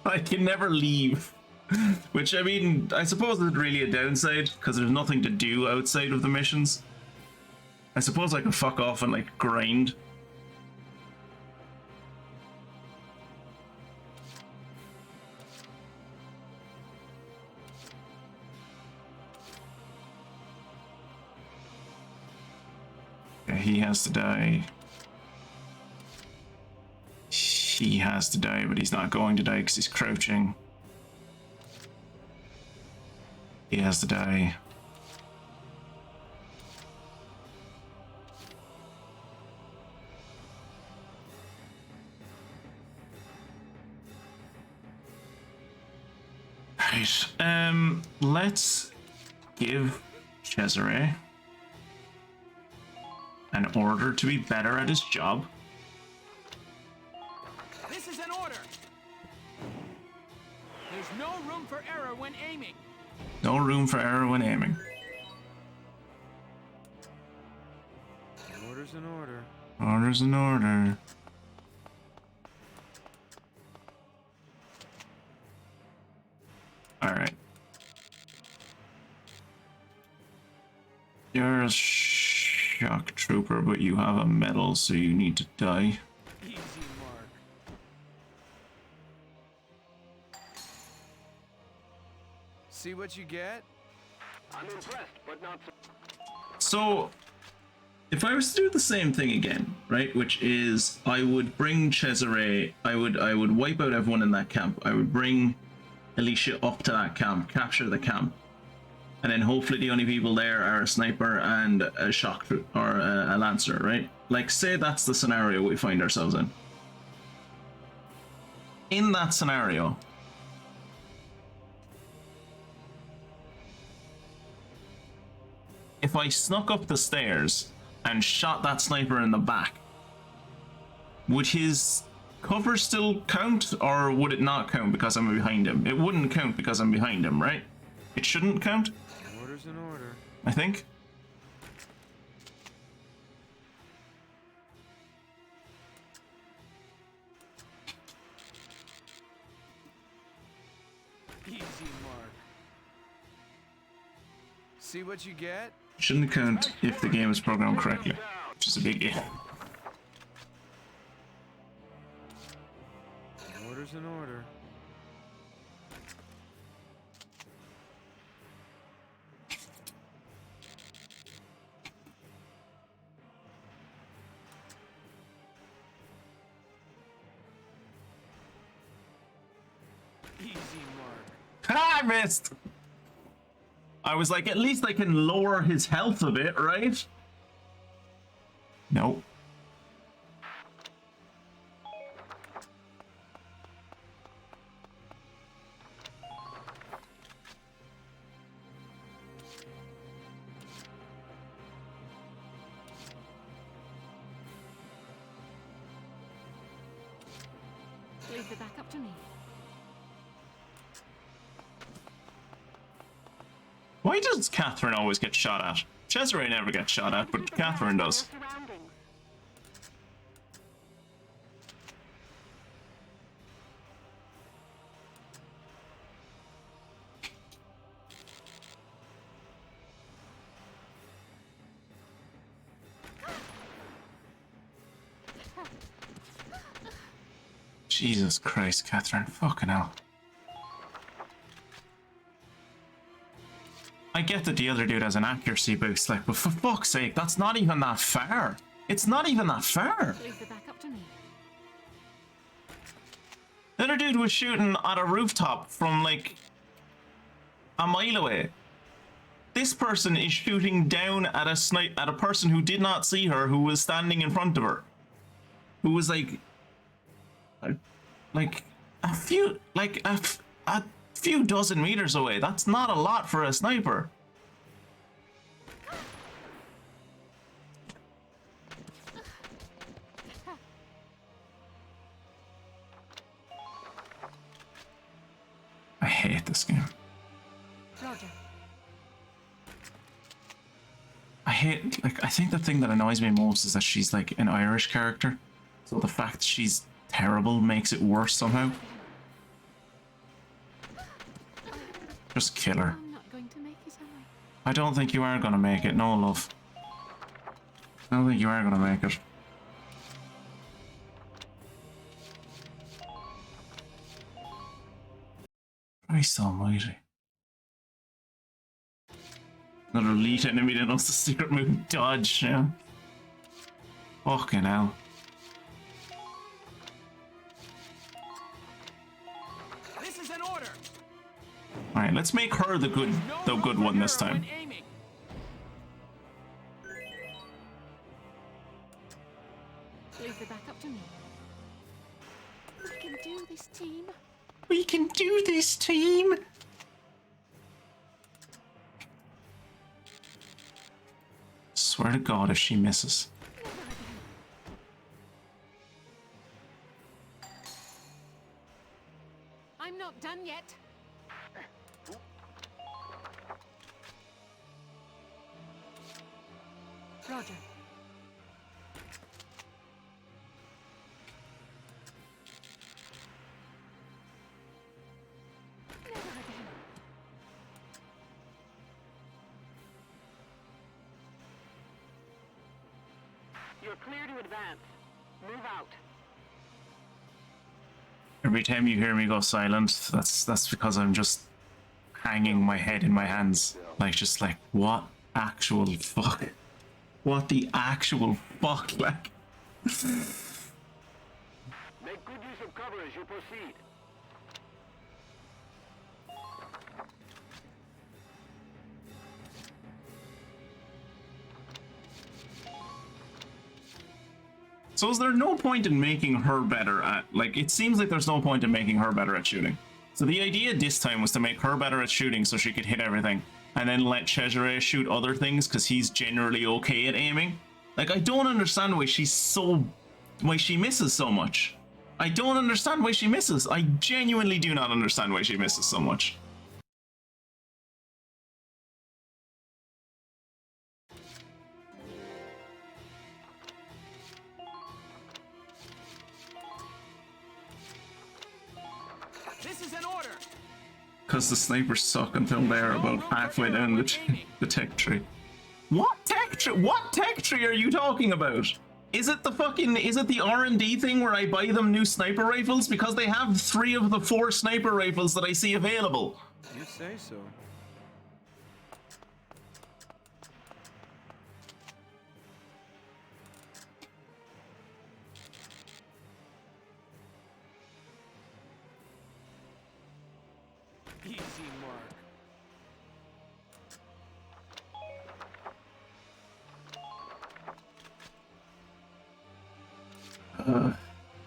I can never leave. Which, I mean, I suppose isn't really a downside because there's nothing to do outside of the missions. I suppose I could fuck off and like grind. He has to die. He has to die, but he's not going to die because he's crouching. He has to die. Right, let's give Cesare an order to be better at his job. This is an order. There's no room for error when aiming. No room for error when aiming. Order's an order. Order's an order. Alright. You're a shock trooper, but you have a medal, so you need to die. Easy mark. See what you get? I'm impressed, but not so. So, if I was to do the same thing again, right, which is I would bring Cesare, I would wipe out everyone in that camp. I would bring Alicia up to that camp, capture the camp, And then hopefully the only people there are a sniper and a shock or a lancer, right? Like, say that's the scenario we find ourselves in. In that scenario, if I snuck up the stairs and shot that sniper in the back, would his cover still count, or would it not count because I'm behind him? It wouldn't count because I'm behind him, right? It shouldn't count? Order's an order. I think. Easy mark. See what you get? Shouldn't count if the game is programmed correctly, which is a big if. Order's an order. Easy mark. Ah, I missed! I was like, at least I can lower his health a bit, right? No. Leave it back up to me. Why does Catherine always get shot at? Cesare never gets shot at, but Catherine does. Jesus Christ, Catherine. Fucking hell. I get that the other dude has an accuracy boost, like, but for fuck's sake, that's not even that far. It's not even that far. Leave it back up to me. The other dude was shooting at a rooftop from, like, a mile away. This person is shooting down at a person who did not see her, who was standing in front of her. Who was, like a few dozen meters away. That's not a lot for a sniper. I hate this game. Roger. I think the thing that annoys me most is that she's like an Irish character. So the fact that she's terrible makes it worse somehow. Just kill her. I'm not going to make it, am I don't think you are gonna make it, no love. I don't think you are gonna make it. Christ almighty. Another elite enemy that knows the secret move dodge, yeah. Fucking hell. This is an order. Alright, let's make her the good one this time. Leave it back up to me. We can do this, team. We can do this, team! Swear to God if she misses. I'm not done yet. Roger. Never again. You're clear to advance. Move out. Every time you hear me go silent, that's because I'm just hanging my head in my hands. Like, just like, what actual fuck? What the actual fuck, like? Make good use of cover as you proceed. So is there no point in making her better at, like, it seems like there's no point in making her better at shooting. So the idea this time was to make her better at shooting so she could hit everything, and then let Cesare shoot other things because he's generally okay at aiming. Like, I don't understand why she misses so much. I don't understand why she misses. I genuinely do not understand why she misses so much. This is an order. Because the snipers suck until they're about halfway down the tech tree. What tech tree? What tech tree are you talking about? Is it the R&D thing where I buy them new sniper rifles? Because they have 3 of the 4 sniper rifles that I see available. You say so. Easy mark.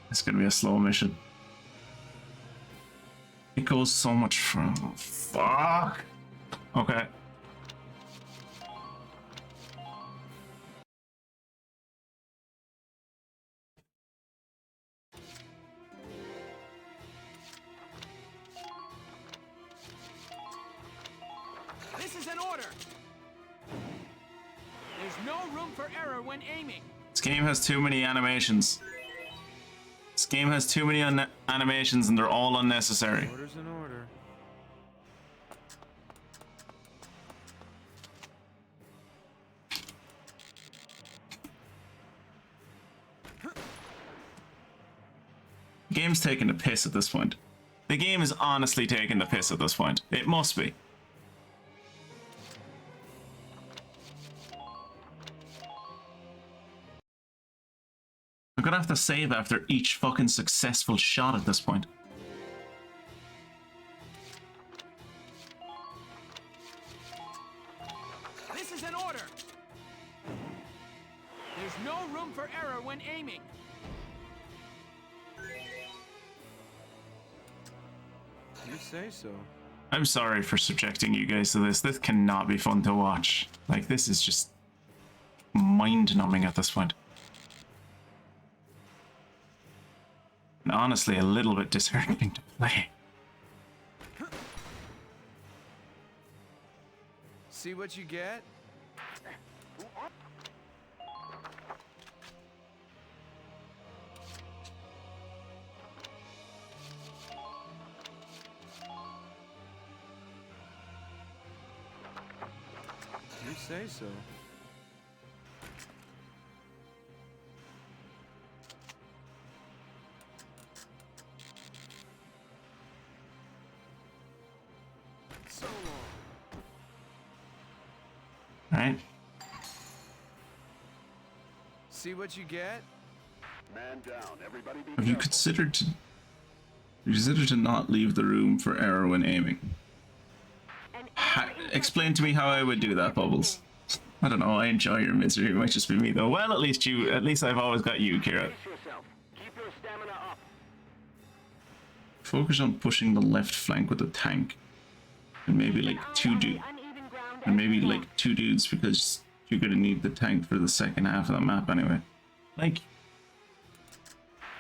It's gonna be a slow mission. It goes so much from fuck. Okay. This is an order. There's no room for error when aiming. This game has too many animations. This game has too many animations and they're all unnecessary. Order's an order. The game's taking the piss at this point. The game is honestly taking the piss at this point. It must be. I'm gonna have to save after each fucking successful shot at this point. This is an order. There's no room for error when aiming. You say so. I'm sorry for subjecting you guys to this. This cannot be fun to watch. Like, this is just mind-numbing at this point. And honestly, a little bit disheartening to play. See what you get? You say so. So long. Right? See what you get? Man down. Everybody be Have you careful. considered to not leave the room for error when aiming? Explain to me how I would do that, Bubbles. I don't know, I enjoy your misery. It might just be me though. Well, at least I've always got you, Kira. Brace yourself. Keep your stamina up. Focus on pushing the left flank with the tank. And maybe like two dudes because you're gonna need the tank for the second half of the map anyway. Like,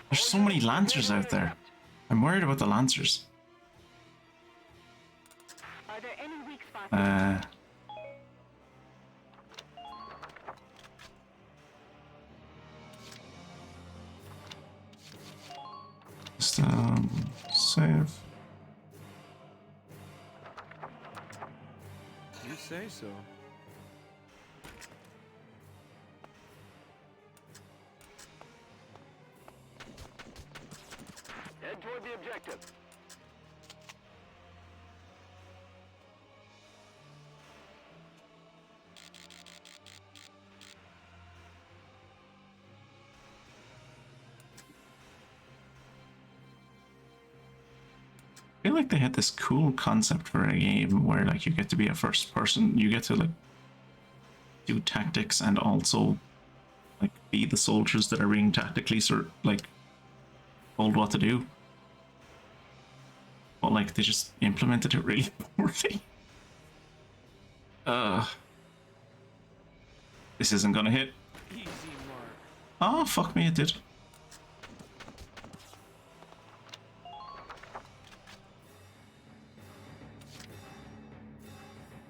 there's so many lancers out there. I'm worried about the lancers. Are there any weak spots? Just save. You say so. Head toward the objective. I feel like they had this cool concept for a game where like you get to be a first person, you get to like do tactics and also like be the soldiers that are being tactically like told what to do. But like they just implemented it really poorly. This isn't gonna hit. Easy mark. Oh, fuck me, it did.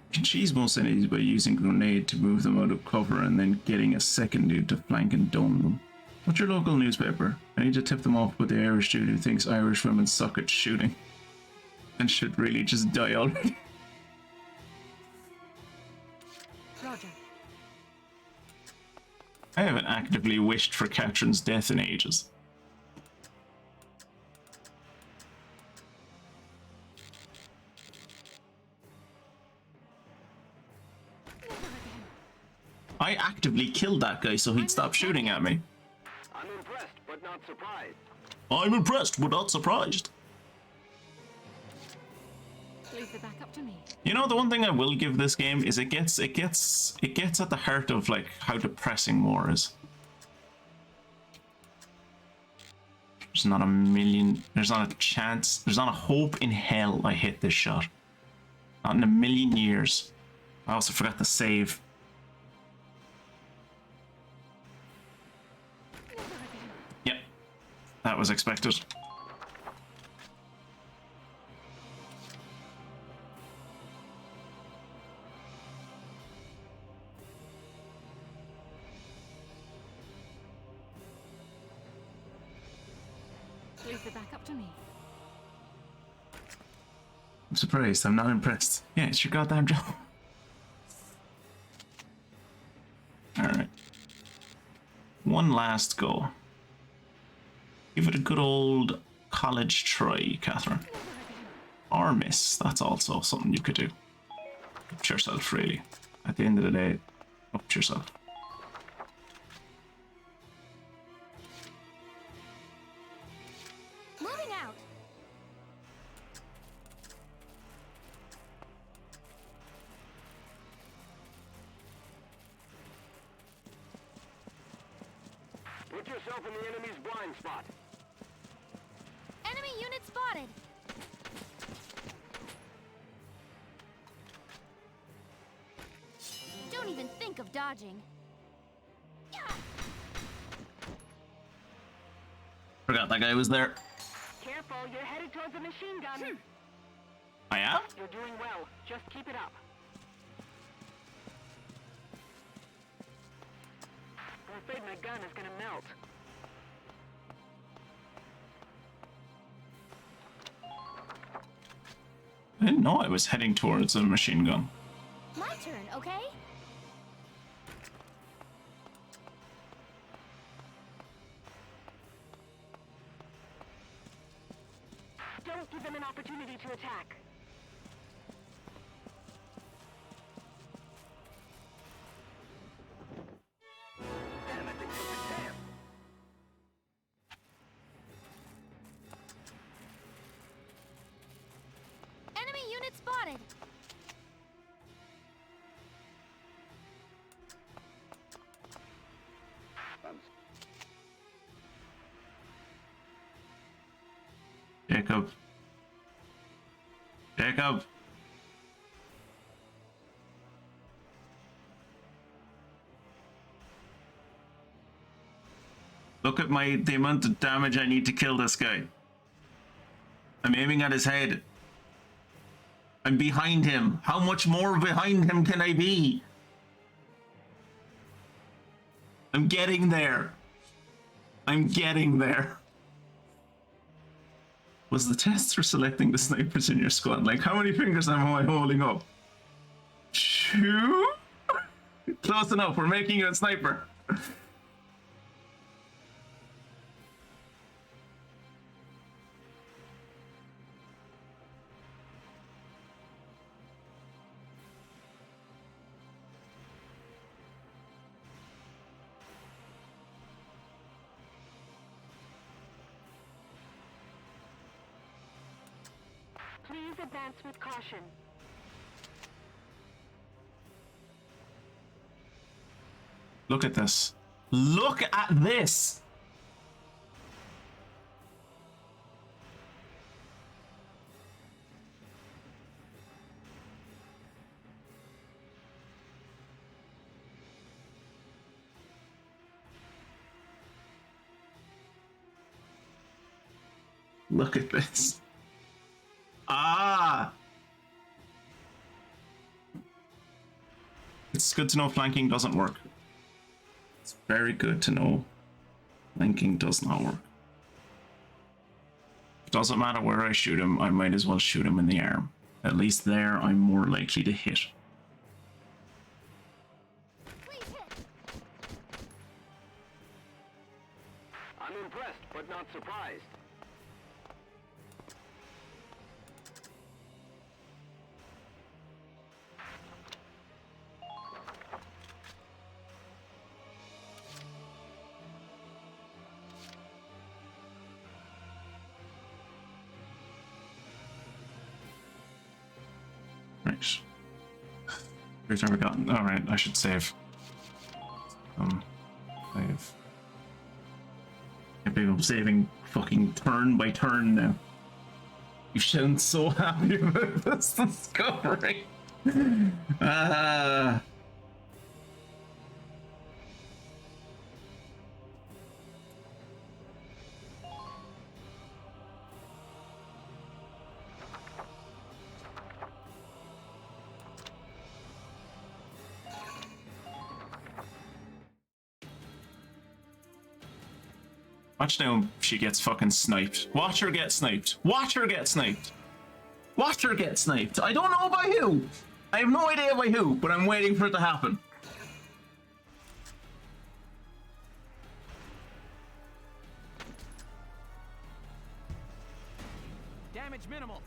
You can cheese most enemies by using grenade to move them out of cover and then getting a second dude to flank and dome them. What's your local newspaper? I need to tip them off with the Irish dude who thinks Irish women suck at shooting and should really just die already. Roger. I haven't actively wished for Catherine's death in ages. I actively killed that guy so he'd stop shooting at me. I'm impressed, but not surprised. I'm impressed, but not surprised. Leave the back up to me. You know, the one thing I will give this game is it gets at the heart of like how depressing war is. There's not a chance, there's not a hope in hell I hit this shot. Not in a million years. I also forgot to save. Yep, that was expected. Leave the back up to me. I'm surprised, I'm not impressed. Yeah, it's your goddamn job. Alright. One last go. Give it a good old college try, Catherine. Or miss, that's also something you could do. Up to yourself, really. At the end of the day, up to yourself. Moving out. Put yourself in the enemy's blind spot. Enemy unit spotted. Don't even think of dodging. Forgot that guy was there. Careful, you're headed towards a machine gun. I am? You're doing well. Just keep it up. I'm afraid my gun is gonna melt. I didn't know I was heading towards a machine gun. My turn, okay? Don't give them an opportunity to attack. Damn, I think something's jammed. Enemy unit spotted. Jacob. Jacob. Look at the amount of damage I need to kill this guy. I'm aiming at his head. I'm behind him. How much more behind him can I be? I'm getting there. I'm getting there. Was the test for selecting the snipers in your squad? Like, how many fingers am I holding up? 2? Close enough, we're making you a sniper. Please advance with caution. Look at this. Look at this. Look at this. Ah! It's good to know flanking doesn't work. It's very good to know flanking does not work. It doesn't matter where I shoot him, I might as well shoot him in the arm. At least there I'm more likely to hit. I'm impressed, but not surprised. Right. Every time we got. Alright, I should save. Save. Can't believe I'm saving fucking turn by turn now. You sound so happy about this discovery. Watch now she gets fucking sniped. Watch her get sniped. Watch her get sniped. Watch her get sniped. I don't know by who. I have no idea by who, but I'm waiting for it to happen. Damage minimal.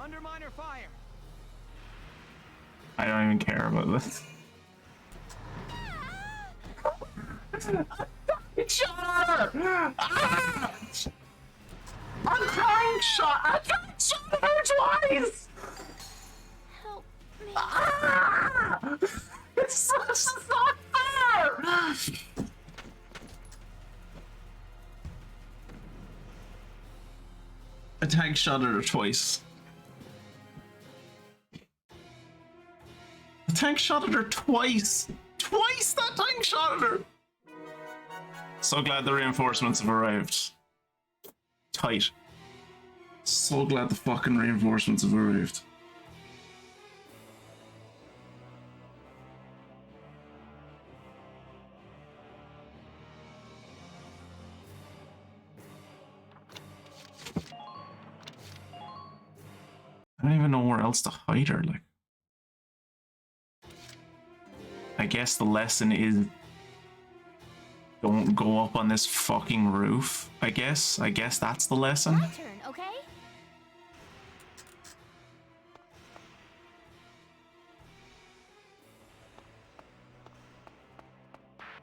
Underminer fire. I don't even care about this. Shot her! Ah! I'm trying shot. I tried shot her twice. Help me. Ah! It's not fair. I tag shot her twice. The tank shot at her twice! Twice that tank shot at her! So glad the reinforcements have arrived. Tight. So glad the fucking reinforcements have arrived. I don't even know where else to hide her, like. I guess the lesson is don't go up on this fucking roof. I guess that's the lesson. My turn, okay?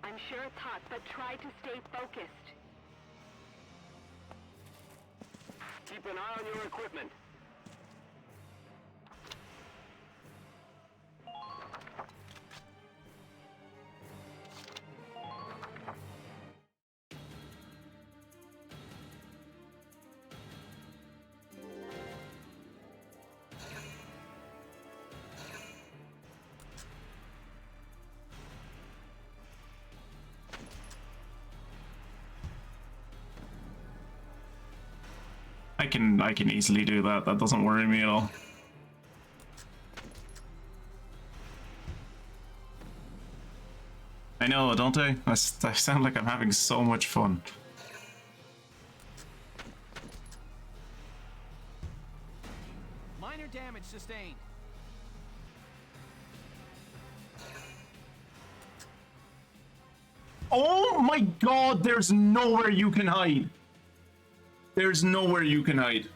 I'm sure it's hot, but try to stay focused. Keep an eye on your equipment. I can easily do that. That doesn't worry me at all. I know, don't I? I sound like I'm having so much fun. Minor damage sustained. Oh my god, there's nowhere you can hide. There's nowhere you can hide.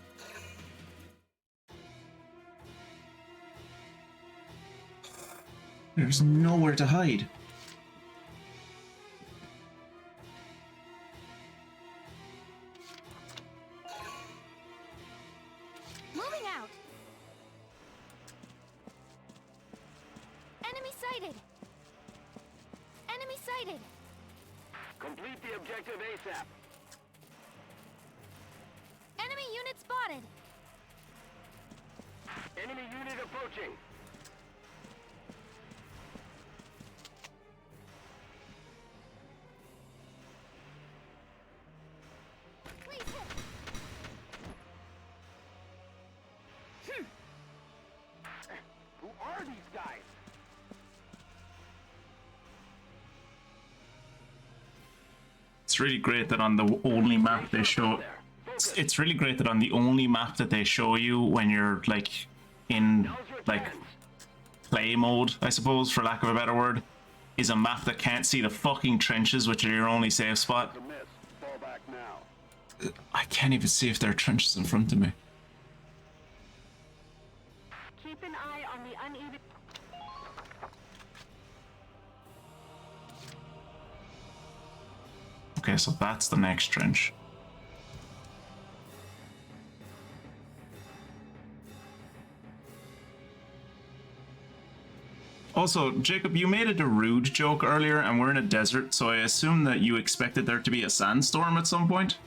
There's nowhere to hide. Moving out! Enemy sighted! Enemy sighted! Complete the objective ASAP. Enemy unit spotted! Enemy unit approaching. Please hit! Who are these guys? It's really great that on the only map they show. It's really great that on the only map that they show you when you're like in like play mode, I suppose, for lack of a better word, is a map that can't see the fucking trenches, which are your only safe spot. Fall back now. I can't even see if there are trenches in front of me. Keep an eye on the uneven... Okay, so that's the next trench. Also, Jacob, you made a Darude joke earlier, and we're in a desert, so I assume that you expected there to be a sandstorm at some point.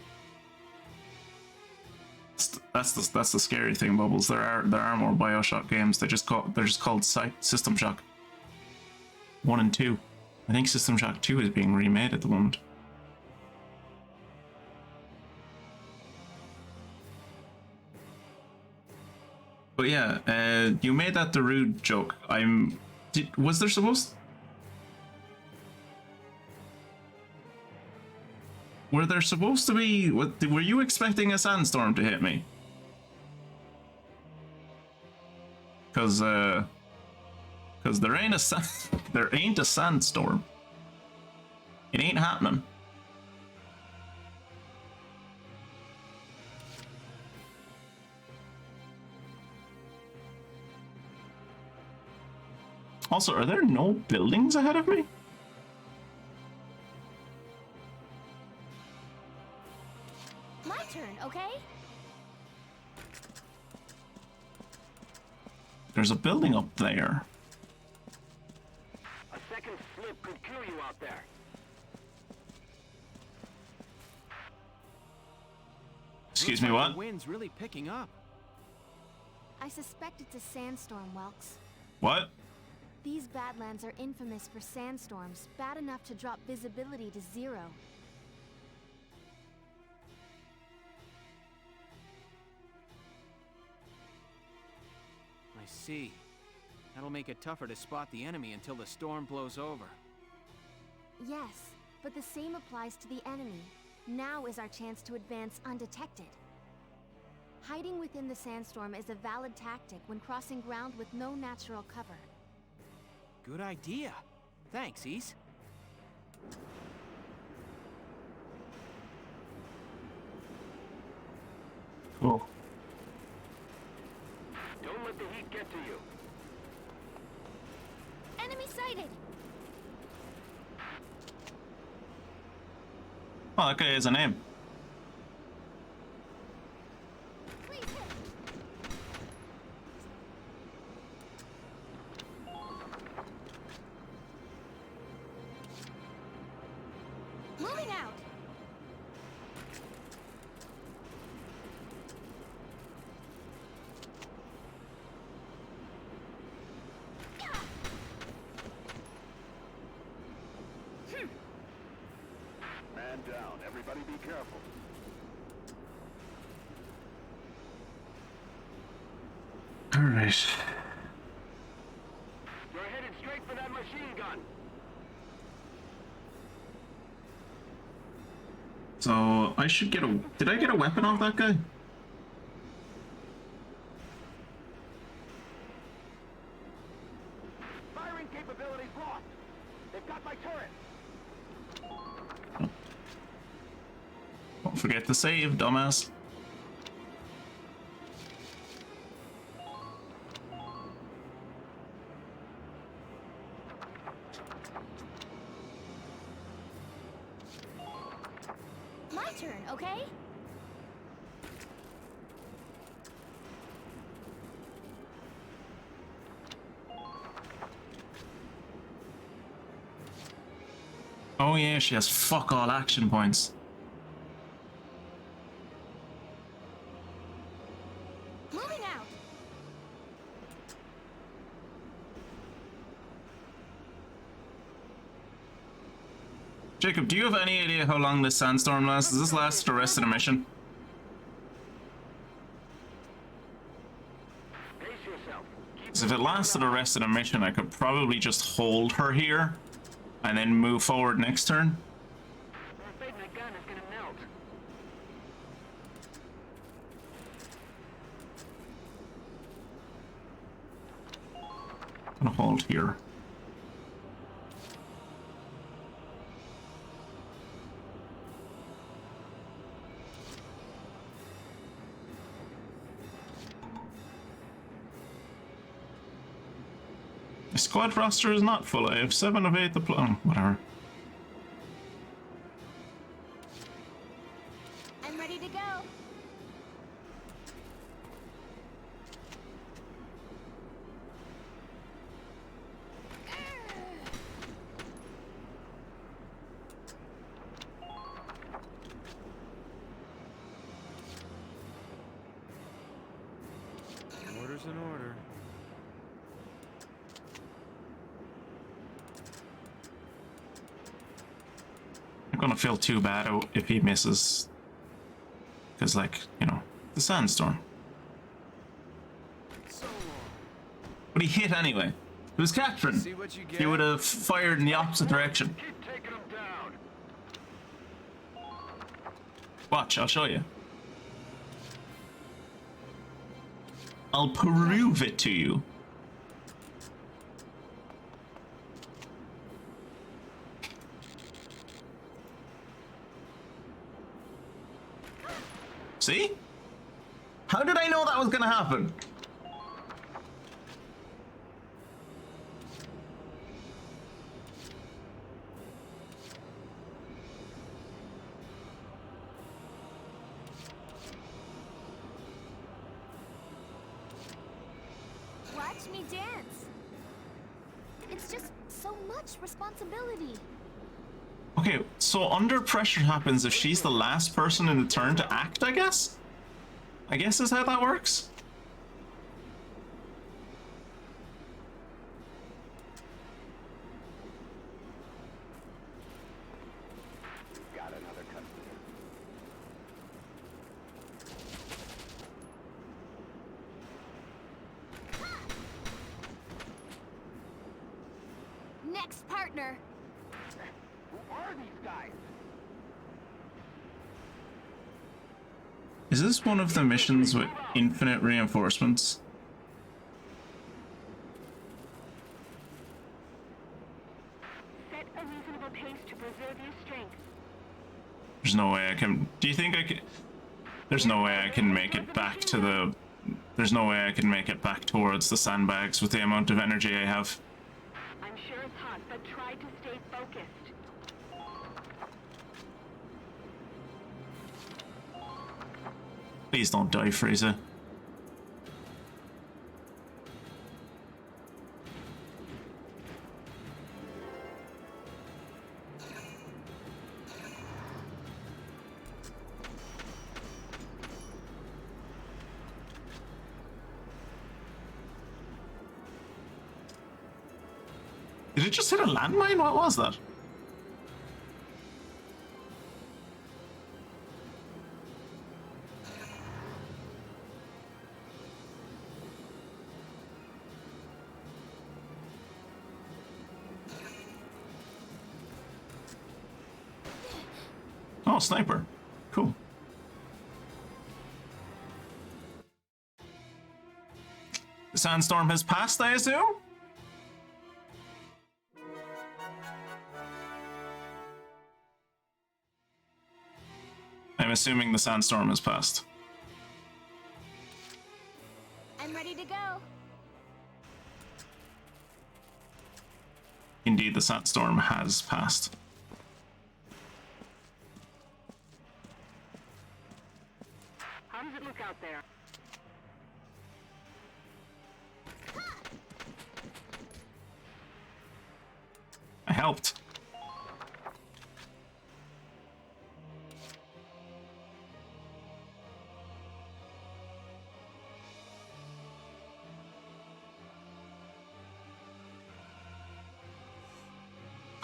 That's the scary thing, Bubbles. There are more BioShock games. They're just called System Shock 1 and 2. I think System Shock 2 is being remade at the moment. But yeah, you made that Darude joke. Was there supposed? Were there supposed to be? Were you expecting a sandstorm to hit me? Cause there ain't a sandstorm. It ain't happening. Also, are there no buildings ahead of me? My turn, okay? There's a building up there. A second slip could kill you out there. Excuse me, what? The wind's really picking up. I suspect it's a sandstorm, Welks. What? These Badlands are infamous for sandstorms, bad enough to drop visibility to 0. I see. That'll make it tougher to spot the enemy until the storm blows over. Yes, but the same applies to the enemy. Now is our chance to advance undetected. Hiding within the sandstorm is a valid tactic when crossing ground with no natural cover. Good idea. Thanks, Ease. Cool. Don't let the heat get to you. Enemy sighted! Oh, that guy has a name. Please hit! Moving out! Man down. Everybody be careful. All right. You're headed straight for that machine gun. So I should get a. Did I get a weapon off that guy? Firing capabilities lost. They've got my turret. Don't forget to save, dumbass. My turn, okay? Oh yeah, she has fuck all action points. Moving out. Jacob, do you have any idea how long this sandstorm lasts? Does this last the rest of the mission? Because if it lasted the rest of the mission, I could probably just hold her here and then move forward next turn. I'm afraid my gun is gonna melt. I'm gonna hold here. The squad roster is not full. I have 7 of 8 whatever. I'm ready to go. Order's an order. I'm gonna feel too bad if he misses. Because, like, you know, the sandstorm. But he hit anyway. It was Catherine. See what you get? He would have fired in the opposite direction. Keep taking them down. Watch, I'll show you. I'll prove it to you. See? How did I know that was gonna happen? Watch me dance. It's just so much responsibility. Okay, so under pressure happens if she's the last person in the turn to act, I guess? I guess is how that works? Got another customer. Next partner. Who are these guys? Is this one of the missions with infinite reinforcements? Set a reasonable pace to preserve your strength. There's no way I can... Do you think I can... There's no way I can make it back to the... There's no way I can make it back towards the sandbags with the amount of energy I have. I'm sure it's hot, but try to stay focused. Please don't die, Frieza. Did it just hit a landmine? What was that? Oh, sniper. Cool. The sandstorm has passed, I assume? I'm assuming the sandstorm has passed. I'm ready to go. Indeed, the sandstorm has passed. How does it look out there? I helped.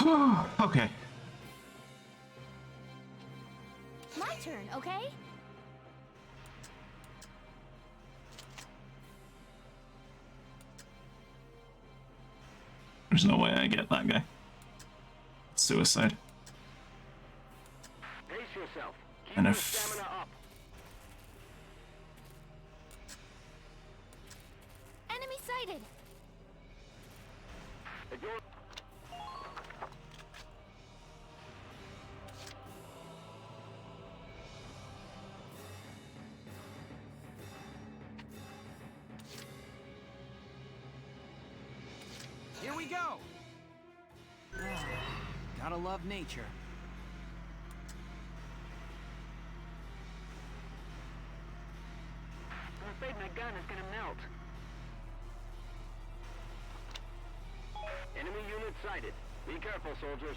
Okay. My turn, okay? There's no way I get that guy. Suicide. Pace yourself. Keep And your if stamina up. Enemy sighted! Ignore. Here we go! Gotta love nature. I'm afraid my gun is gonna melt. Enemy unit sighted. Be careful, soldiers.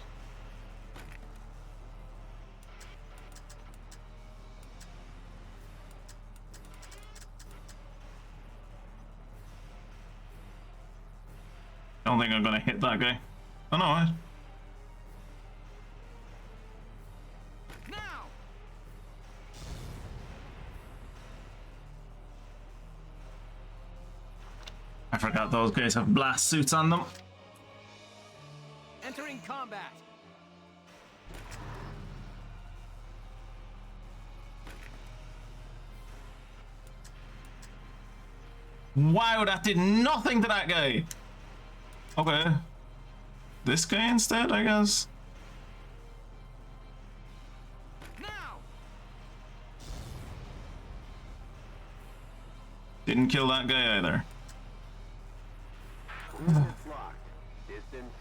I don't think I'm gonna hit that guy. Oh no, I... Now! I forgot those guys have blast suits on them. Entering combat. Wow, that did nothing to that guy. Okay. This guy instead, I guess. Now! Didn't kill that guy either. Units locked. Distance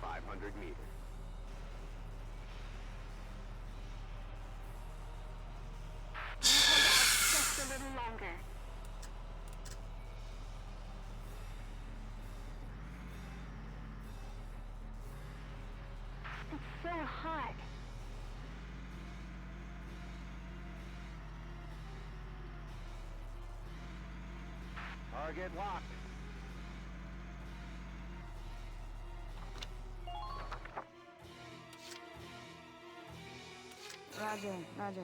500 meters. Just a little longer. It's so hot. Target locked. Roger, roger.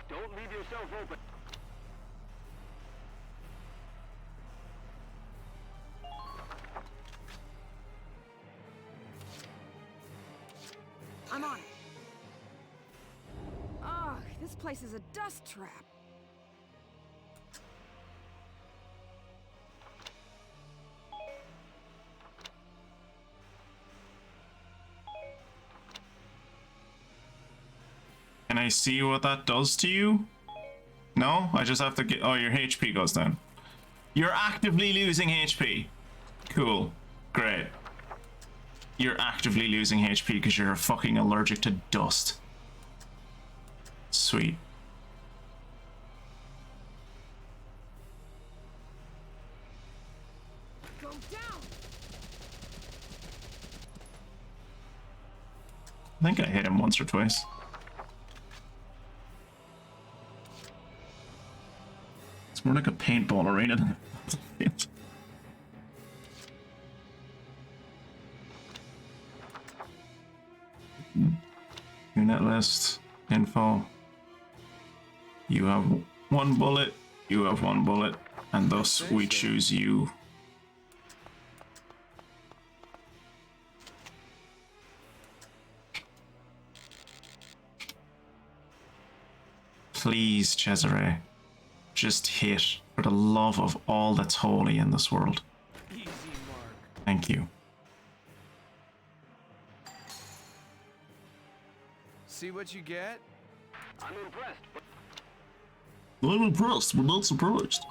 Don't leave yourself open. I'm on it. Ugh, this place is a dust trap. Can I see what that does to you? No? I just have to get... Oh, your HP goes down. You're actively losing HP. Cool. Great. You're actively losing HP because you're fucking allergic to dust. Sweet. Go down! I think I hit him once or twice. It's more like a paintball arena than it. Unit list, info. You have one bullet, you have one bullet, and thus we choose you. Please, Cesare, just hit for the love of all that's holy in this world. Easy, Mark. Thank you. See what you get? I'm impressed, but I'm impressed, but not surprised.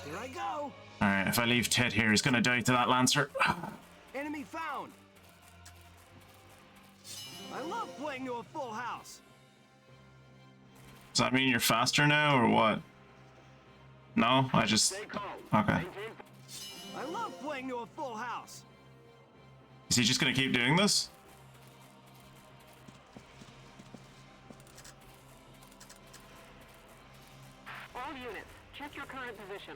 Here I go! Alright, if I leave Ted here, he's gonna die to that Lancer. Enemy found! I love playing to a full house! Does that mean you're faster now, or what? No? I just... stay calm. Okay. Maintain. I love playing to a full house! Is he just gonna keep doing this? All units, check your current position.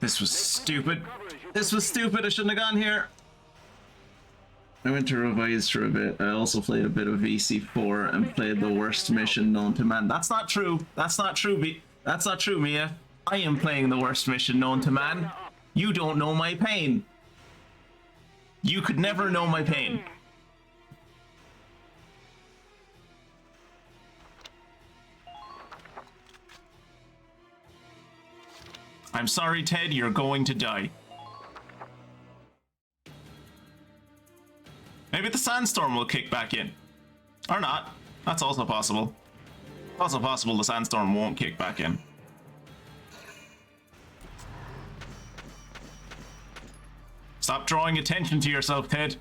This was stupid. This was stupid. I shouldn't have gone here. I went to revise for a bit. I also played a bit of VC4 and played the worst mission known to man. That's not true. That's not true, That's not true, Mia. I am playing the worst mission known to man. You don't know my pain. You could never know my pain. I'm sorry, Ted, you're going to die. Maybe the sandstorm will kick back in. Or not. That's also possible. Also possible the sandstorm won't kick back in. Stop drawing attention to yourself, Ted.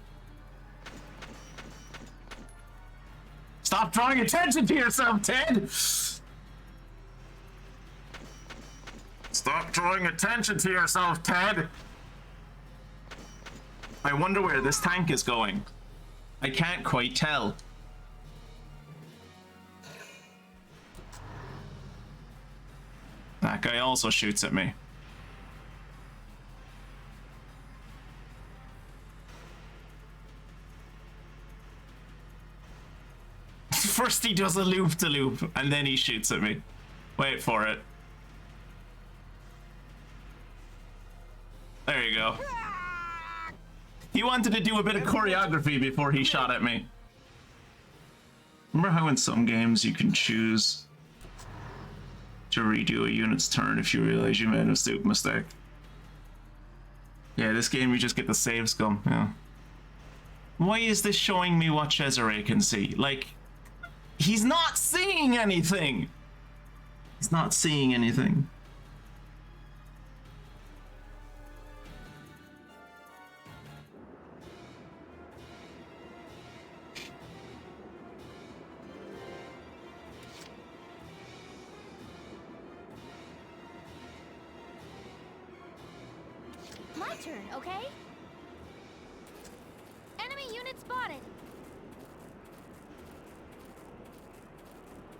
Stop drawing attention to yourself, Ted! Stop drawing attention to yourself, Ted! I wonder where this tank is going. I can't quite tell. That guy also shoots at me. First he does a loop-de-loop, and then he shoots at me. Wait for it. There you go. He wanted to do a bit of choreography before he shot at me. Remember how in some games you can choose to redo a unit's turn if you realize you made a stupid mistake? Yeah, this game you just get the save scum, yeah. Why is this showing me what Cesare can see? Like, he's not seeing anything! He's not seeing anything. My turn, okay? Enemy unit spotted.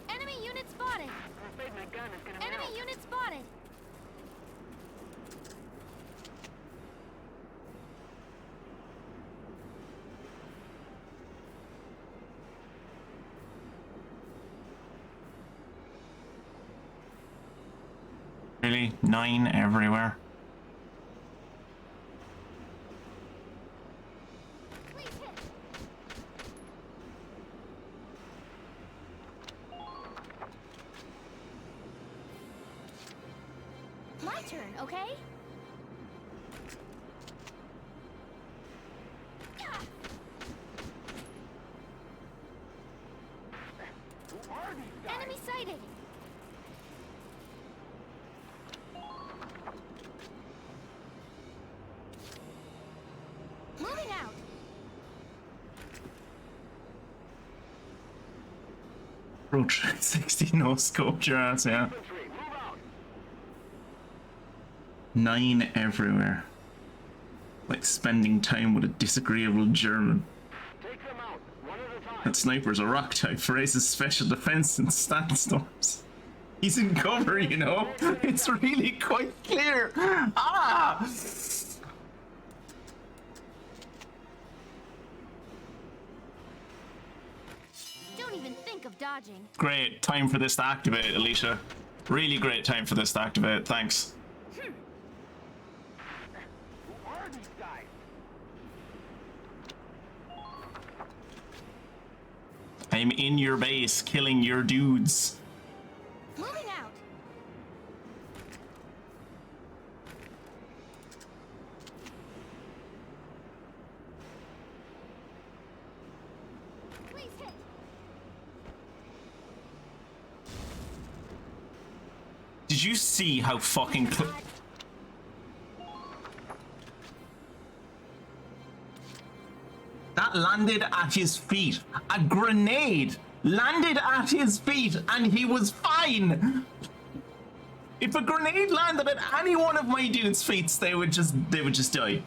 Enemy unit spotted. I'm afraid my gun is gonna Enemy melt. unit spotted. Really? 9 everywhere? Please hit. My turn, okay? Enemy sighted. Moving out. Roach 60 no scoped your ass, yeah. 9 everywhere. Like spending time with a disagreeable German. That sniper's a rock type, raises special defense in sandstorms. He's in cover, you know? It's really quite clear. Ah! Don't even think of dodging. Great time for this to activate, Alicia. Really great time for this to activate, thanks. I'm in your base, killing your dudes. Moving out. Please hit. Did you see how fucking that landed at his feet? A grenade landed at his feet and he was fine. If a grenade landed at any one of my dude's feet, they would just die.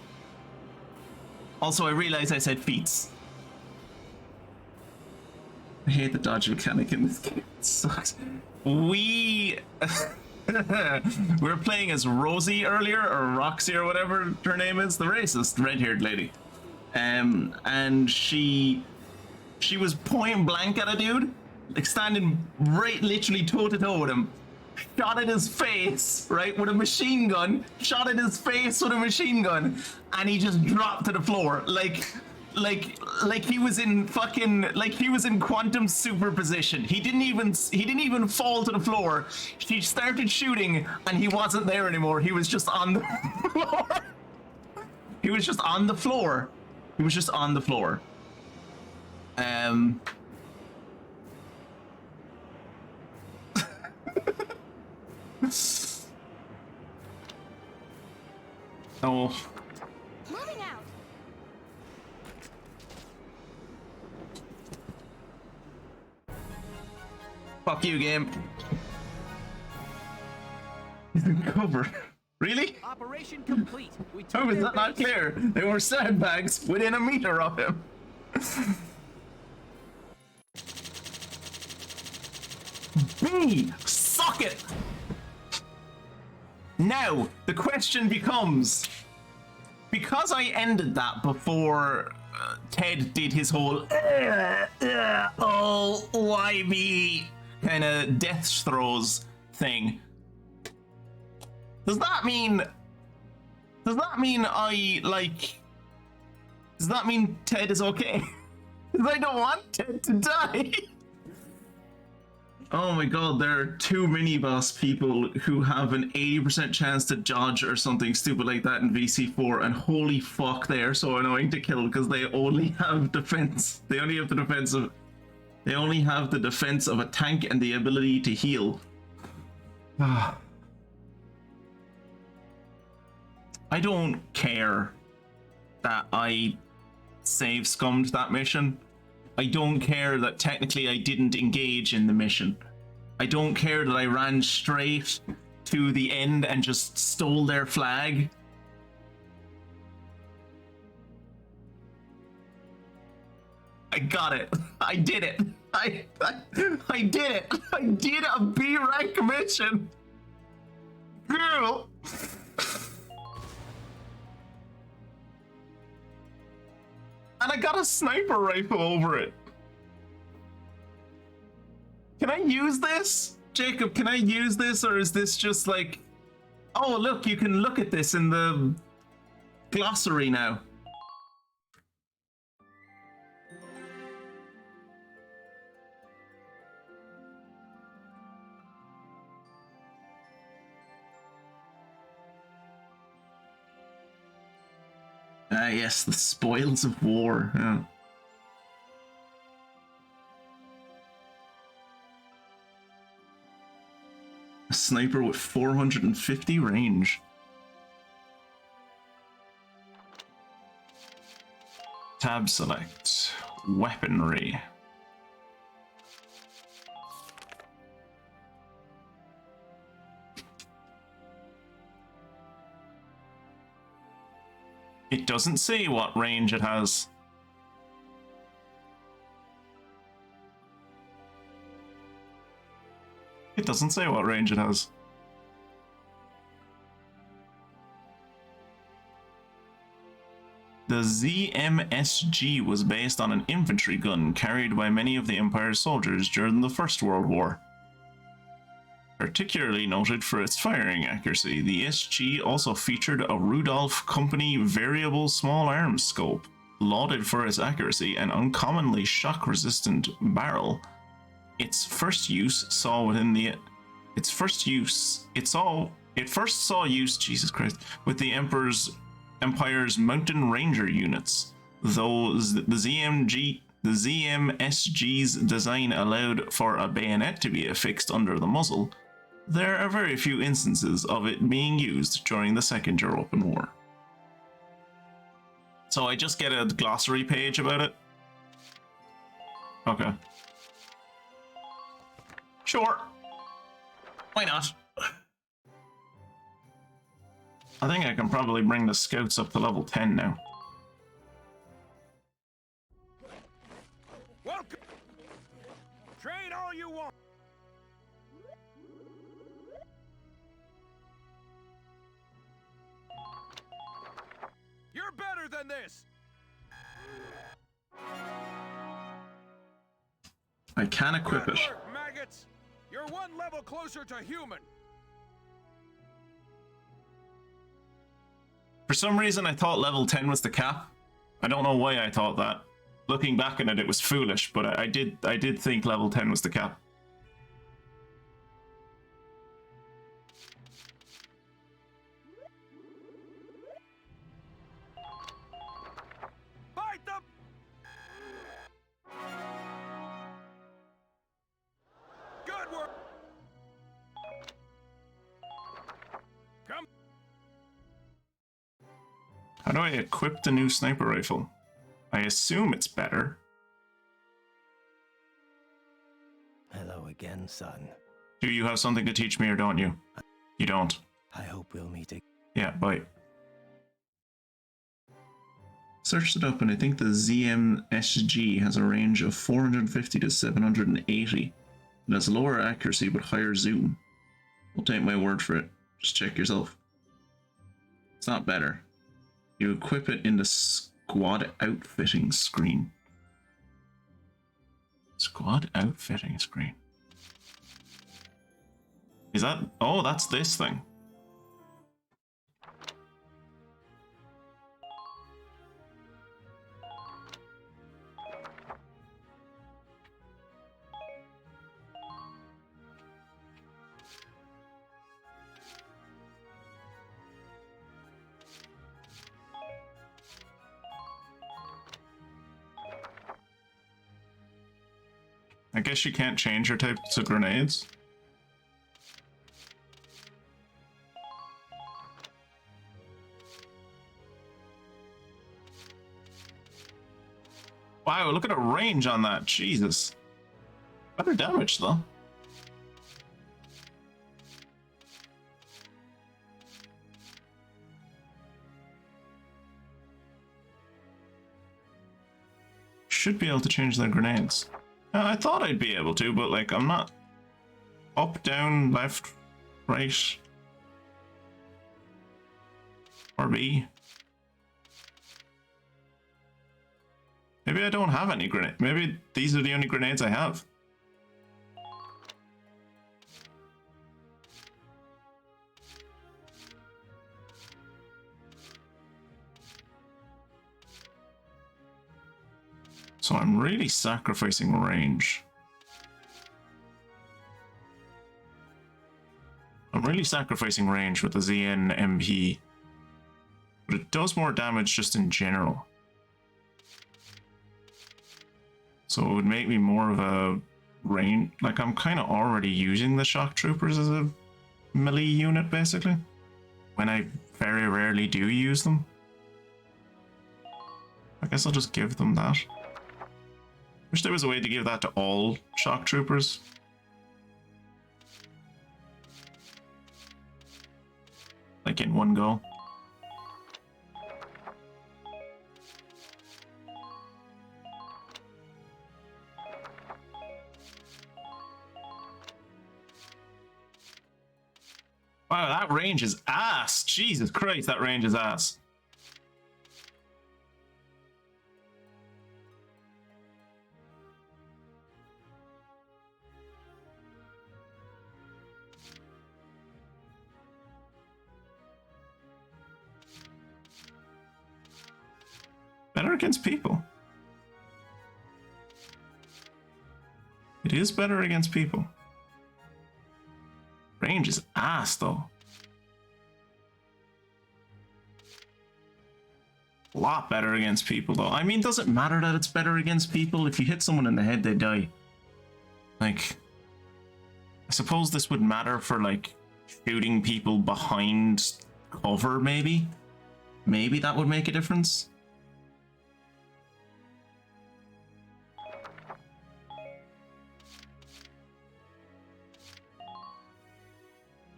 Also, I realized I said feet. I hate the dodge mechanic in this game. It sucks. We were playing as Rosie earlier, or Roxy or whatever her name is, the racist red-haired lady. And she was point blank at a dude, like standing right literally toe to toe with him. Shot at his face, right, with a machine gun. Shot at his face with a machine gun, and he just dropped to the floor, like he was in fucking, like he was in quantum superposition. He didn't even fall to the floor. She started shooting, and he wasn't there anymore. He was just on the floor. He was just on the floor. He was just on the floor. Oh. Moving out. Fuck you, game. He's in cover. Really? Operation complete. We took How is their that not base. clear? There were sandbags within a meter of him. B! Suck it! Now, the question becomes, because I ended that before Ted did his whole oh, why me kind of death throes thing, does that mean Ted is okay? Because I don't want Ted to die. Oh my god, there are two mini-boss people who have an 80% chance to dodge or something stupid like that in VC4, and holy fuck, they are so annoying to kill because they only have defense. They only have the defense of a tank and the ability to heal. I don't care that I save scummed that mission. I don't care that technically I didn't engage in the mission. I don't care that I ran straight to the end and just stole their flag. I got it. I did it. I did it. I did a B rank mission. Girl. And I got a sniper rifle over it. Can I use this? Jacob, can I use this, or is this just like... Oh, look, you can look at this in the glossary now. Ah, yes, the spoils of war. Yeah. A sniper with 450 range. Tab select. Weaponry. It doesn't say what range it has. It doesn't say what range it has. The ZMSG was based on an infantry gun carried by many of the Empire's soldiers during the First World War. Particularly noted for its firing accuracy, the SG also featured a Rudolph Company variable small arms scope, lauded for its accuracy and uncommonly shock-resistant barrel. It first saw use, Jesus Christ, with the Empire's Mountain Ranger units, though the ZMSG's design allowed for a bayonet to be affixed under the muzzle. There are very few instances of it being used during the Second European War. So I just get a glossary page about it? Okay. Sure. Why not? I think I can probably bring the scouts up to level 10 now. than this. I can equip it. Good work, maggots. You're one level closer to human. For some reason, I thought level 10 was the cap. I don't know why I thought that. Looking back on it, it was foolish, but I did think level 10 was the cap. Fight them. Good work. Come. How do I equip the new sniper rifle? I assume it's better. Hello again, son. Do you have something to teach me or don't you? You don't. I hope we'll meet again. Yeah, bye. Searched it up and I think the ZMSG has a range of 450 to 780. It has lower accuracy but higher zoom. Don't take my word for it. Just check yourself. It's not better. You equip it in the squad outfitting screen. Squad outfitting screen. Is that... Oh, that's this thing. I guess you can't change your types of grenades. Wow, look at the range on that. Jesus. Better damage, though. Should be able to change their grenades. I thought I'd be able to, but like, I'm not. Up, down, left, right. Or B. Maybe I don't have any grenade. Maybe these are the only grenades I have. So I'm really sacrificing range. I'm really sacrificing range with the ZN MP. But it does more damage just in general. So it would make me more of a range. Like, I'm kind of already using the shock troopers as a melee unit, basically. When I very rarely do use them. I guess I'll just give them that. Wish there was a way to give that to all shock troopers. Like in one go. Wow, that range is ass. Jesus Christ, that range is ass. Better against people. It is better against people. Range is ass, though. A lot better against people, though. I mean, does it matter that it's better against people? If you hit someone in the head, they die. Like, I suppose this would matter for, like, shooting people behind cover, maybe? Maybe that would make a difference?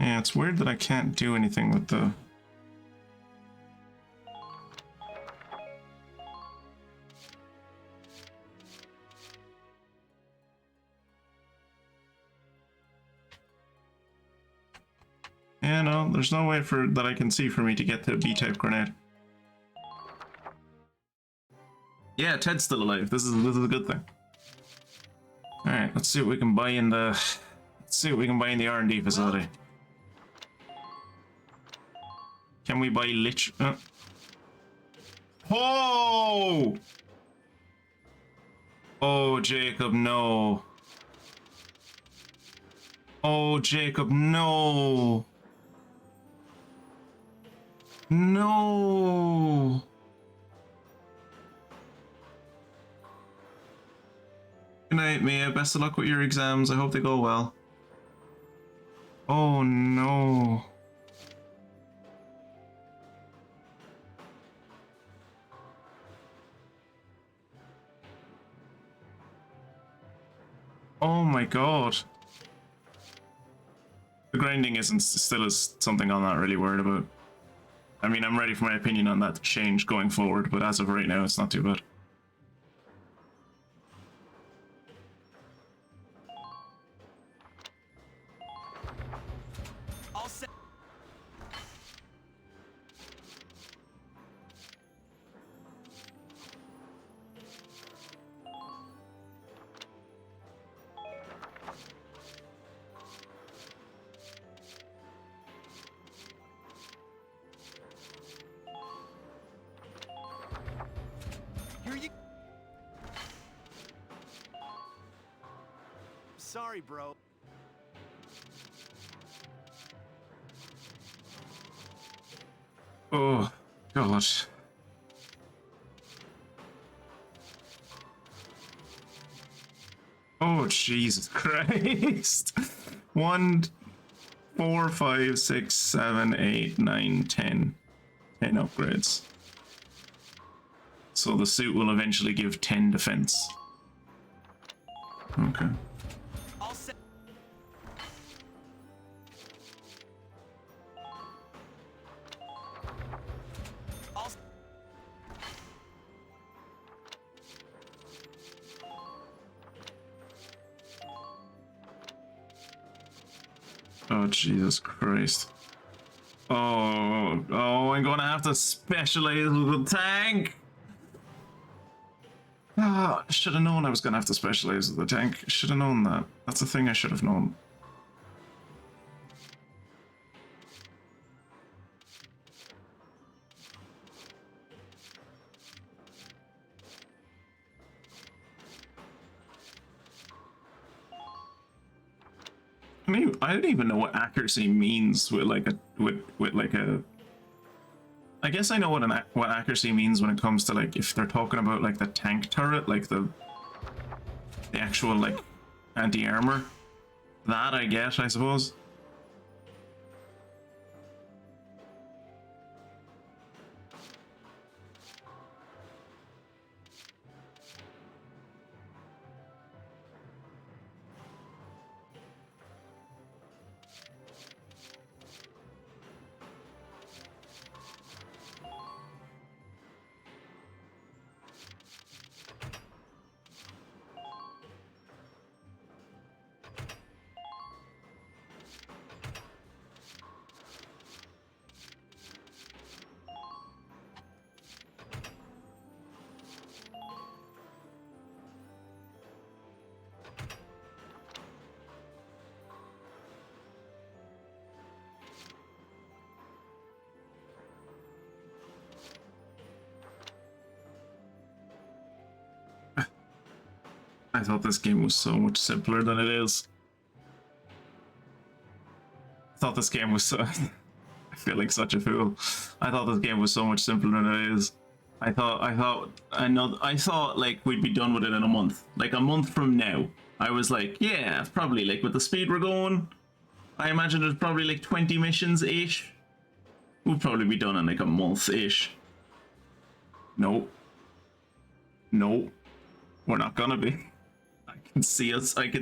Yeah, it's weird that I can't do anything with the... Yeah, no, there's no way for that I can see for me to get the B-type grenade. Yeah, Ted's still alive. This is a good thing. All right, let's see what we can buy in the. Let's see what we can buy in the R&D facility. Can we buy lich? Oh! Oh, Jacob, no. Oh, Jacob, no. No. Good night, Mia. Best of luck with your exams. I hope they go well. Oh, no. Oh my god. The grinding isn't still is something I'm not really worried about. I mean, I'm ready for my opinion on that to change going forward, but as of right now, it's not too bad. All set. Here you. Sorry, bro. Oh, God. Oh, Jesus Christ. 1, 4, 5, 6, 7, 8, 9, 10. 10 upgrades. So the suit will eventually give 10 defense. Okay. All set. All. Oh, Jesus Christ. Oh, I'm gonna have to specialize with the tank. Ah, I should have known I was gonna have to specialize with the tank. Should have known that. That's a thing I should have known. I don't even know what accuracy means with like a with like a. I guess I know what accuracy means when it comes to like if they're talking about like the tank turret, like the actual like anti-armor. That I get, I suppose. I thought this game was so much simpler than it is. I thought this game was so... I feel like such a fool. I thought this game was so much simpler than it is. I thought like we'd be done with it in a month. Like a month from now. I was like, yeah, probably like with the speed we're going, I imagine there's probably like 20 missions-ish. We'll probably be done in like a month-ish. No. No. We're not gonna be. I can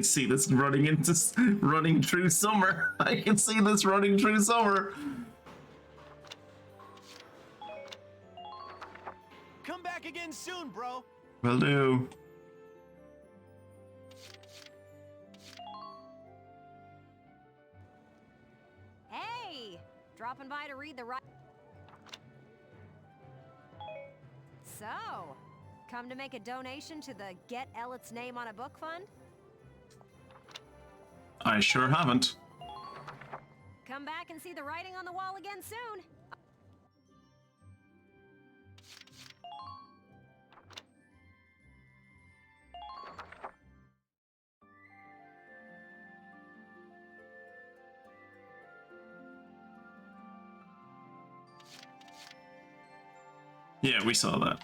see this running through summer. I can see this running through summer. Come back again soon, bro. Will do. Hey! Dropping by to read the right. So, Come to make a donation to the Get Ellet's Name on a Book Fund? I sure haven't. Come back and see the writing on the wall again soon. Yeah, we saw that.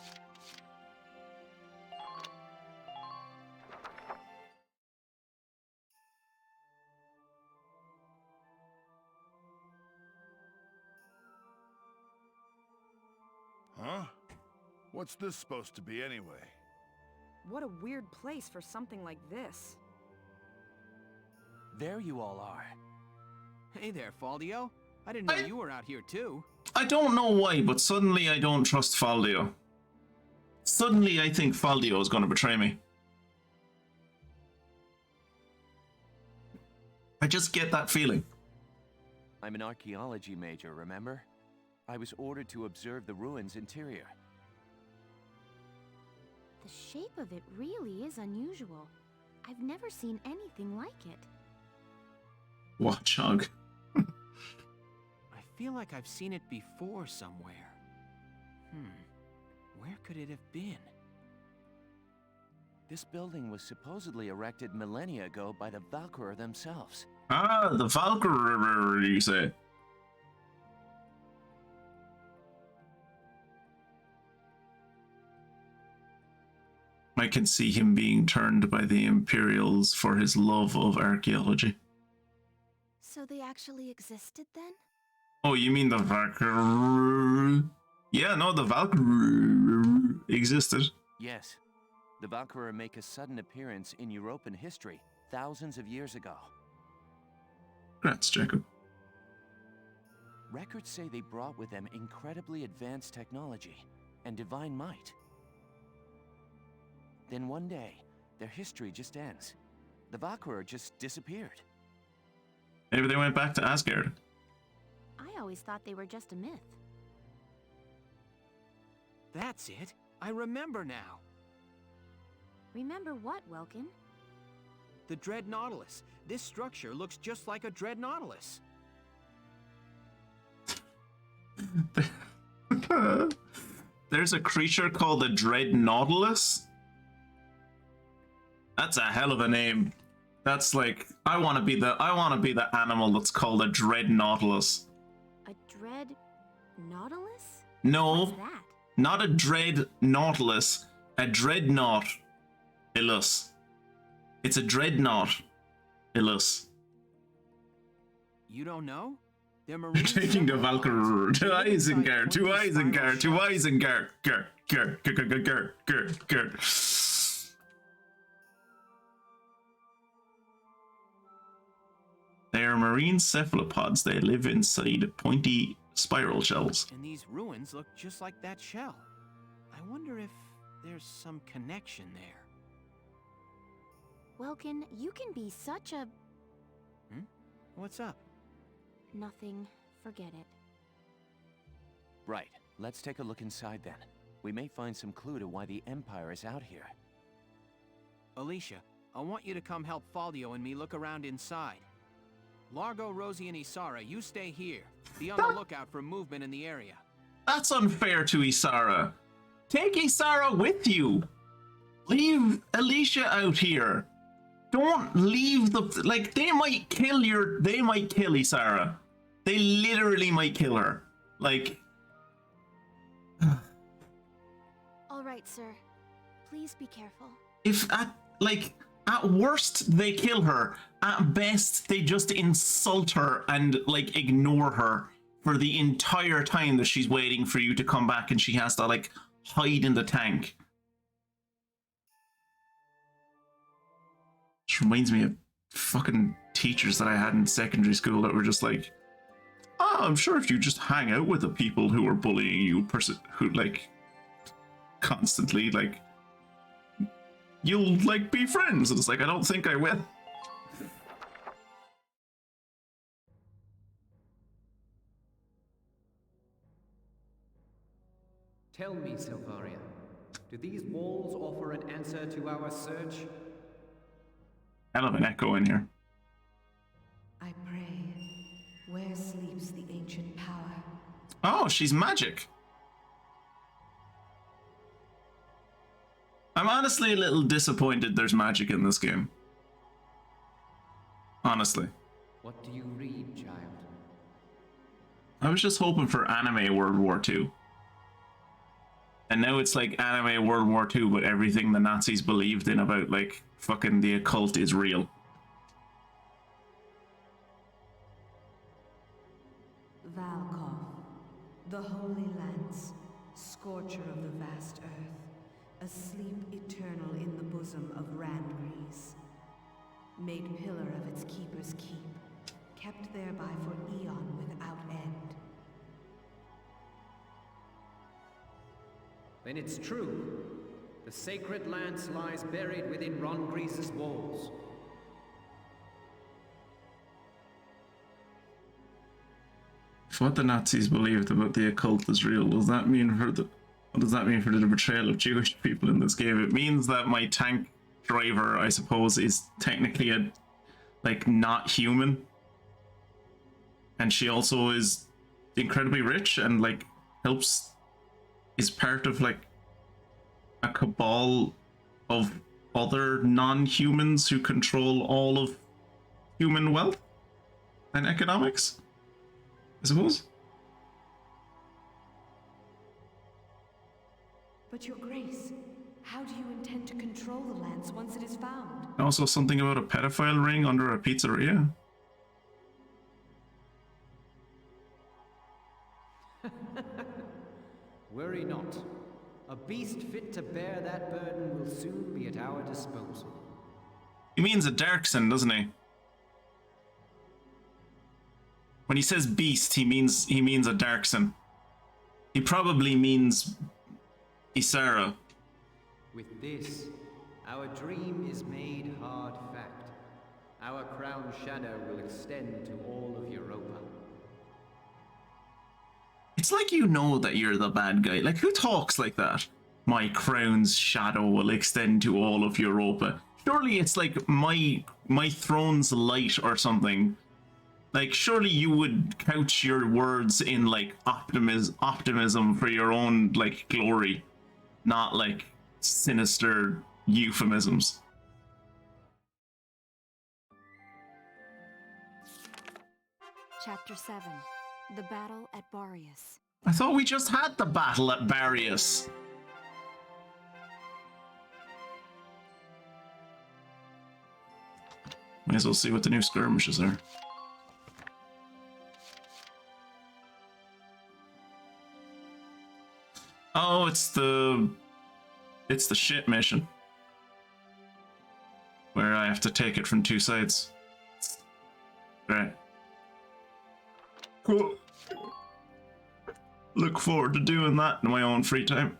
Huh? What's this supposed to be anyway? What a weird place for something like this. There you all are. Hey there, Faldio. I didn't know you were out here too. I don't know why, but suddenly I don't trust Faldio. Suddenly I think Faldio is going to betray me. I just get that feeling. I'm an archaeology major, remember? I was ordered to observe the ruins' interior. The shape of it really is unusual. I've never seen anything like it. What, Chug? I feel like I've seen it before somewhere. Where could it have been? This building was supposedly erected millennia ago by the Valkyria themselves. Ah, the Valkyria, you say? I can see him being turned by the Imperials for his love of archaeology. So they actually existed then? Oh, you mean the Valkyria? Yeah, no, the Valkyria existed. Yes. The Valkyria make a sudden appearance in European history thousands of years ago. Congrats, Jacob. Records say they brought with them incredibly advanced technology and divine might. Then one day, their history just ends. The Valkyria just disappeared. Maybe they went back to Asgard. I always thought they were just a myth. That's it. I remember now. Remember what, Welkin? The Dread Nautilus. This structure looks just like a Dread Nautilus. There's a creature called the Dread Nautilus? That's a hell of a name. That's like, I want to be the animal that's called a Dread Nautilus. A dread nautilus? No, What's that? not a Dread Nautilus, a Dreadnought Illus. It's a Dreadnought Illus. You don't know? They're You're marine taking the cephalopods. Valkyrie to Isengard, to Pointy Isengard, to spiral Isengard. Grr. They are marine cephalopods. They live inside pointy spiral shells. And these ruins look just like that shell. I wonder if there's some connection there. Welkin, you can be such a... What's up? Nothing. Forget it. Right. Let's take a look inside then. We may find some clue to why the Empire is out here. Alicia, I want you to come help Faldio and me look around inside. Largo, Rosie, and Isara, you stay here. Be on the lookout for movement in the area. That's unfair to Isara. Take Isara with you. Leave Alicia out here. Don't leave the... Like, they might kill Isara. They literally might kill her. Like... All right, sir. Please be careful. If at worst they kill her, at best they just insult her and like ignore her for the entire time that she's waiting for you to come back and she has to like hide in the tank. Which reminds me of fucking teachers that I had in secondary school that were just like, oh, I'm sure if you just hang out with the people who are bullying you, who like constantly like, you'll like be friends. And it's like, I don't think I will. Tell me, Silvaria, Do these walls offer an answer to our search? Hell of an echo in here. I pray, where sleeps the ancient power? Oh, she's magic. I'm honestly a little disappointed there's magic in this game. Honestly. What do you read, child? I was just hoping for anime World War II. And now it's like anime World War II, but everything the Nazis believed in about, like, fucking the occult is real. Valkov, the Holy Lance, scorcher of the vast earth, asleep eternal in the bosom of Randgrease. Made pillar of its keeper's keep, kept thereby for eon without end. Then it's true. The sacred lance lies buried within Randgrease's walls. If what the Nazis believed about the occult is real, does that mean for the what does that mean for the betrayal of Jewish people in this game? It means that my tank driver, I suppose, is technically a like not human. And she also is incredibly rich and like is part of like a cabal of other non-humans who control all of human wealth and economics, I suppose. But your grace, how do you intend to control the lance once it is found? Also something about a pedophile ring under a pizzeria. Worry not. A beast fit to bear that burden will soon be at our disposal. He means a Darkson, doesn't he? When he says beast, he means a Darkson. He probably means Isara. With this, our dream is made hard fact. Our crown shadow will extend to all of Europa. It's like you know that you're the bad guy. Like, who talks like that? My crown's shadow will extend to all of Europa. Surely it's like my throne's light or something. Like, surely you would couch your words in like optimism for your own like glory, not like sinister euphemisms. Chapter 7. The Battle at Barrius. I thought we just had the battle at Barrius. Might as well see what the new skirmishes are. Oh, it's the shit mission. Where I have to take it from two sides. Right. Cool. Look forward to doing that in my own free time.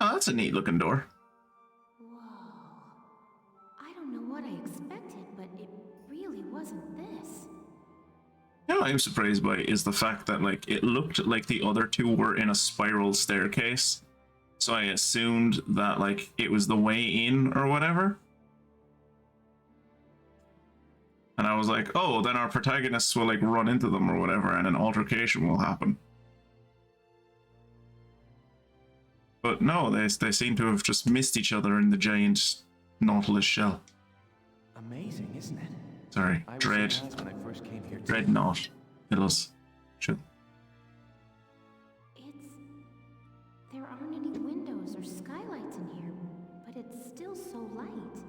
Oh, that's a neat looking door. Whoa. I don't know what I expected, but it really wasn't this. You know what I'm surprised by is the fact that like it looked like the other two were in a spiral staircase. So I assumed that like it was the way in or whatever. And I was like, oh, then our protagonists will like run into them or whatever and an altercation will happen. But no, they seem to have just missed each other in the giant Nautilus shell. Amazing, isn't it? Sorry, Dread. When I first came here Dreadnought. Illos. Shit. There aren't any windows or skylights in here, but it's still so light.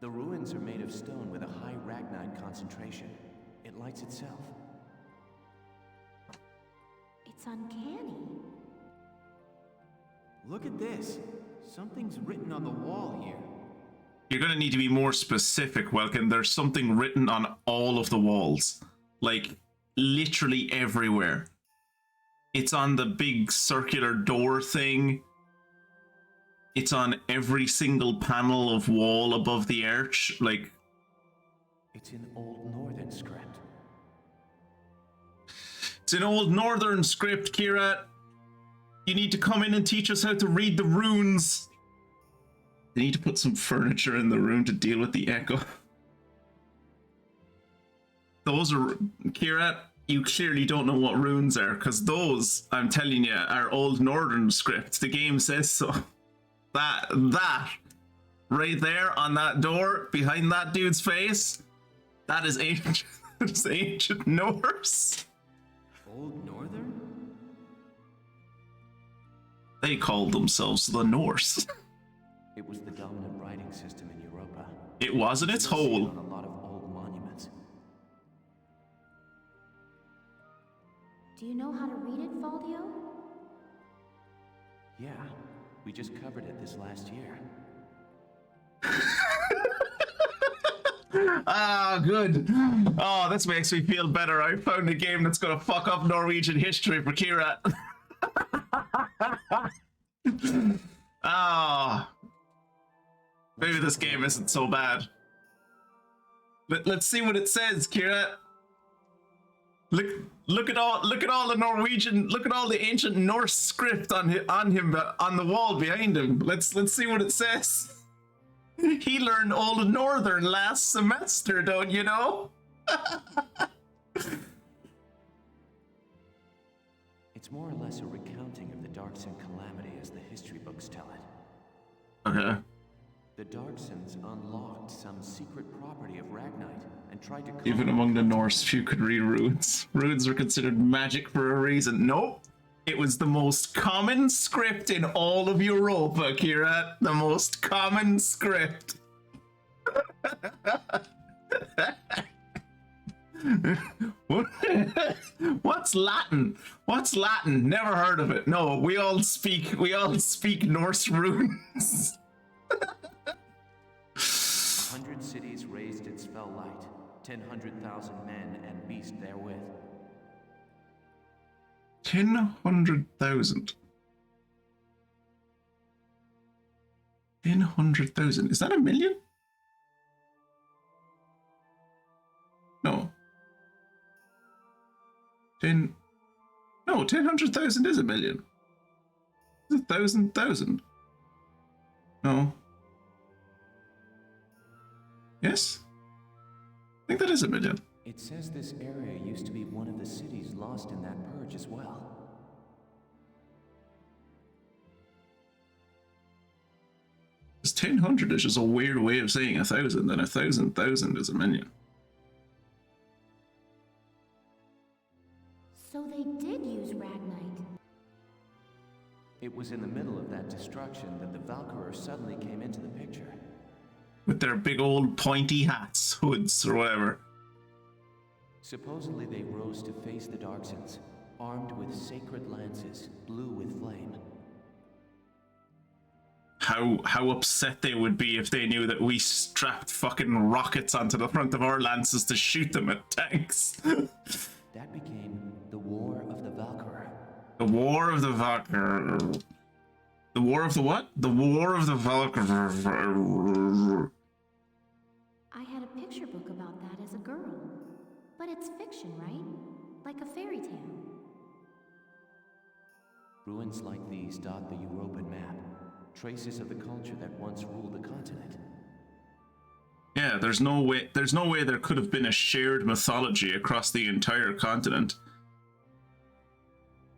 The ruins are made of stone with a high ragnite concentration. It lights itself. It's uncanny. Look at this. Something's written on the wall here. You're gonna need to be more specific, Welkin. There's something written on all of the walls. Like, literally everywhere. It's on the big circular door thing. It's on every single panel of wall above the arch. Like, It's in Old Northern script. it's an Old Northern script, Kira. You need to come in and teach us how to read the runes. They need to put some furniture in the room to deal with the echo. Those are, Kira, you clearly don't know what runes are, because those, I'm telling you, are Old Northern script. The game says so. That, right there on that door, behind that dude's face, that is ancient, that's ancient Norse. Old Northern? They called themselves the Norse. It was the dominant writing system in Europa. It was in its whole. On a lot of old monuments. Do you know how to read it, Faldio? Yeah, we just covered it this last year. Ah, good. Oh, this makes me feel better. I found a game that's gonna fuck up Norwegian history for Kira. Ah. Maybe this game isn't so bad. Let's see what it says, Kira. Look at all the Norwegian, look at all the ancient Norse script on the wall behind him. Let's see what it says. He learned Old Northern last semester, don't you know? It's more or less a recounting of the Darkson calamity as the history books tell it. Okay. The Darksons unlocked some secret property of Ragnite and tried to... Even among the Norse, few could read runes. Runes were considered magic for a reason. Nope. It was the most common script in all of Europa, Kira. The most common script. What's Latin? What's Latin? Never heard of it. No, we all speak Norse runes. 100 cities raised its fell light, 100,000 men and beast therewith. 100,000. 100,000. Is that a million? No. 100,000 is a million. It's 1,000,000. No. Yes? I think that is a million. It says this area used to be one of the cities lost in that purge as well. This 1,000 is just a weird way of saying 1,000, and 1,000,000 is a million. So they did use Ragnite. It was in the middle of that destruction that the Valkyria suddenly came into the picture. With their big old pointy hats, hoods, or whatever. Supposedly they rose to face the Darksons, armed with sacred lances, blue with flame. How upset they would be if they knew that we strapped fucking rockets onto the front of our lances to shoot them at tanks. That became the War of the Valkyria. The War of the Valkyria. The War of the what? The War of the Valkyria. I had a picture book about that as a girl. But it's fiction, right? Like a fairy tale. Ruins like these dot the European map, traces of the culture that once ruled the continent. Yeah, there's no way there could have been a shared mythology across the entire continent.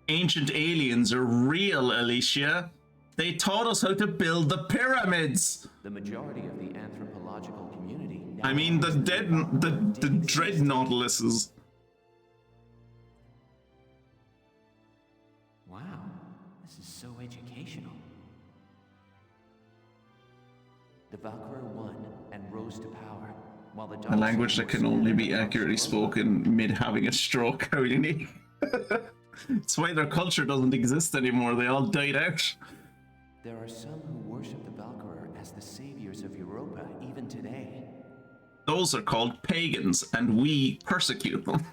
Ancient aliens are real, Alicia. They taught us how to build the pyramids. The majority of the anthropological community. I mean, the dread nautiluses. Wow, this is so educational. The Valkyria won and rose to power, while the A language that can only be accurately spoken mid having a stroke. How unique. It's why their culture doesn't exist anymore. They all died out. There are some who worship the Valkyria as the saviors of Europa even today. Those are called pagans, and we persecute them.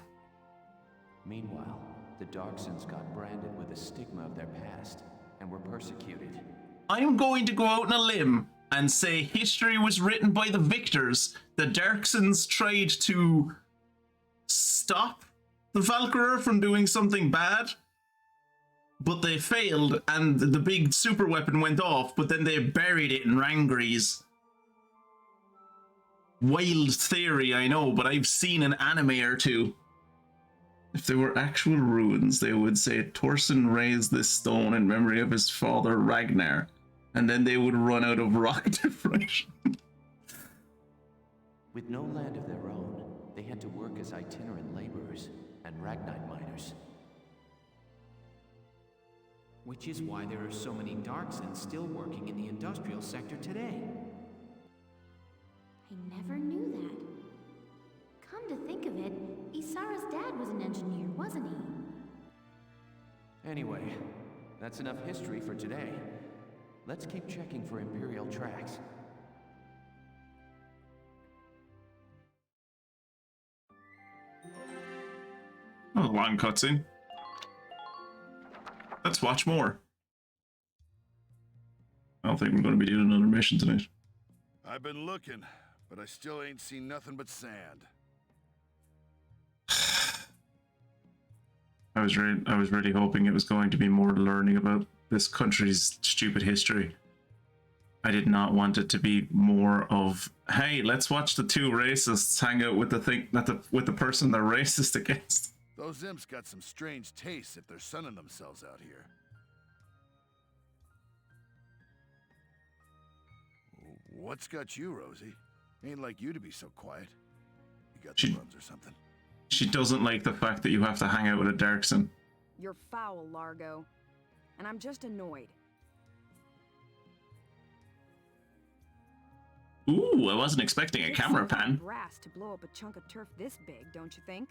Meanwhile, The Darksons got branded with the stigma of their past and were persecuted. I'm going to go out on a limb and say history was written by the victors. The Darksons tried to stop the Valkyria from doing something bad, but they failed, and the big super weapon went off, but then they buried it in Rangri's. Wild theory, I know, but I've seen an anime or two. If they were actual ruins, they would say Torsen raised this stone in memory of his father Ragnar, and then they would run out of rock diffraction. With no land of their own, they had to work as itinerant laborers and Ragnite miners. Which is why there are so many Darksons still working in the industrial sector today. I never knew that. Come to think of it, Isara's dad was an engineer, wasn't he? Anyway, that's enough history for today. Let's keep checking for Imperial tracks. Oh, a long cutscene. Let's watch more. I don't think we're going to be doing another mission tonight. I've been looking, but I still ain't seen nothing but sand. I was really hoping it was going to be more learning about this country's stupid history. I did not want it to be more of, hey, let's watch the two racists hang out with the person they're racist against. Those imps got some strange tastes if they're sunning themselves out here. What's got you, Rosie? Ain't like you to be so quiet. You got the runs or something? She doesn't like the fact that you have to hang out with a Darkson. You're foul, Largo. And I'm just annoyed. Ooh, I wasn't expecting a camera pan. Brass to blow up a chunk of turf this big, don't you think?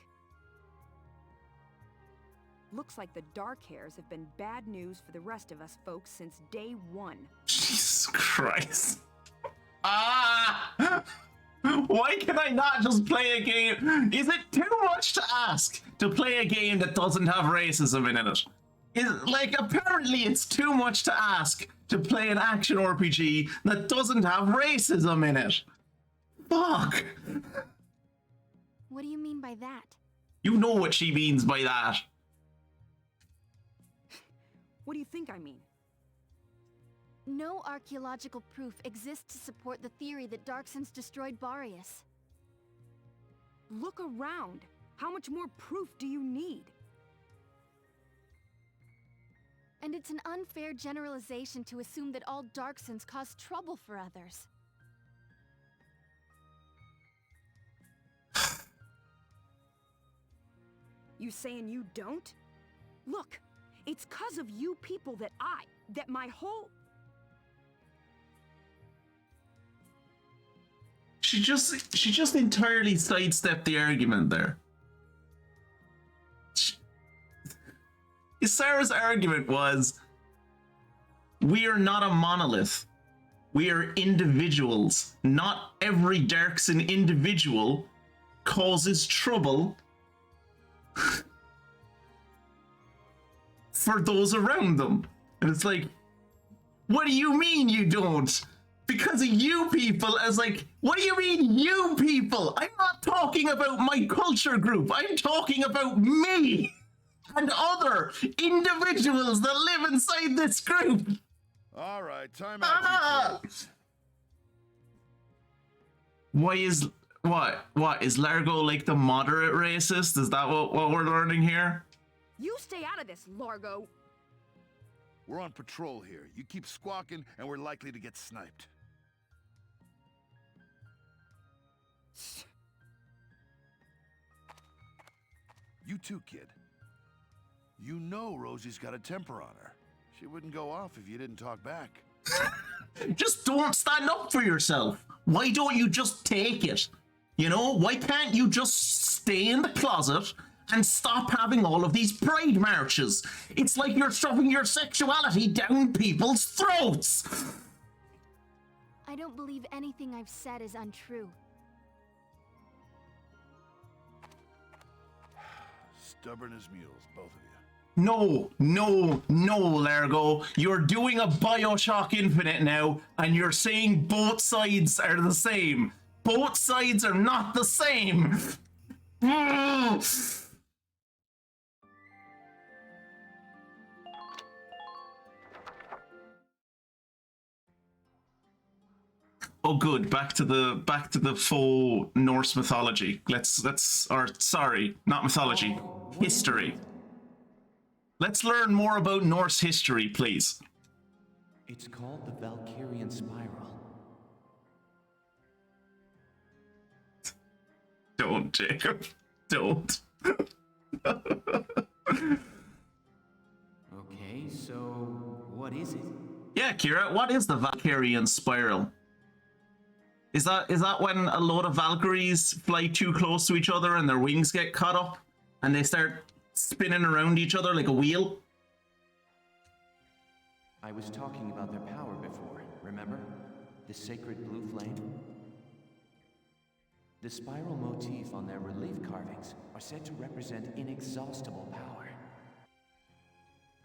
Looks like the dark hairs have been bad news for the rest of us folks since day one. Jesus Christ. Ah! Why can I not just play a game? Is it too much to ask to play a game that doesn't have racism in it? Apparently it's too much to ask to play an action RPG that doesn't have racism in it. Fuck. What do you mean by that? You know what she means by that. What do you think I mean? No archaeological proof exists to support the theory that Darksons destroyed Barius. Look around. How much more proof do you need? And it's an unfair generalization to assume that all Darksons cause trouble for others. You saying you don't? Look, it's 'cause of you people that my whole... She just entirely sidestepped the argument there. Sarah's argument was, we are not a monolith. We are individuals. Not every Darkson individual causes trouble for those around them. And it's like, what do you mean you don't? Because of you people. As like, what do you mean you people? I'm not talking about my culture group. I'm talking about me and other individuals that live inside this group. All right, time out. Why is what is Largo like the moderate racist? Is that what we're learning here? You stay out of this, Largo. We're on patrol here. You keep squawking and we're likely to get sniped. You too, kid. You know Rosie's got a temper on her. She wouldn't go off if you didn't talk back. Just don't stand up for yourself. Why don't you just take it? You know, why can't you just stay in the closet and stop having all of these pride marches? It's like you're shoving your sexuality down people's throats. I don't believe anything I've said is untrue. Stubborn as mules, both of you. No, no, no, Largo. You're doing a Bioshock Infinite now, and you're saying both sides are the same. Both sides are not the same. Oh, good. Back to the faux Norse mythology. Sorry, not mythology, history. Let's learn more about Norse history, please. It's called the Valkyrian Spiral. Don't, Jacob. Don't. Okay, so what is it? Yeah, Kira, what is the Valkyrian Spiral? Is that when a load of Valkyries fly too close to each other and their wings get caught up and they start spinning around each other like a wheel? I was talking about their power before, remember? The sacred blue flame? The spiral motif on their relief carvings are said to represent inexhaustible power.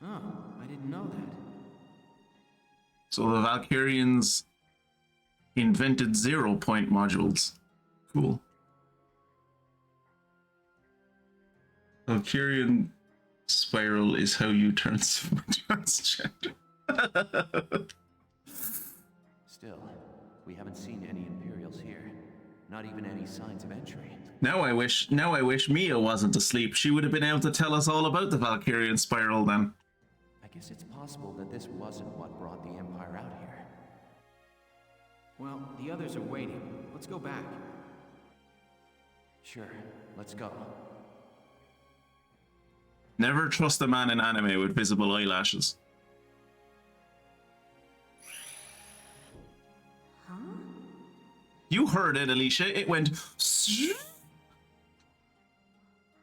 Oh, I didn't know that. So the Valkyrians invented 0-point modules. Cool. Valkyrian Spiral is how you turn transgender. Still, we haven't seen any Imperials here. Not even any signs of entry. Now I wish Mia wasn't asleep. She would have been able to tell us all about the Valkyrian Spiral then. I guess it's possible that this wasn't what brought the Empire out here. Well, the others are waiting. Let's go back. Sure, let's go. Never trust a man in anime with visible eyelashes. Huh? You heard it, Alicia. It went.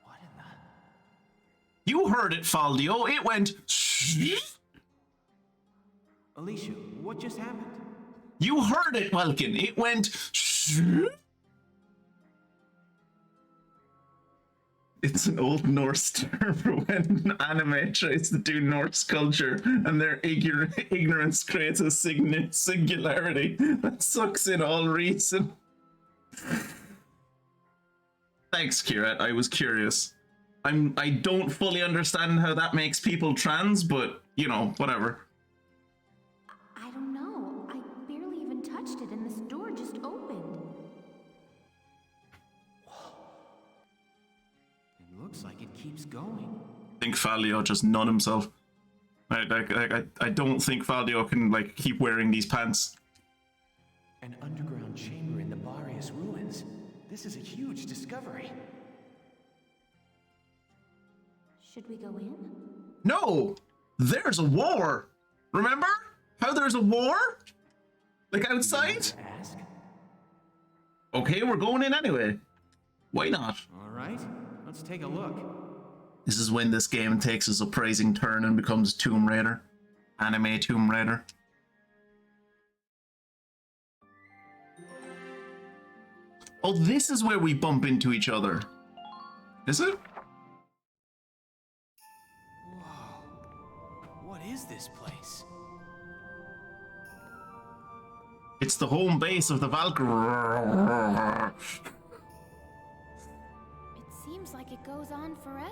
What in the? You heard it, Faldio. It went. Alicia, what just happened? You heard it, Welkin. It went. It's an old Norse term for when anime tries to do Norse culture and their ignorance creates a singularity that sucks in all reason. Thanks, Kira. I was curious. I don't fully understand how that makes people trans, but you know, whatever. I don't know. I barely even touched it and this door just opened. It looks like it keeps going. I think Faldio just nut himself. I don't think Faldio can like keep wearing these pants. An underground chamber in the Barius ruins. This is a huge discovery. Should we go in? No! There's a war! Remember? How there's a war? Like outside? Ask? Okay, we're going in anyway. Why not? Alright, let's take a look. This is when this game takes a surprising turn and becomes Tomb Raider. Anime Tomb Raider. Oh, this is where we bump into each other. Is it? Whoa. What is this place? It's the home base of the Valkyria. It seems like it goes on forever.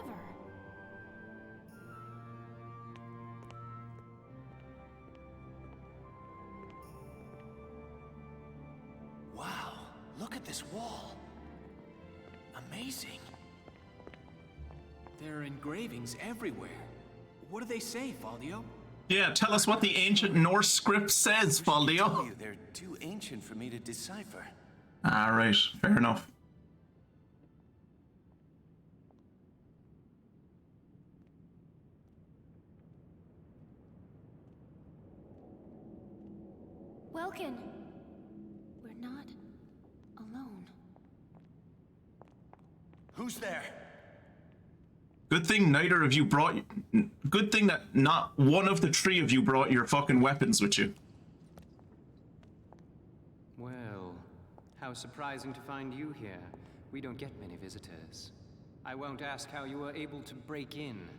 Wow, look at this wall. Amazing. There are engravings everywhere. What do they say, Faldio? Yeah, tell us what the ancient Norse script says, Faldio. They're too ancient for me to decipher. Alright, fair enough. Welkin, we're not alone. Who's there? Good thing neither of you brought... Good thing that not one of the three of you brought your fucking weapons with you. Well, how surprising to find you here. We don't get many visitors. I won't ask how you were able to break in.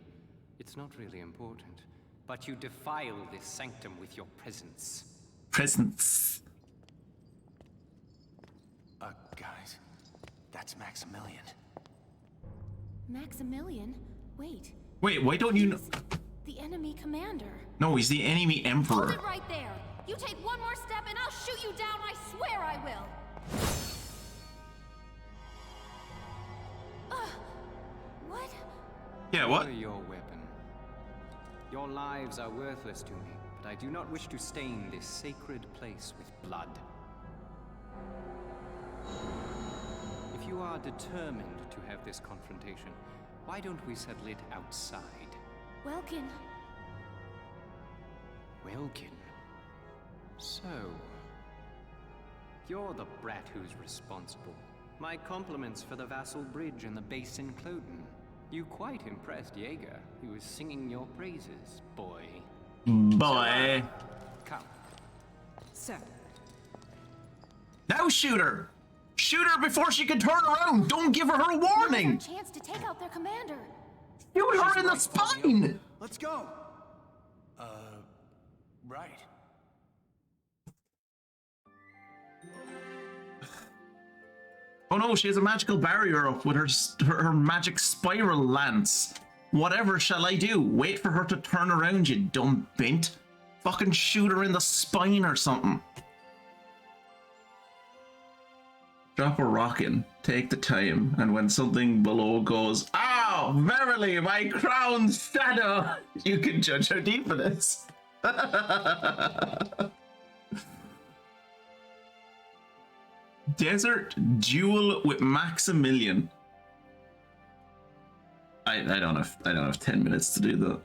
It's not really important, but you defile this sanctum with your presence. Presence. Guys, that's Maximilian. Maximilian? Wait. Wait, why don't you know? The enemy commander. No, he's the enemy emperor. Hold it right there. You take one more step and I'll shoot you down. I swear I will. What? Yeah, what? Your weapon. Your lives are worthless to me, but I do not wish to stain this sacred place with blood. If you are determined to have this confrontation, why don't we settle it outside? Welkin. Welkin? So, you're the brat who's responsible. My compliments for the Vassal Bridge and the base in Cloden. You quite impressed Jaeger. He was singing your praises, boy. Boy. Come. Sir. Now shoot her! Shoot her before she can turn around! Don't give her a warning! Now's our chance to take out their commander. Shoot her in the spine! Let's go! Right. Oh no, she has a magical barrier up with her magic spiral lance. Whatever shall I do? Wait for her to turn around, you dumb bint. Fucking shoot her in the spine or something. Drop a rock in, take the time, and when something below goes, "Ow, verily, my crown's shadow," you can judge how deep it is. Desert duel with Maximilian. I don't have 10 minutes to do that.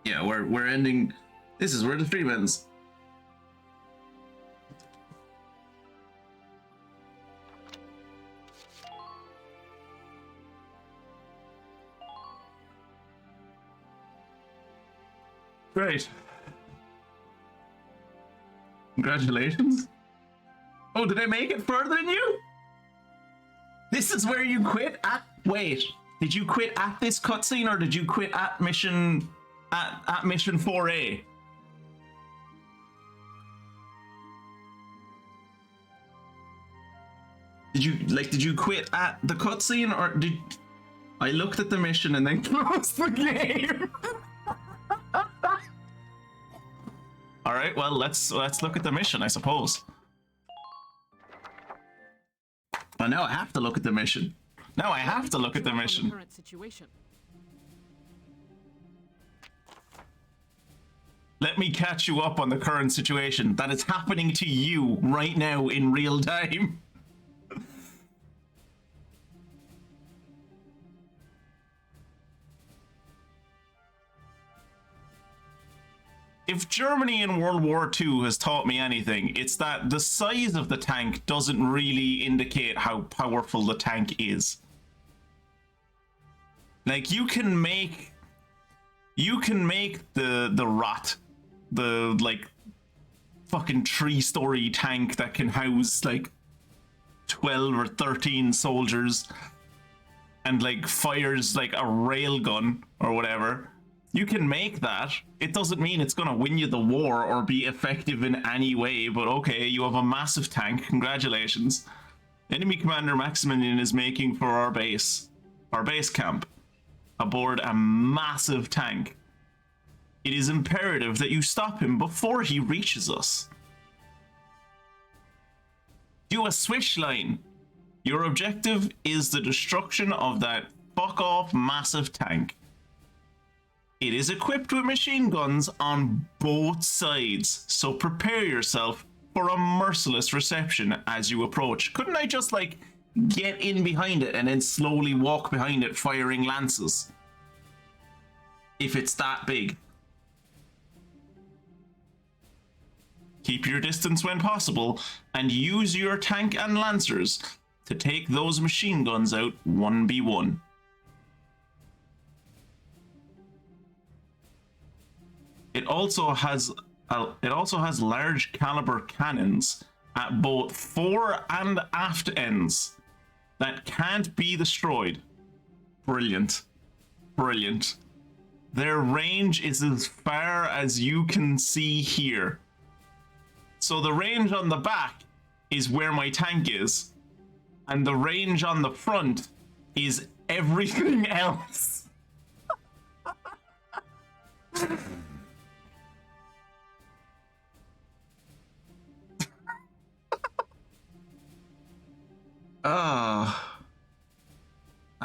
Yeah, we're ending. This is where the stream ends. Great. Congratulations. Oh, did I make it further than you? This is where you quit at... Wait, did you quit at this cutscene or did you quit at mission... at mission 4A? Did you quit at the cutscene or did... I looked at the mission and then closed the game. All right, well, let's look at the mission, I suppose. Well, now I have to look at the mission. Now I have to look at the mission. Current situation. Let me catch you up on the current situation that is happening to you right now in real time. If Germany in World War II has taught me anything, it's that the size of the tank doesn't really indicate how powerful the tank is. Like, you can make the Rat, the, like, fucking 3-story tank that can house, like, 12 or 13 soldiers and, like, fires, like, a railgun or whatever. You can make that. It doesn't mean it's gonna win you the war or be effective in any way, but okay, you have a massive tank. Congratulations. Enemy Commander Maximilian is making for our base camp, aboard a massive tank. It is imperative that you stop him before he reaches us. Do a switch line. Your objective is the destruction of that fuck-off massive tank. It is equipped with machine guns on both sides, so prepare yourself for a merciless reception as you approach. Couldn't I just, like, get in behind it and then slowly walk behind it firing lances? If it's that big. Keep your distance when possible, and use your tank and lancers to take those machine guns out 1v1. It also has large caliber cannons at both fore and aft ends that can't be destroyed. Brilliant. Brilliant. Their range is as far as you can see here. So the range on the back is where my tank is, and the range on the front is everything else.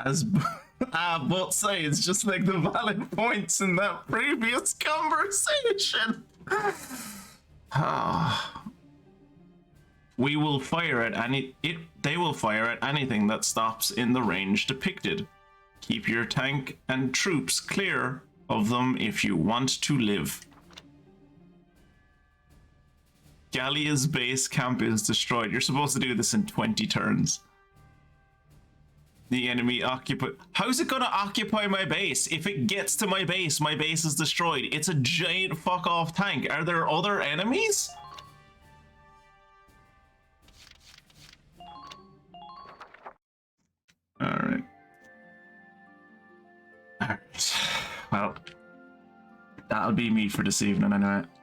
As both sides, just like the valid points in that previous conversation. We will fire at they will fire at anything that stops in the range depicted. Keep your tank and troops clear of them if you want to live. Gallia's base camp is destroyed. You're supposed to do this in 20 turns. The enemy occupy. How's it gonna occupy my base? If it gets to my base is destroyed. It's a giant fuck off tank. Are there other enemies? Alright. Alright. Well, that'll be me for this evening anyway.